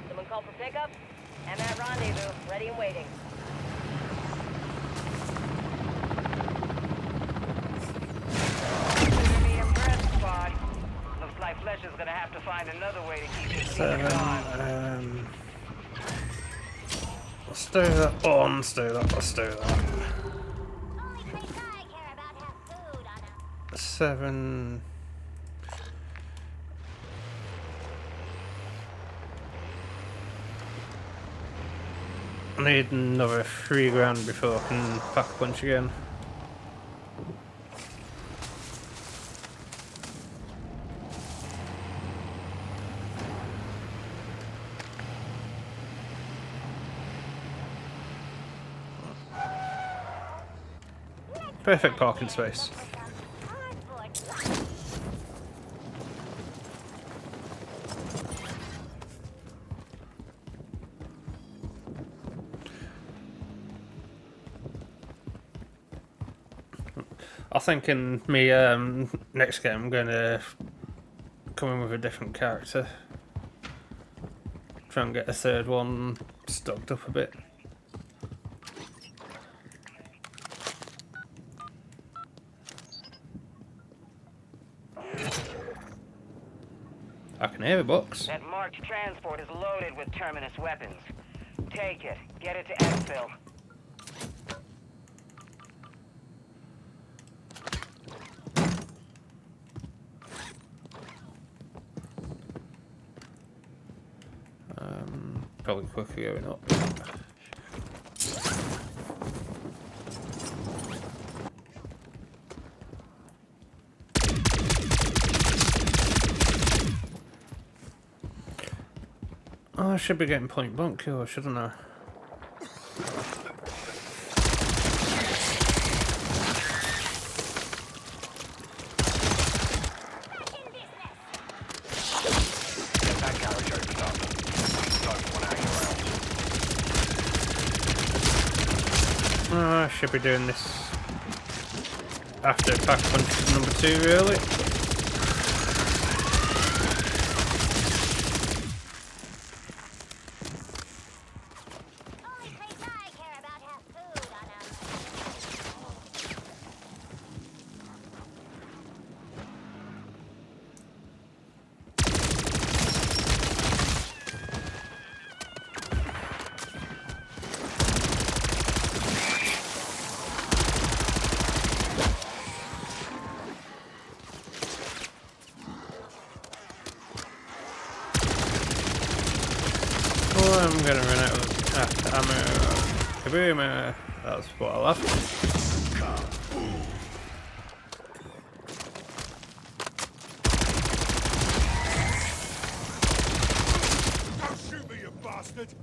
Someone call for pickup? I'm at rendezvous, ready and waiting. Consider me impressed, squad. Looks like Flesh is gonna have to find another way to keep his secret on. Let's do that. Oh, let's do that. Let's do that. Only place I care about have food on them. 7. I need another 3 grand before I can pack a punch again. Perfect parking space. I think in me next game I'm going to come in with a different character. Try and get a third one stocked up a bit. I can hear a box. That marked transport is loaded with Terminus weapons. Take it. Get it to exfil. Probably quicker going up. Oh, I should be getting point blank kill, shouldn't I? Get that garage opened up. Don't want to hang around. Oh, I should be doing this after pack punch number 2, really. Only place I care about have food on them. Oh, I'm gonna run out of ammo. Kaboomer. That's what I left. Shoot me, you bastard!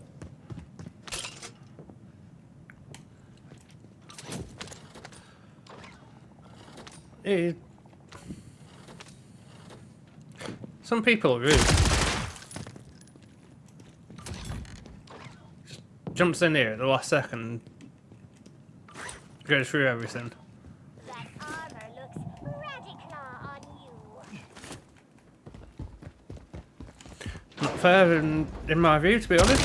Some people are rude. Just jumps in here at the last second, goes through everything. That armor looks radical on you. Not fair in my view, to be honest.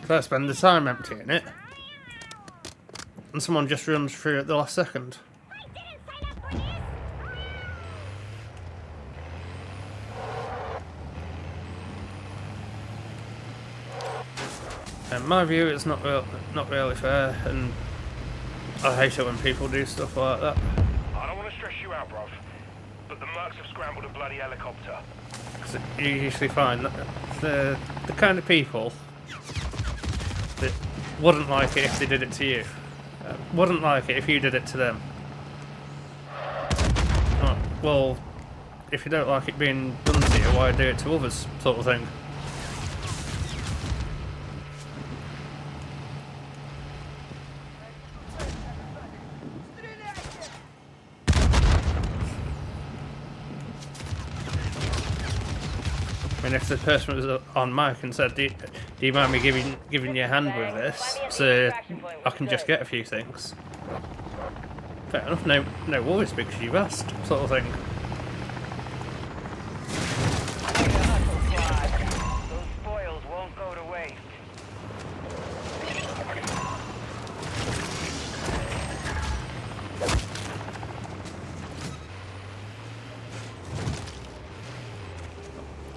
If I spend the time emptying it, and someone just runs through at the last second. I didn't sign up for this. In my view, it's not really fair, and I hate it when people do stuff like that. I don't want to stress you out, bruv, but the mercs have scrambled a bloody helicopter. 'Cause you usually find that the kind of people that wouldn't like it if they did it to you. Wouldn't like it if you did it to them. Oh, well, if you don't like it being done to you, why do it to others, sort of thing. I mean, if the person was on mic and said, do you mind me giving you a hand with this, so I can just get a few things? Fair enough, no worries because you've asked, sort of thing. Those spoils won't go to waste.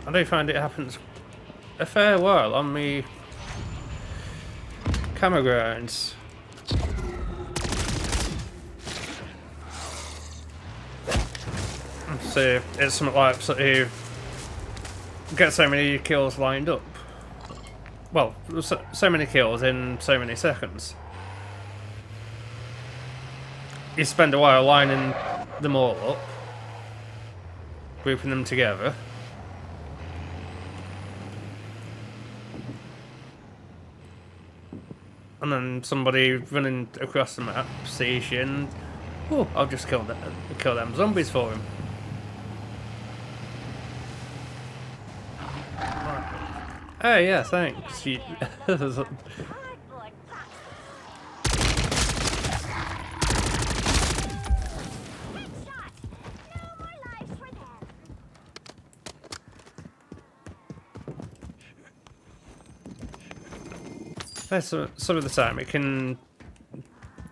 I do find it happens a fair while on me camo grounds. So it's something like sort of get so many kills lined up. Well, so many kills in so many seconds. You spend a while lining them all up, grouping them together. And then somebody running across the map sees you and, oh, I'll just kill them zombies for him. Oh yeah, thanks. Cardboard box. Headshot. No more lives for them. Some of the time it can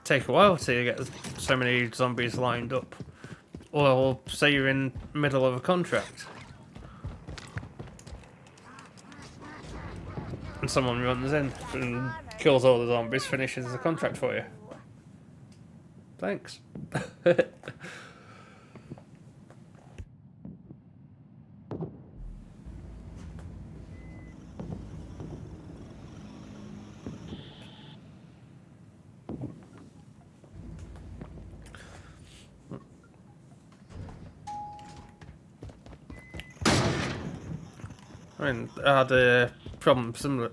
take a while to get so many zombies lined up. Or say you're in the middle of a contract. And someone runs in and kills all the zombies, finishes the contract for you. Thanks. I mean, I had a problem similar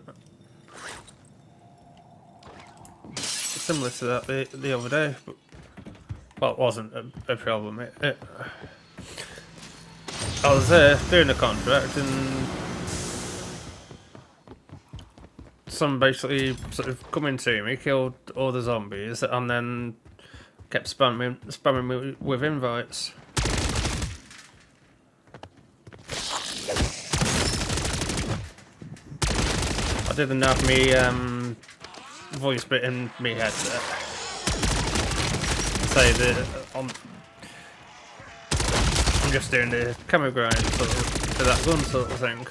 to that the other day, but well, it wasn't a problem. I was doing a contract and some basically sort of come into me, killed all the zombies, and then kept spamming me with invites. I didn't have me voice bit in me headset. Say that I'm just doing the camo grind sort of for that gun sort of thing.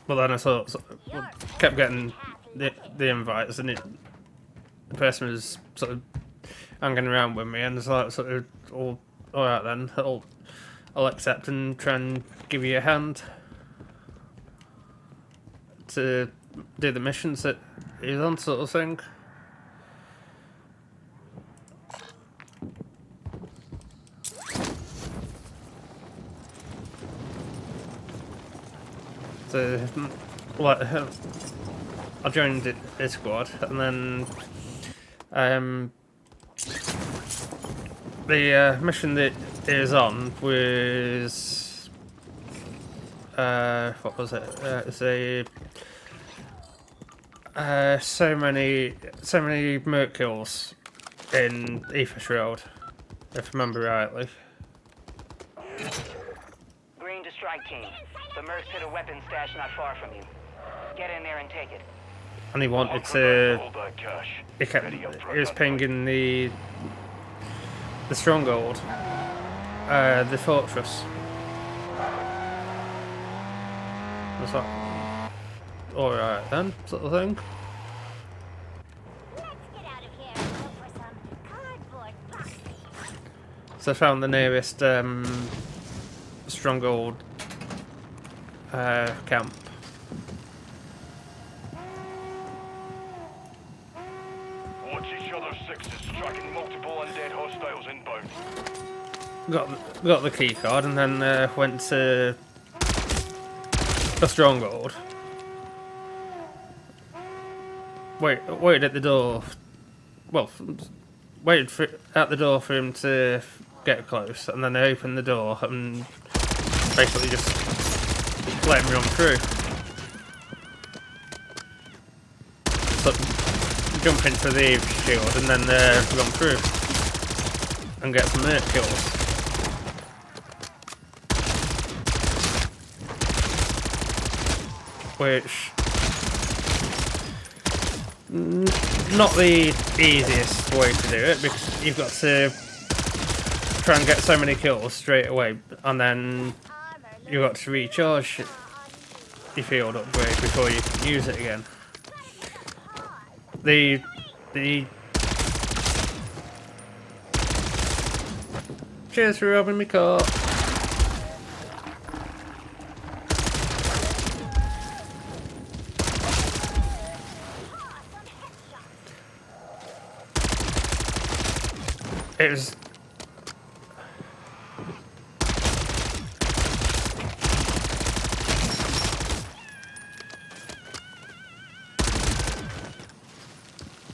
But then I kept getting the invites, and the person was sort of hanging around with me, and it's like sort of, all right then, I'll accept and try and give you a hand. to do the missions that he's on, sort of thing. So, like, I joined his squad, and then the mission that he was on was what was it? It's so many merc kills in Ether Shroud, if I remember rightly. Green to strike team. The Mercs hit a weapon stash not far from you. Get in there and take it. And he wanted to. Hold that cash. He kept. Ready up for He was a gunfight. pinging the stronghold, the fortress. Was that all right then, sort of thing? Let's get out of here and look for some cardboard boxes. So I found the nearest stronghold camp. Watch each other's sixes, tracking multiple undead hostiles inbound. Got the key card and then went to the stronghold. Waited at the door. Well, waited at the door for him to get close, and then I opened the door and basically just let him run through. So jump into the shield and then run through and get some merc kills. Which not the easiest way to do it, because you've got to try and get so many kills straight away, and then you've got to recharge your field upgrade before you can use it again. The cheers for robbing me car. It was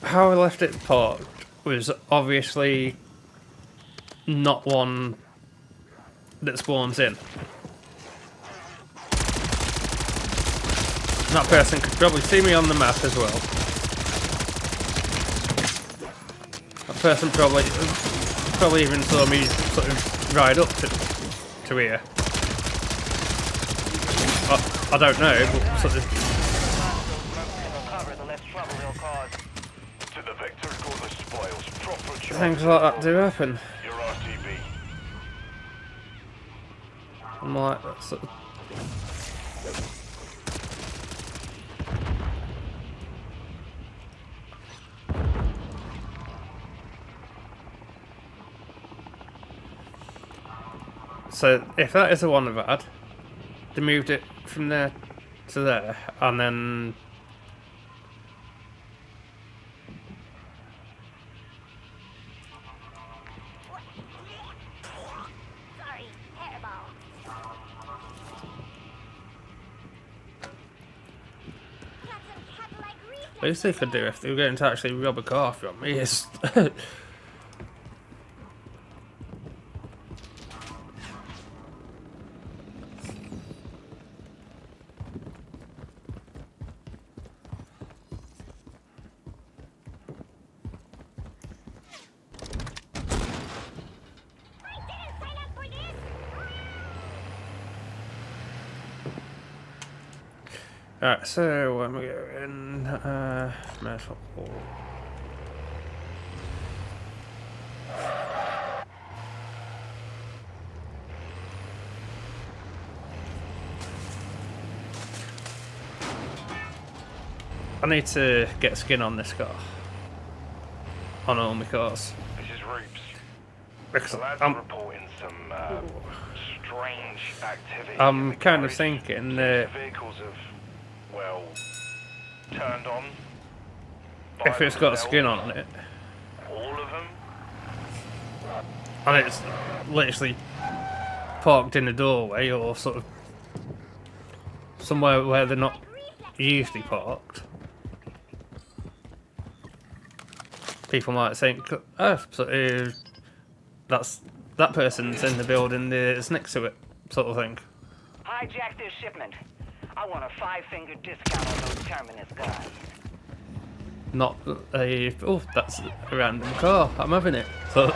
how I left it parked was obviously not one that spawns in. That person could probably see me on the map as well. That person probably even saw me sort of ride up to here. I don't know, but sort of. Cover, the less trouble they'll cause. To the vector go the spoils. Proper charge. Things like that do happen. Your RTB. I'm like, that's sort of. So if that is the one I've had, they moved it from there to there, and then Sorry, hairball. Got some cat-like at least they could do if they were going to actually rob a car from me is. Alright, so where am I going? Metal. I need to get skin on this car. On all my cars. This is Roops. Because The lads are reporting some strange activity. I'm in the kind of garage. thinking Seems that the vehicles have, well, stand on? If it's got a skin on it, All of them? and it's literally parked in the doorway or sort of somewhere where they're not usually parked, people might think, oh, so that person's in the building that's next to it, sort of thing. Hijack this shipment. I want a 5-finger discount on those Terminus guys. Not a, oh, that's a random car, I'm having it. So,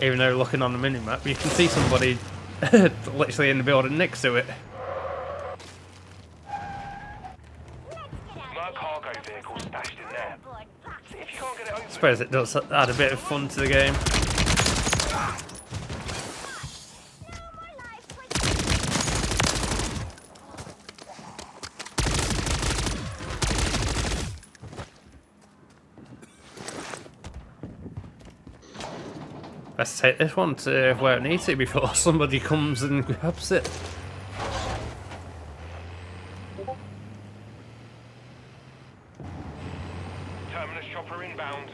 even though looking on the minimap, you can see somebody literally in the building next to it. That cargo vehicle stashed in there. See if you can't get it open. I suppose it does add a bit of fun to the game. Let's take this one to where it needs to before somebody comes and grabs it. Terminus chopper inbound.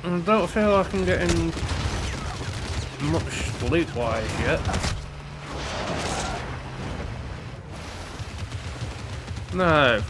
I don't feel like I'm getting much loot-wise yet. No.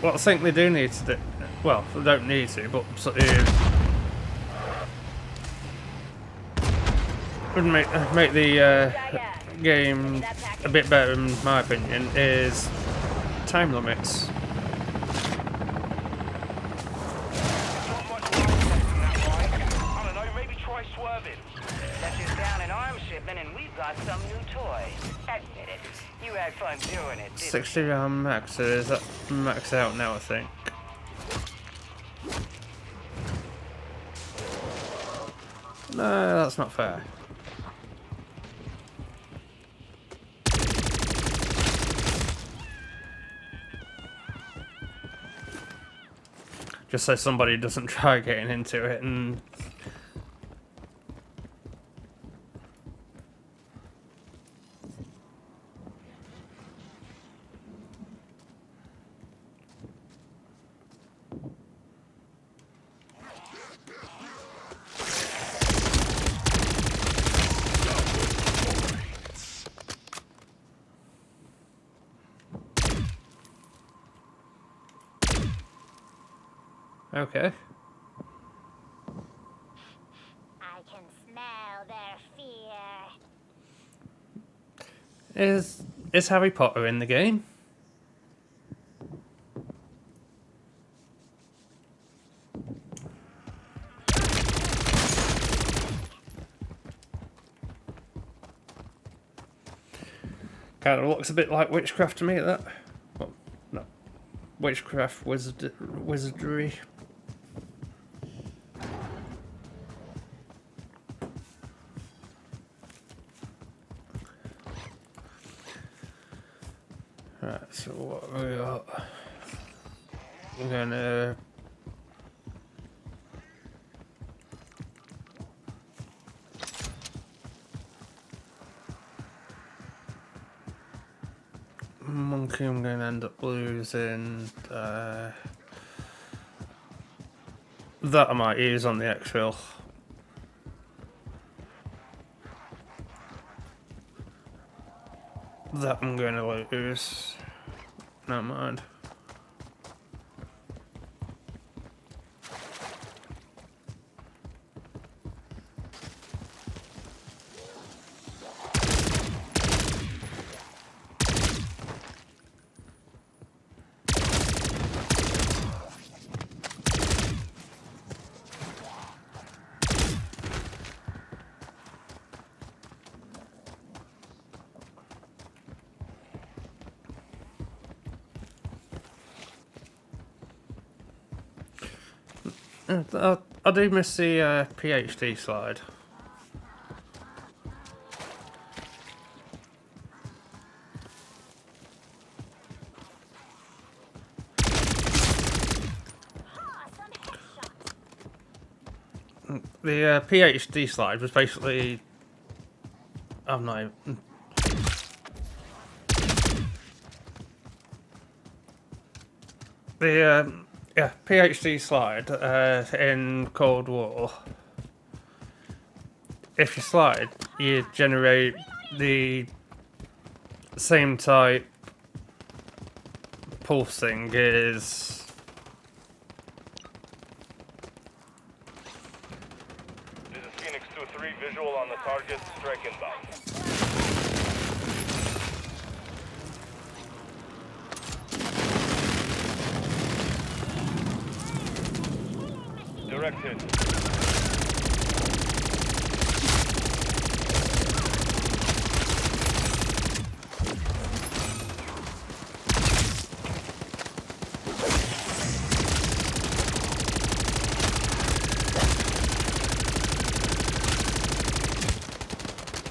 Well, I think they do need to do. Well, they don't need to, but sort of would make the game a bit better, in my opinion, is time limits. Not much life left in that ride. I don't know, maybe try swerving. That's just down an arms shipment and we've got some new toy. Admit it. You had fun doing it, didn't 60 round max, so is that maxed out now, I think. No, that's not fair. Just so somebody doesn't try getting into it and... Okay. I can smell their fear. Is Harry Potter in the game? Kind of looks a bit like witchcraft to me, that. Well, no. Witchcraft, wizardry. Right, so what have we got? I'm gonna... Monkey, I'm gonna end up losing. That I might use on the exfil. That I'm gonna lose. Never mind. I do miss the PhD slide. The PhD slide was basically... I'm not even... The yeah, PhD slide in Cold War. If you slide, you generate the same type pulsing as... This is Phoenix 2-3, visual on the target, strike inbound. Direct hit.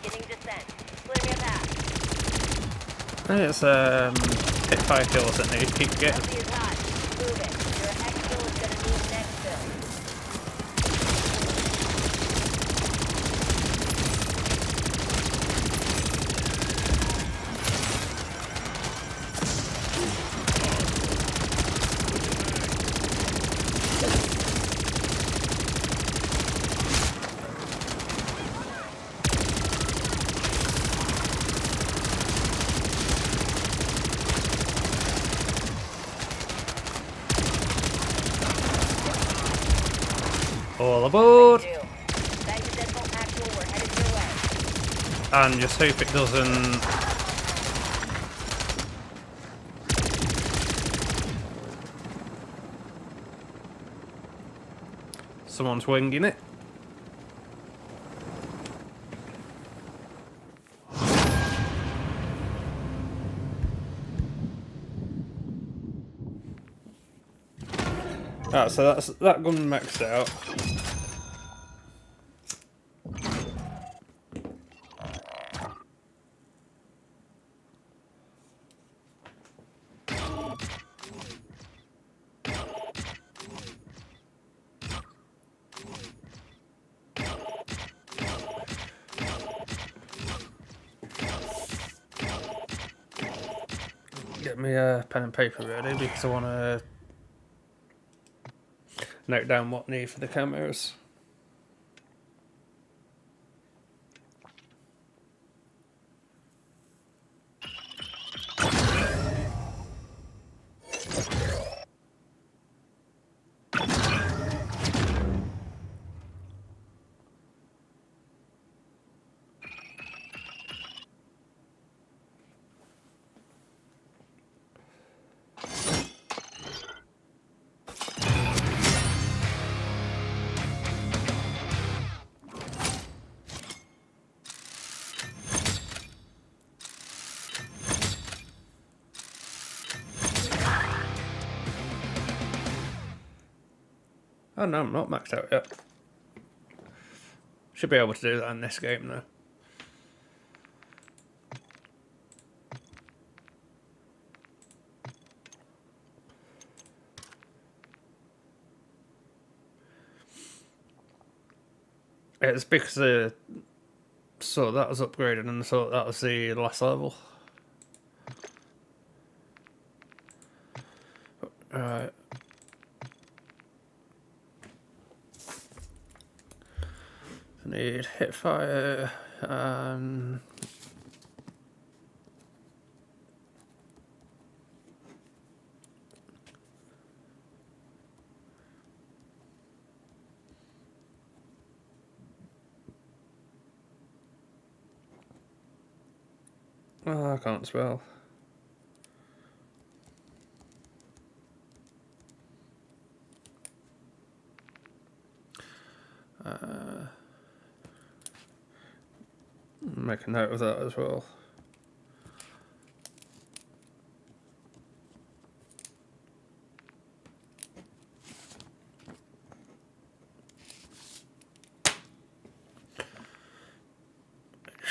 Beginning descent. Clear me a path. It's hit fire kills that need to keep getting. Healthy is hot. Move it. Your exfil is gonna need next fill. All aboard! Bang the deadbolt actual, we're headed your way. And just hope it doesn't... Someone's winging it. Ah, so that's that gun maxed out. Get me a pen and paper ready because I want to note down what I need for the camos. Oh no, I'm not maxed out yet. Should be able to do that in this game though. It's because so that was upgraded and so that was the last level. Right. I need hit fire and oh, I can't spell. Make a note of that as well.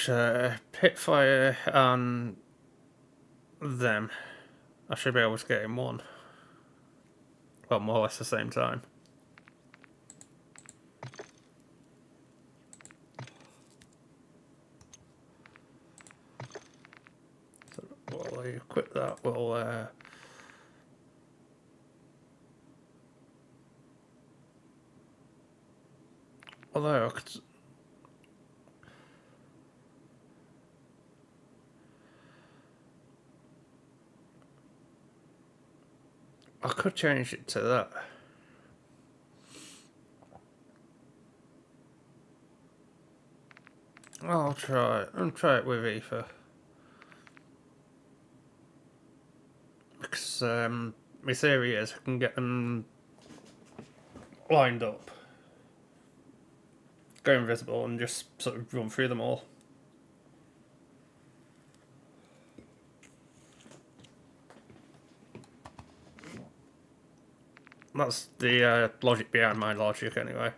watch Pitfire and them. I should be able to get in one. Well, more or less the same time. So we'll equip that. We'll although I could change it to that. I'll try it. I'll try it with Ether. Because my theory is I can get them lined up, go invisible, and just sort of run through them all. That's the logic behind my logic, anyway.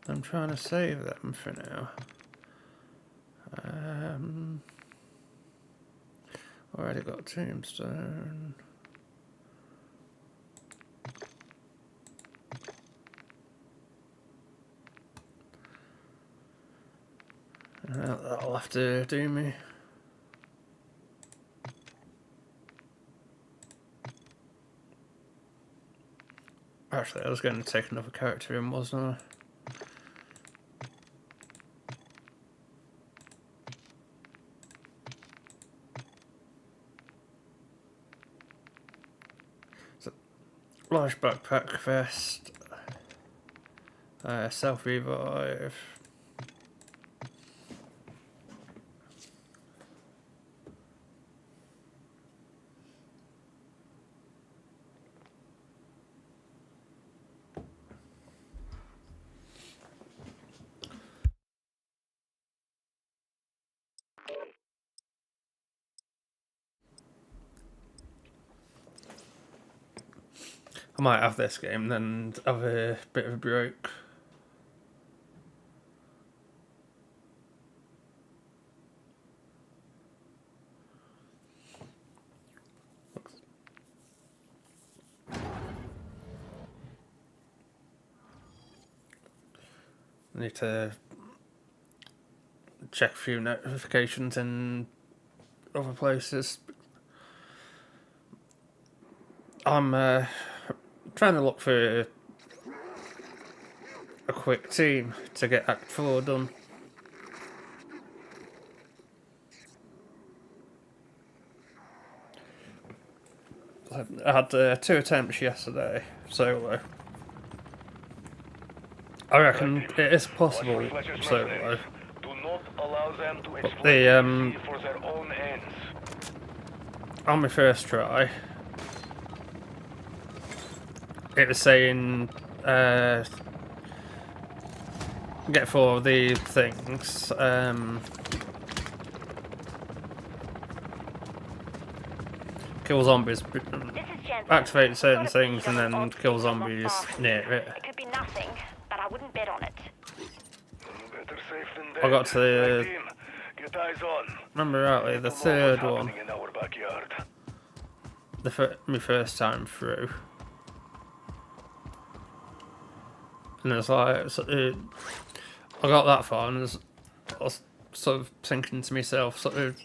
I'm trying to save them for now. Already got tombstone. That'll have to do me. Actually, I was going to take another character in, wasn't I? So, large backpack vest, self revive. I might have this game, then have a bit of a break. I need to check a few notifications in other places. I'm trying to look for a quick team to get Act 4 done. I had 2 attempts yesterday, so I reckon it is possible solo. Do not allow them to exploit The for their own ends. on my first try, it was saying get 4 of the things. Kill zombies, activate certain things, and then kill zombies near it. It could be nothing, but I wouldn't bet on it. Better safe than I got to the, Get eyes on. remember rightly, the third one, In our backyard. my first time through. And it's like, I got that far, and I was sort of thinking to myself, sort of,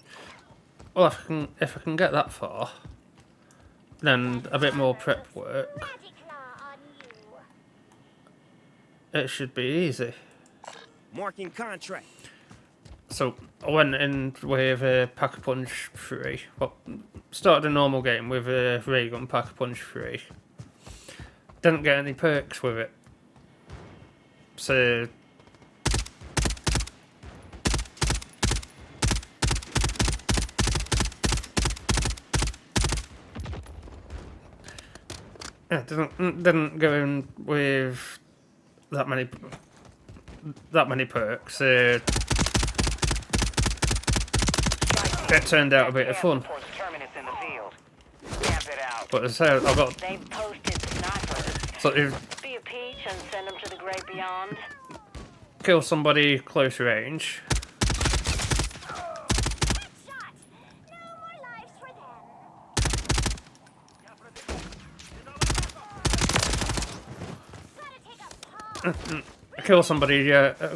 well, if I can get that far, then a bit more prep work, Magic claw on you. it should be easy. Marking contract. So I went in with a Pack-a-Punch 3. Well, started a normal game with a ray gun Pack-a-Punch 3. Didn't get any perks with it. So yeah, didn't go in with that many perks. It turned out a bit of fun. Terminus in the field. Camp it out. But as I said, I got They've posted sniper So if Be a peach and send them to the great beyond. kill somebody close range, Headshot! No more lives for them. Gotta take a pause. kill somebody,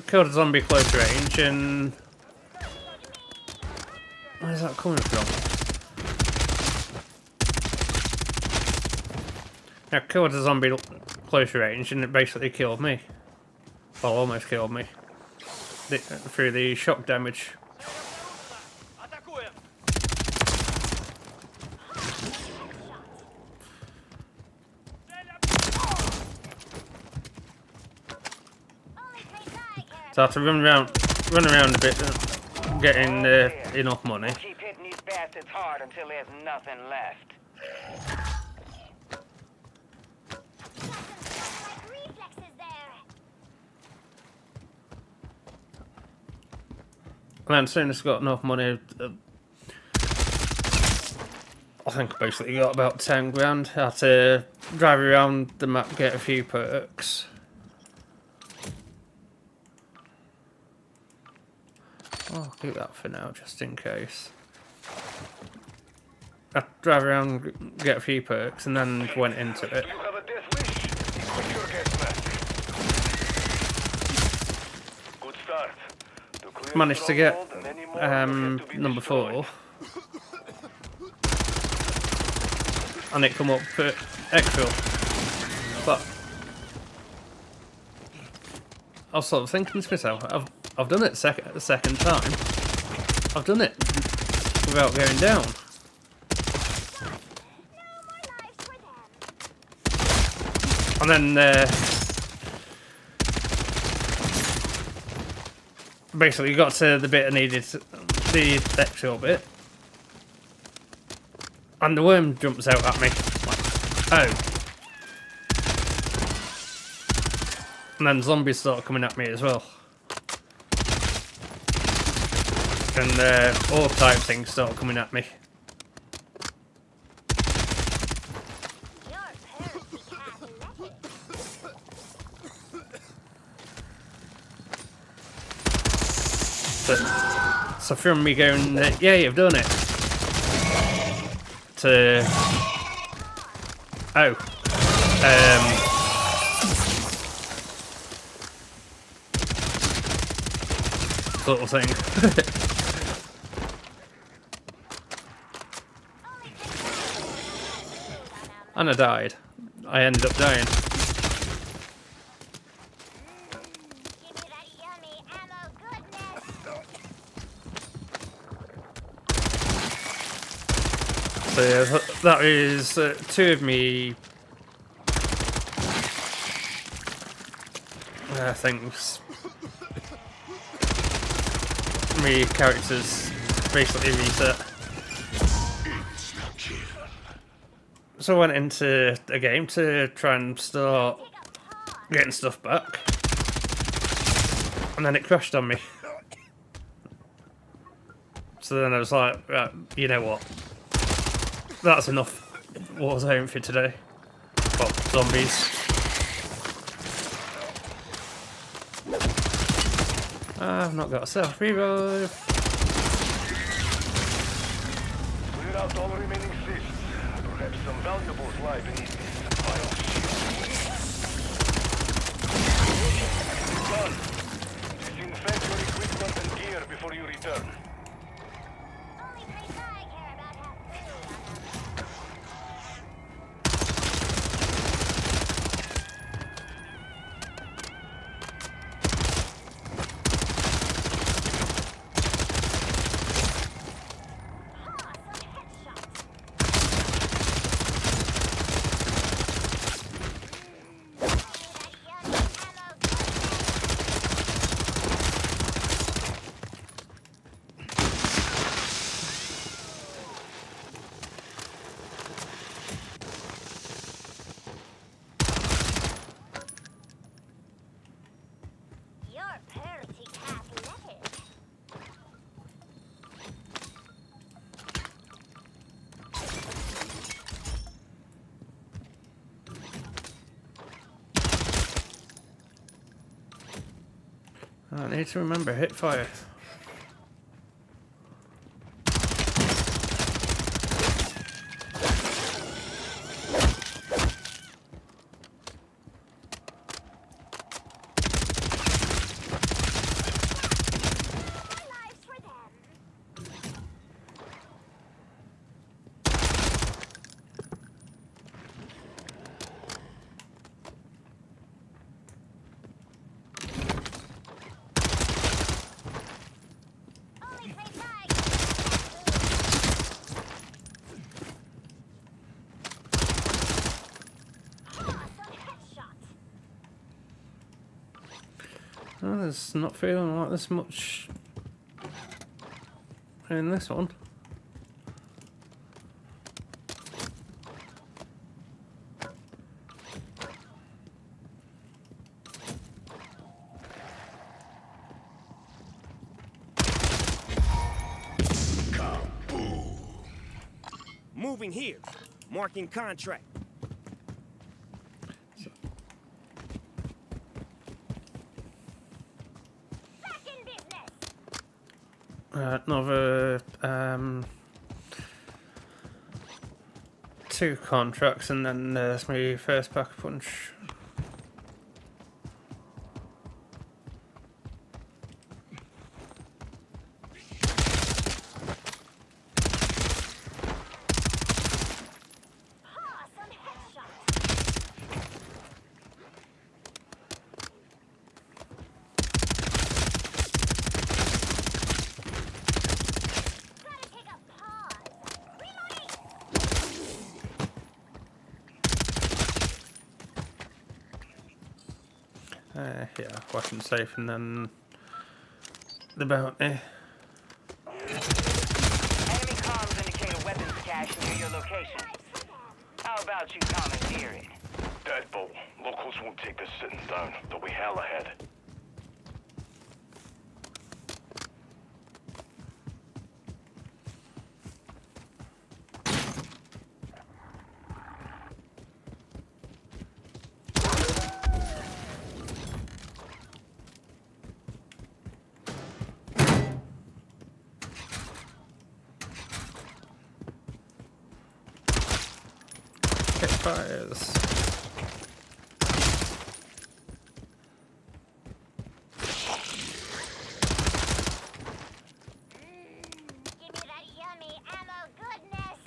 kill the zombie close range, and where's that coming from? I killed the zombie close range, and it basically killed me. Well, almost killed me through the shock damage. So I have to run around a bit, getting enough money. Keep hitting these bastards hard until there's nothing left. Like reflexes there. And then as soon as I got enough money, I think I basically got about 10 grand. I had to drive around the map, get a few perks. I'll keep that for now, just in case. I drive around, get a few perks, and then went into it. You have a death wish? Equip your gas mask. Good start. To clear Managed to get stronghold and any more will have to be number destroyed. 4. And it come up exfil. But I was sort of thinking to myself, I've done it the second time. I've done it without going down. And then basically got to the bit I needed, the exfil bit, and the worm jumps out at me. Like, oh. And then zombies start coming at me as well. And orb type things start coming at me. So from me going, yeah, you've done it, to, oh, sort of thing. And I died. I ended up dying. Give me that yummy ammo goodness. So yeah, that is 2 of me things. Me characters basically reset. So I went into a game to try and start getting stuff back, and then it crashed on me. So then I was like, right, you know what? That's enough Warzone for today. Well, zombies. I've not got a self-revive. Clear out all remaining cysts. Perhaps some valuables lie beneath this pile of shit. Done. Disinfect your equipment and gear before you return. Only place I care about have food on them. I need to remember hip fire. Lives for them. Only play tag. Awesome headshot. Oh, there's not feeling like this much in this one. Moving here. Marking contract. Back in business. Another 2 contracts, and then there's my first pack punch. Awesome headshot. Gotta take a pause. Reloading. Yeah, weapon safe, and then the bounty. Enemy comms indicate a weapons cache near your location. How about you commandeer it? Deadbolt. Locals won't take this sitting down. They'll be hell ahead. Hit fires. Give me that yummy ammo goodness.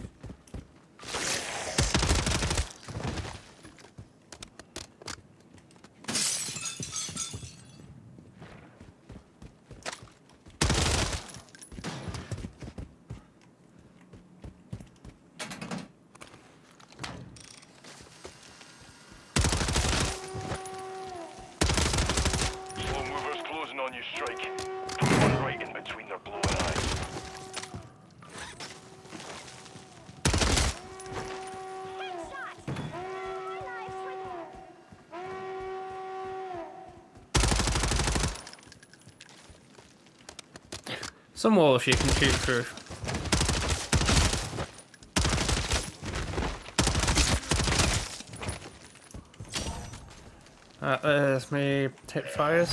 Slow movers closing on you, Strike. Put one right in between their blowing eyes. Headshot. More lives for them. Some walls you can shoot through. There's me hip fires.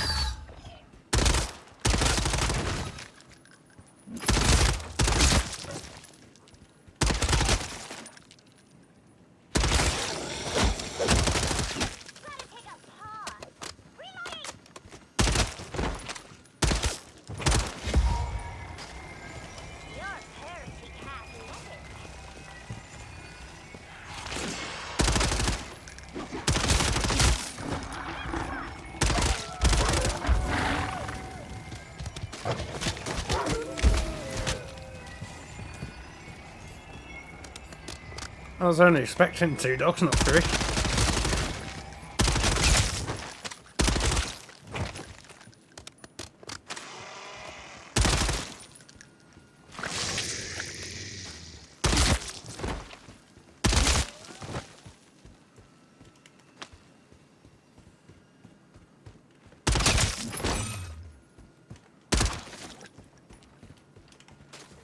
Gotta take a pause. Reloading. Your parity has limits. I was only expecting 2 dogs, not 3.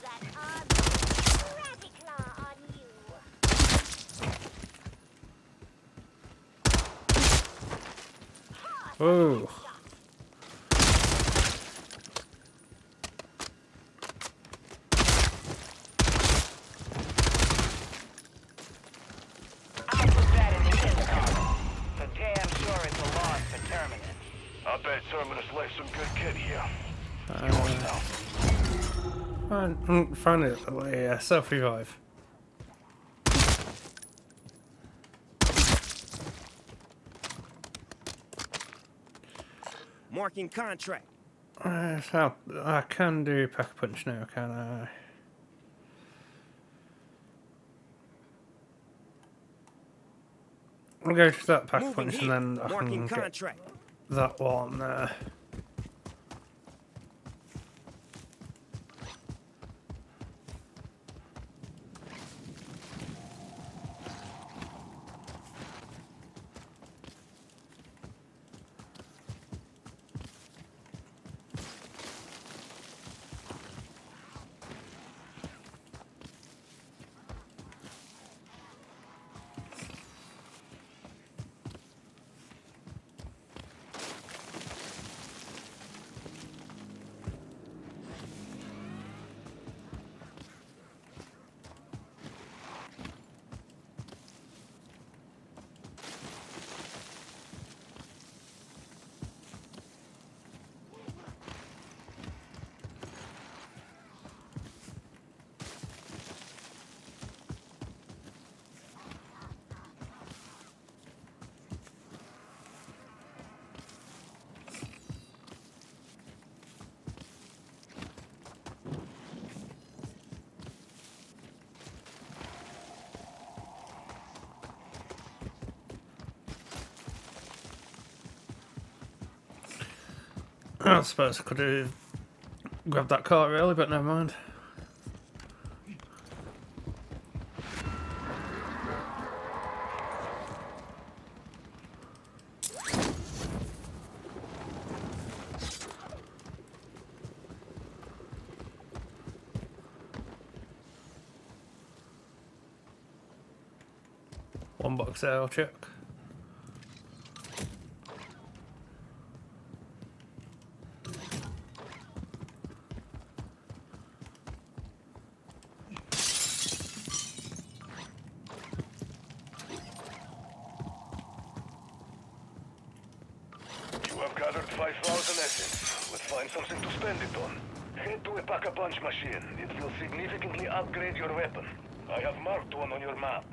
That odd ratty claw on you. Ooh. I bet Terminus left some good kit here. Finally, self-revive. Marking contract. So I can do pack-a-punch now, can I? I'll go to that pack-a-punch and then I Marking can contract. get that one there. I suppose I could have grabbed that car really, but never mind. One box there, I'll check. You have gathered 5,000 essence. Let's find something to spend it on. Head to a pack-a-punch machine. It will significantly upgrade your weapon. I have marked one on your map.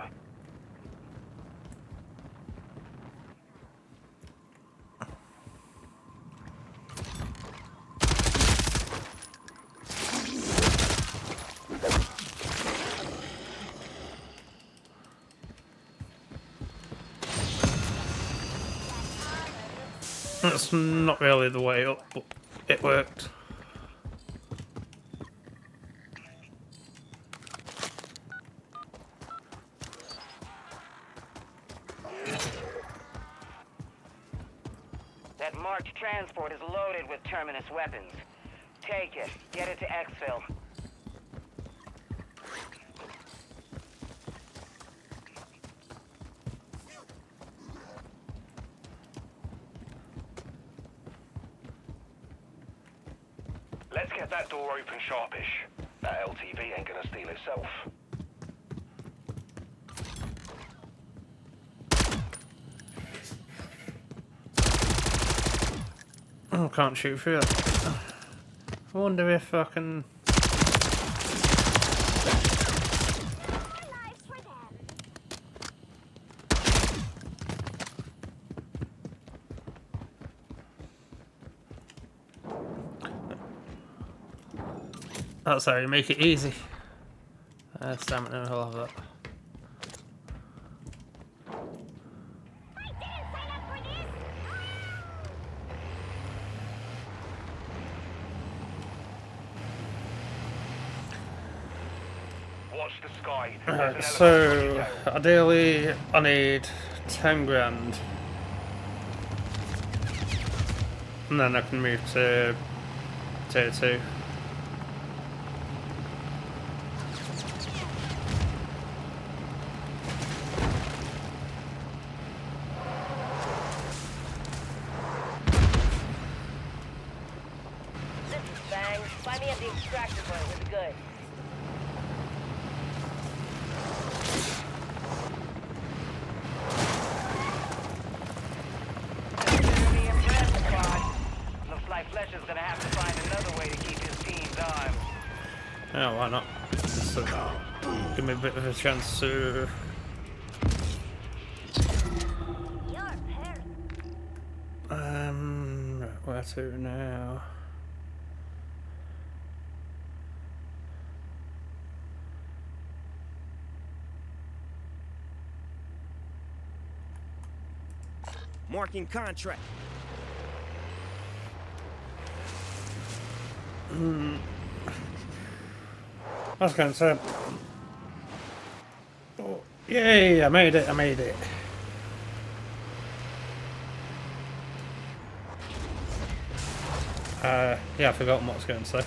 That's not really the way up, but it worked. That marked transport is loaded with Terminus weapons. Take it. Get it to exfil. Let's get that door open sharpish. That LTV ain't gonna steal itself. Oh, I can't shoot through it. I wonder if I can... Lives for them. That's how you make it easy. Stamina, I'll have that. I didn't sign up for this. Watch the sky. So, ideally, I need 10 grand. And then I can move to tier 2. This is Bang. Find me at the extractor point with the goods. Consider me impressed, squad. Yeah, why not? Just give me a bit of a chance to. Your parents. Where to now? Marking contract. I was going to say. Oh, yay! I made it! I made it! Yeah, I forgot what I was going to say.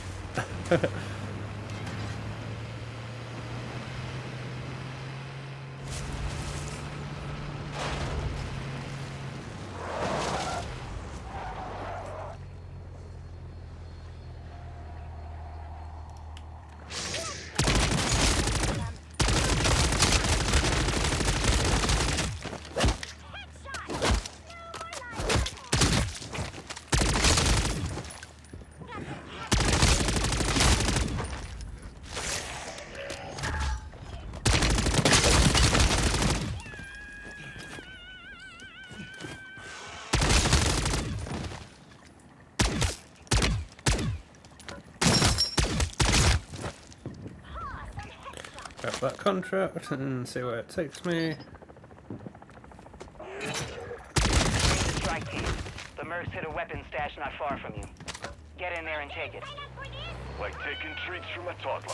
Grab that contract and see where it takes me. Strike team. The Mercs hit a weapon stash not far from you. Get in there and take it. Like taking treats from a toddler.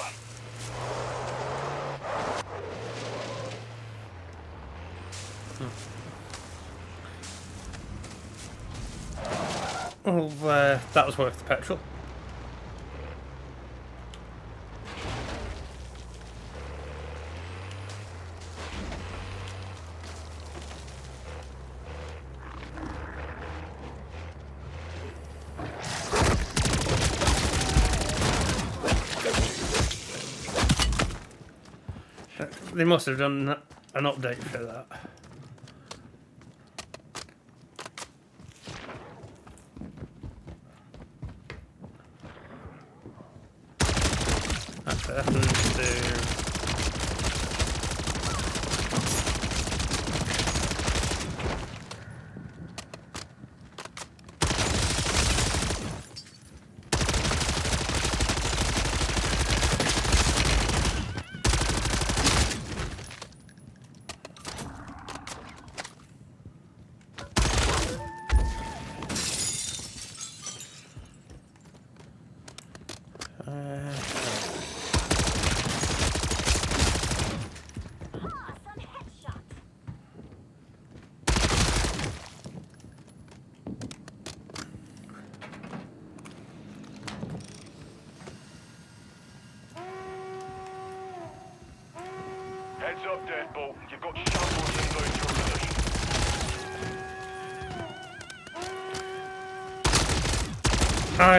Well, that was worth the petrol. They must have done an update for that. That happens to. Awesome headshot. Heads up, Deadbolt. You've got shambles inbound your position. I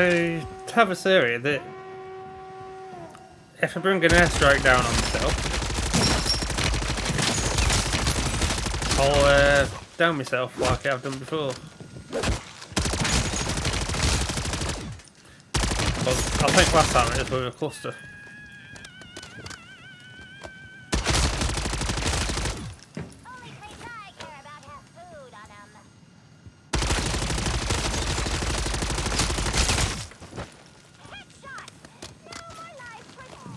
have a theory that if I bring an airstrike down on myself, I'll down myself like I've done before. But I think last time it was with a cluster. Only place I care about has food on 'em. Headshot. No more life for them.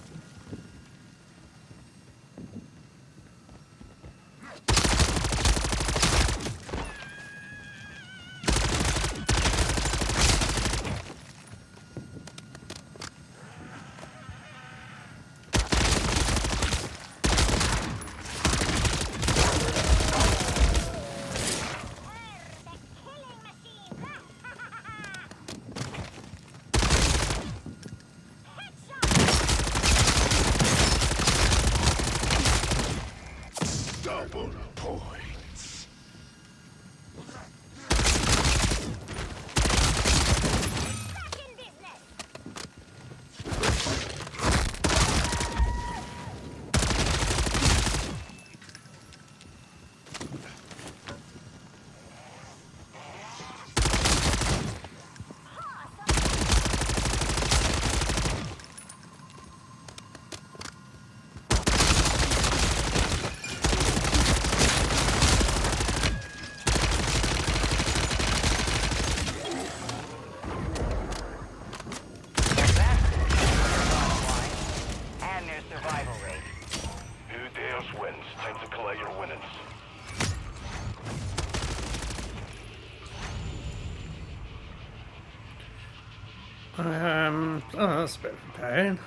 Oh, that's a bit of a pain.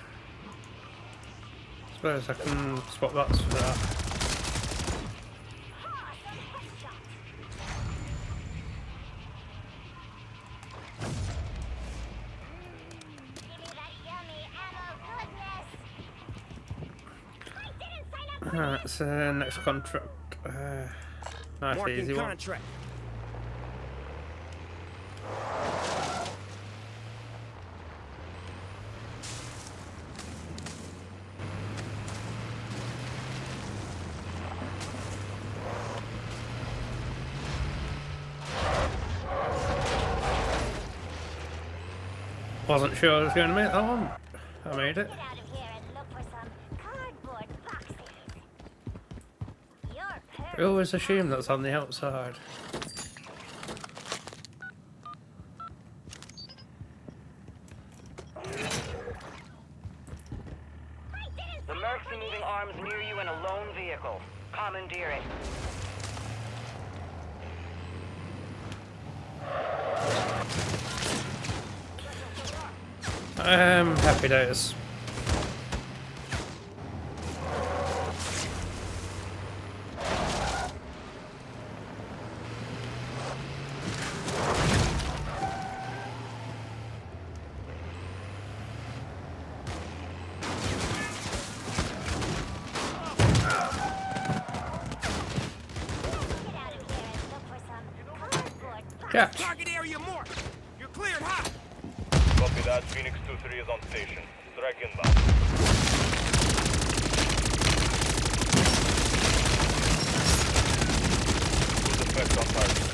Suppose I can swap that for that. Give me that yummy ammo goodness. I didn't sign up for Alright, so next contract. Nice Marking easy one. contract. Wasn't sure I was going to make that one. I made it. Get out of here and look for some cardboard boxes. You're perfect. I always assume that's on the outside. The Mercs are moving arms near you in a lone vehicle. Commandeer it. Happy days. Get out of here and look for some cardboard boxes. Catch. Target area marked. You're cleared hot. Copy that. Phoenix 2-3 is on station. Strike inbound. Good effect on target.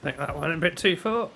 I think that went a bit too far.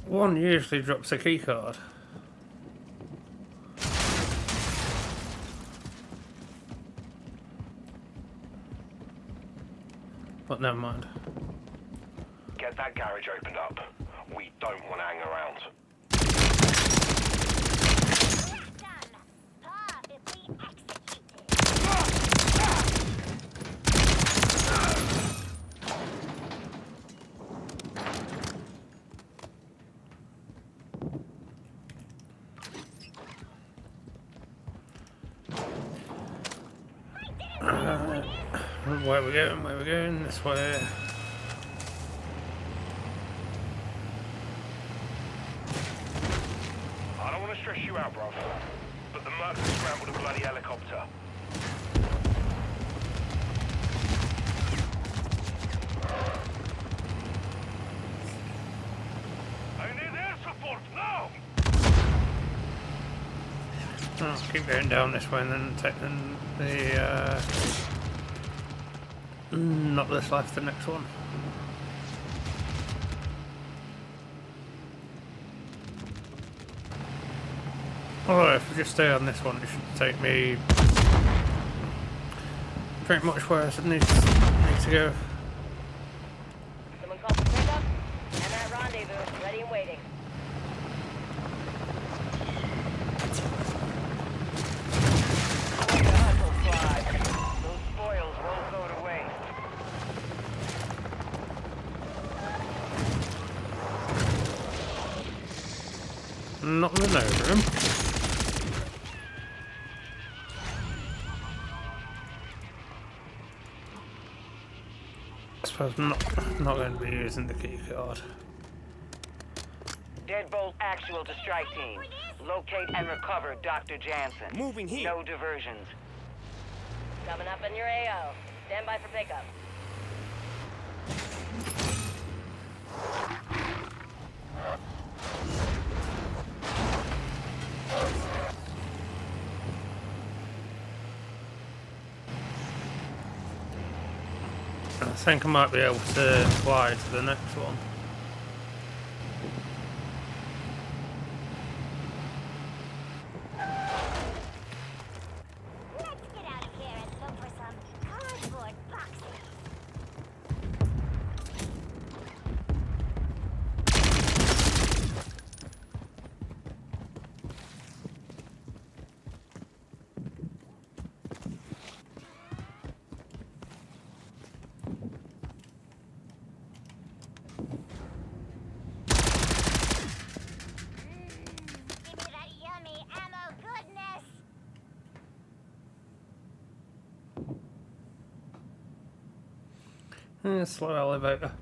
One usually drops a key card. But never mind. Get that garage opened up. We don't want to hang around. Done. Perfectly executed. Where we going? Where we going? This way. I don't want to stress you out, bruv, but the Mercs have scrambled a bloody helicopter. I need air support now! Oh, keep going down this way and then taking the not this left, the next one. Although if we just stay on this one, it should take me pretty much where I need to go. Someone called for pickup? I'm at rendezvous, ready and waiting. The hustle squad. Those spoils won't go to waste. Not going over him. suppose I'm not going to be using the key card. Deadbolt actual to strike team. Locate and recover Dr. Jansen. Moving here. No diversions. Coming up in your AO. Stand by for pickup. I think I might be able to fly to the next one. Let's get out of here and look for some cardboard boxes. Give me that yummy ammo goodness. Slow elevator.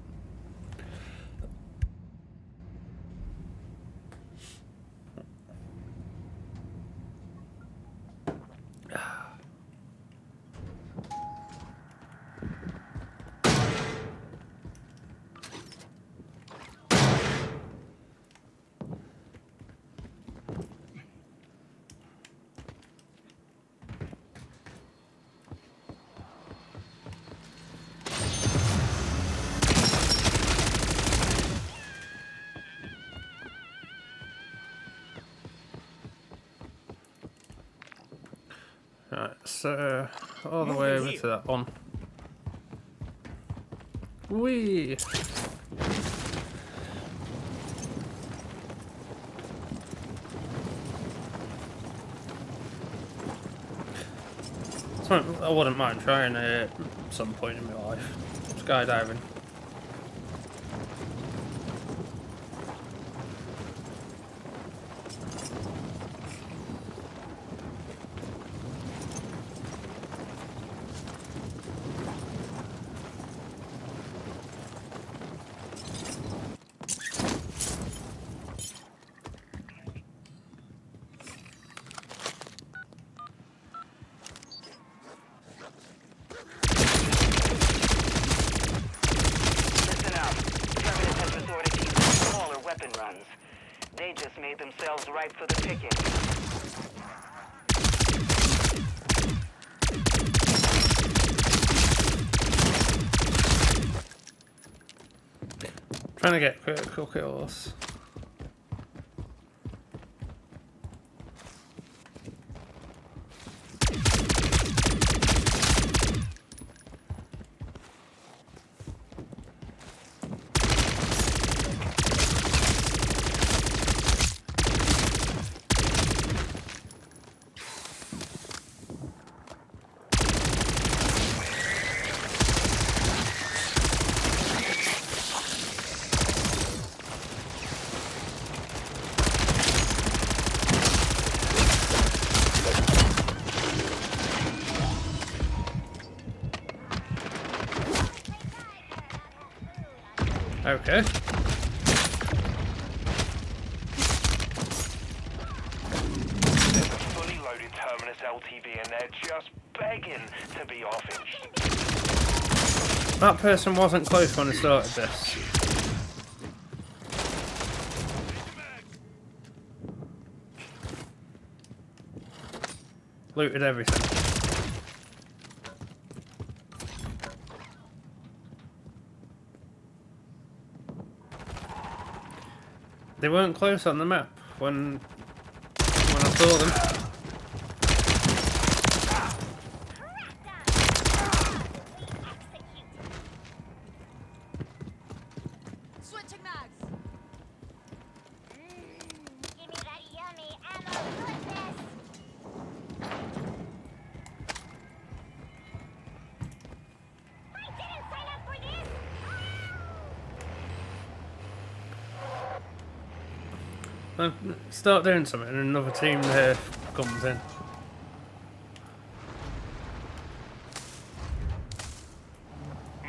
Right, so all the way over to that one. Whee! Something I wouldn't mind trying at some point in my life. Skydiving. Listen up. Terminus has resorted to using smaller weapon runs. They just made themselves ripe for the picking. Trying to get critical kills. Okay. There's a fully loaded Terminus LTV and they're just begging to be offaged. That person wasn't close when I started this. Looted everything. They weren't close on the map when I saw them. Switching mags. Give me that yummy ammo goodness. I didn't sign up for this. Start doing something and another team there comes in.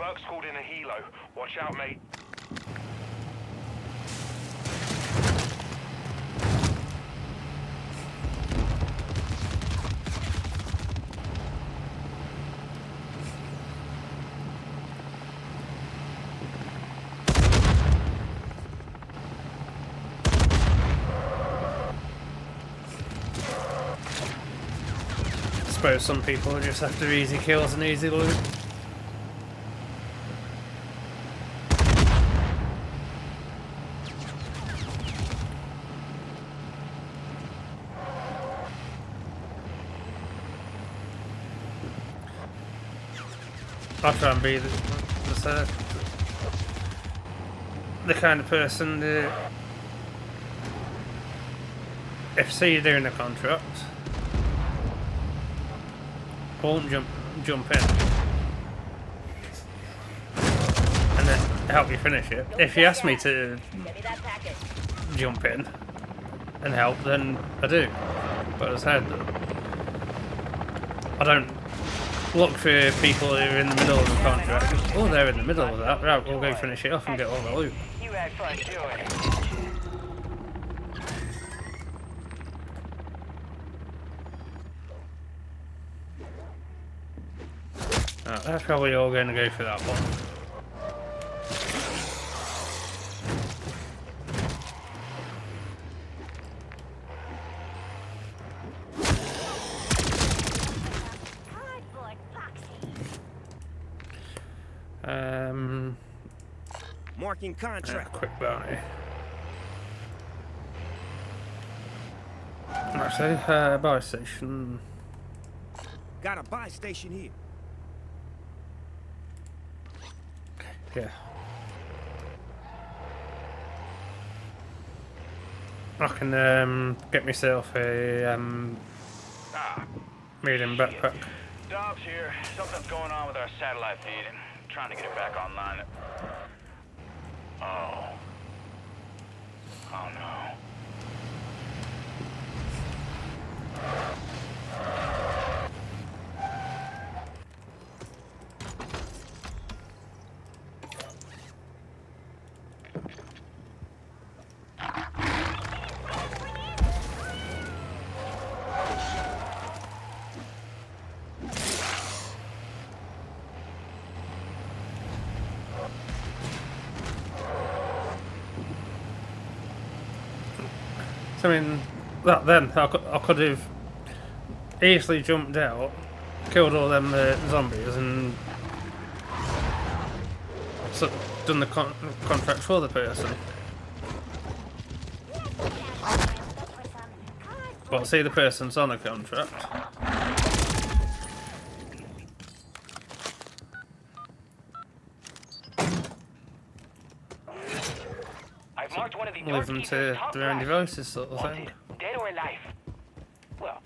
Merc's called in a helo. Watch out, mate. I suppose some people are just after easy kills and easy loot. I try and be the kind of person that if say you're doing a contract, won't jump in and then help you finish it. If you ask me to Give me that package. jump in and help, then I do. But as I said, I don't look for people who are in the middle of the contract. Oh, they're in the middle of that. Right, we'll go finish it off and get all the loot. You had fun doing it. Right, they're probably all going to go for that one. Cardboard boxes. Marking contract. Quick bounty. Actually, buy station. Got a buy station here. Yeah. I can get myself a medium backpack. Dobbs here. Something's going on with our satellite feed and trying to get it back online. Oh. Oh no. So I mean, that then I could have easily jumped out, killed all them zombies, and done the contract for the person. But see, the person's on a contract. I've marked one of the Leave them Dark to Eater's top their own guys. devices, sort of thing. Wanted, dead or alive? Well,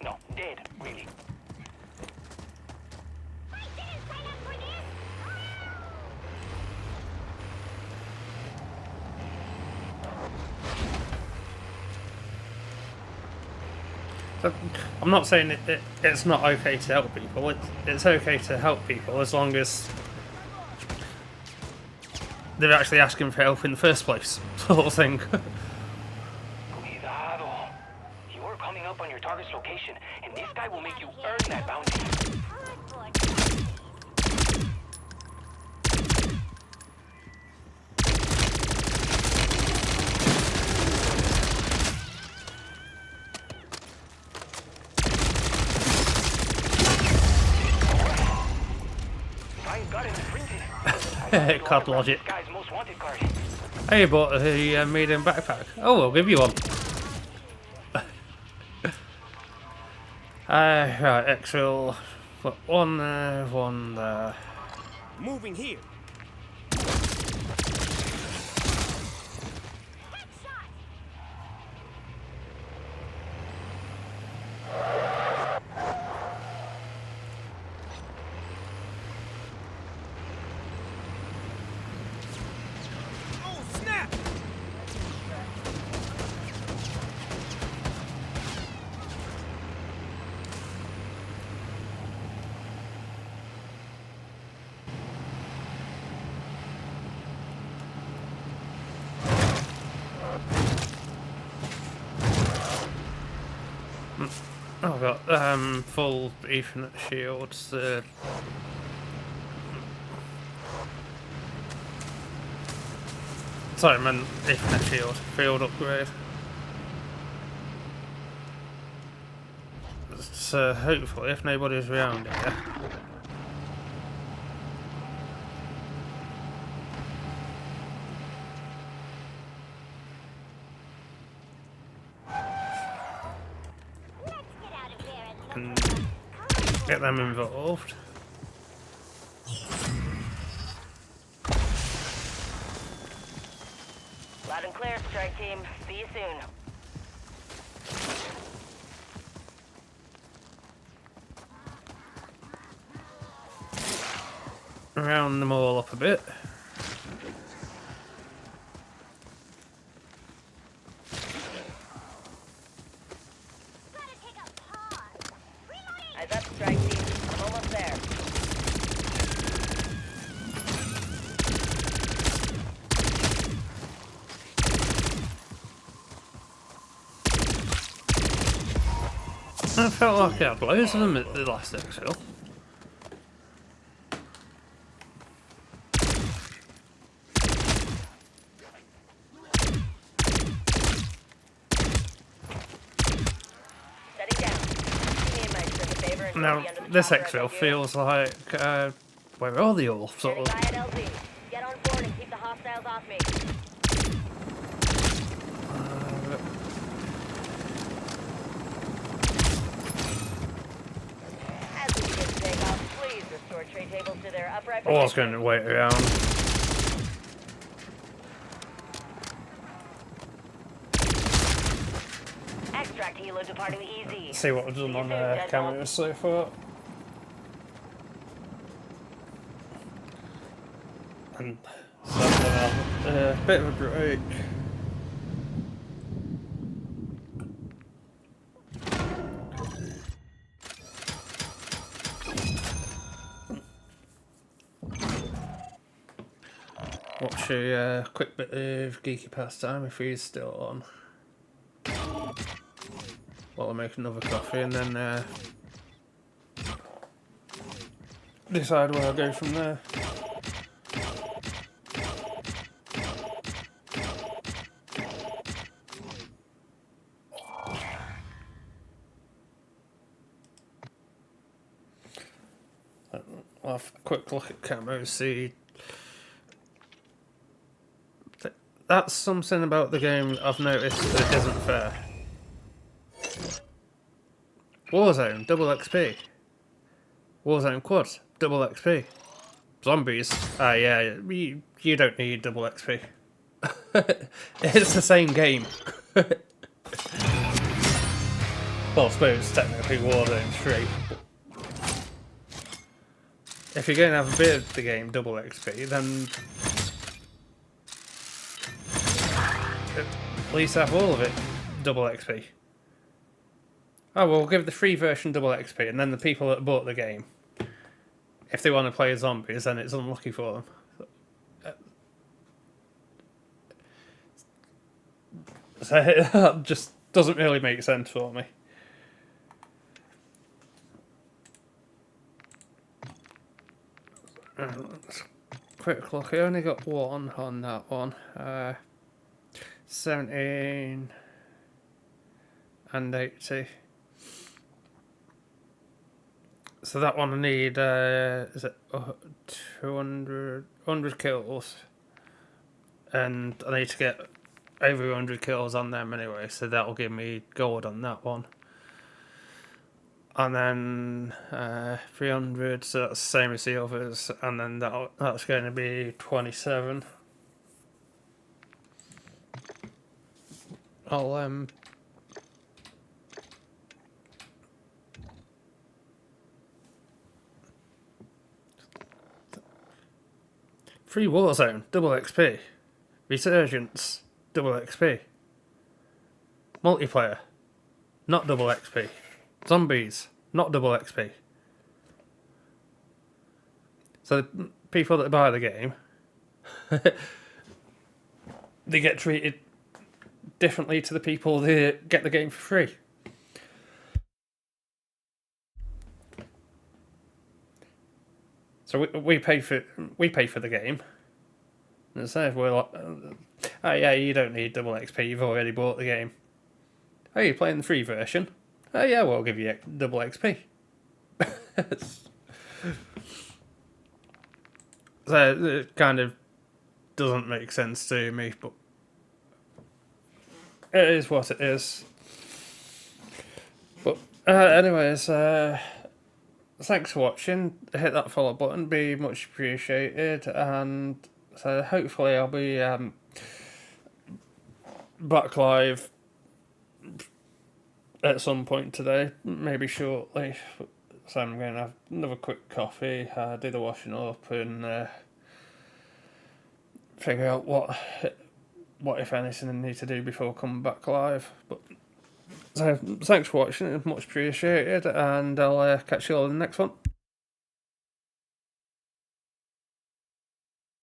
no, dead, really. I didn't sign up for this. So, I'm not saying it's not okay to help people. It's okay to help people as long as they're actually asking for help in the first place, sort of thing. Cuidado. You're coming up on your target's location, and this guy will make you earn that bounty. Cardboard boxes. I got it printed. Card logic. This guy's most wanted card. Hey, you bought a medium backpack. Oh, we'll give you one. Right, actual. One there, one there. Moving here. Oh, snap! I've got full Ethernet shields. Sorry, man, Ethernet shield. Field upgrade. So hopefully, if nobody's around here. Can get them involved. Loud and clear, strike team. See you soon. Round them all up a bit. Eyes up, strike team. I'm almost there. I felt like I had loads of them at the last exfil. Setting down. Do me and Mike a favor and Now, throw me under the this chopper as I exfil do. feels like, where are they all, sort Standing of? by at LZ. Get on board and keep the hostiles off me. As we begin takeoff, please restore tray tables to their upright I was position. going to wait around. Extract helo departing easy. See what I've done on the cameras so far. And so I'm gonna have a bit of a break. Watch a quick bit of geeky pastime if he's still on. While I make another coffee and then decide where I'll go from there. I'll have a quick look at camo, see. That's something about the game I've noticed that isn't fair. Warzone, double XP. Warzone quads, double XP. Zombies, yeah, you don't need double XP. It's the same game. Well, I suppose technically Warzone's free. If you're going to have a bit of the game double XP, then at least have all of it double XP. Oh, well, we'll give the free version double XP, and then the people that bought the game, if they want to play zombies, then it's unlucky for them. So that just doesn't really make sense for me. Quick look, I only got one on that one. 17 and 80. So that one I need, is it 200 100 kills? And I need to get over 100 kills on them anyway, so that'll give me gold on that one. And then 300, so that's the same as the others, and then that's going to be 27. I'll free Warzone, double XP. Resurgence, double XP. Multiplayer, not double XP. Zombies, not double XP. So the people that buy the game, they get treated differently to the people that get the game for free. So we pay for the game. And it says we're like, oh yeah, you don't need double XP. You've already bought the game. Oh, you're playing the free version? Oh yeah, we'll give you double XP. So it kind of doesn't make sense to me, but it is what it is. But anyways, thanks for watching. Hit that follow button, be much appreciated, and so hopefully I'll be back live at some point today, maybe shortly. So I'm going to have another quick coffee, do the washing up, and figure out what if anything I need to do before coming back live. But so thanks for watching, it's much appreciated, and I'll catch you all in the next one.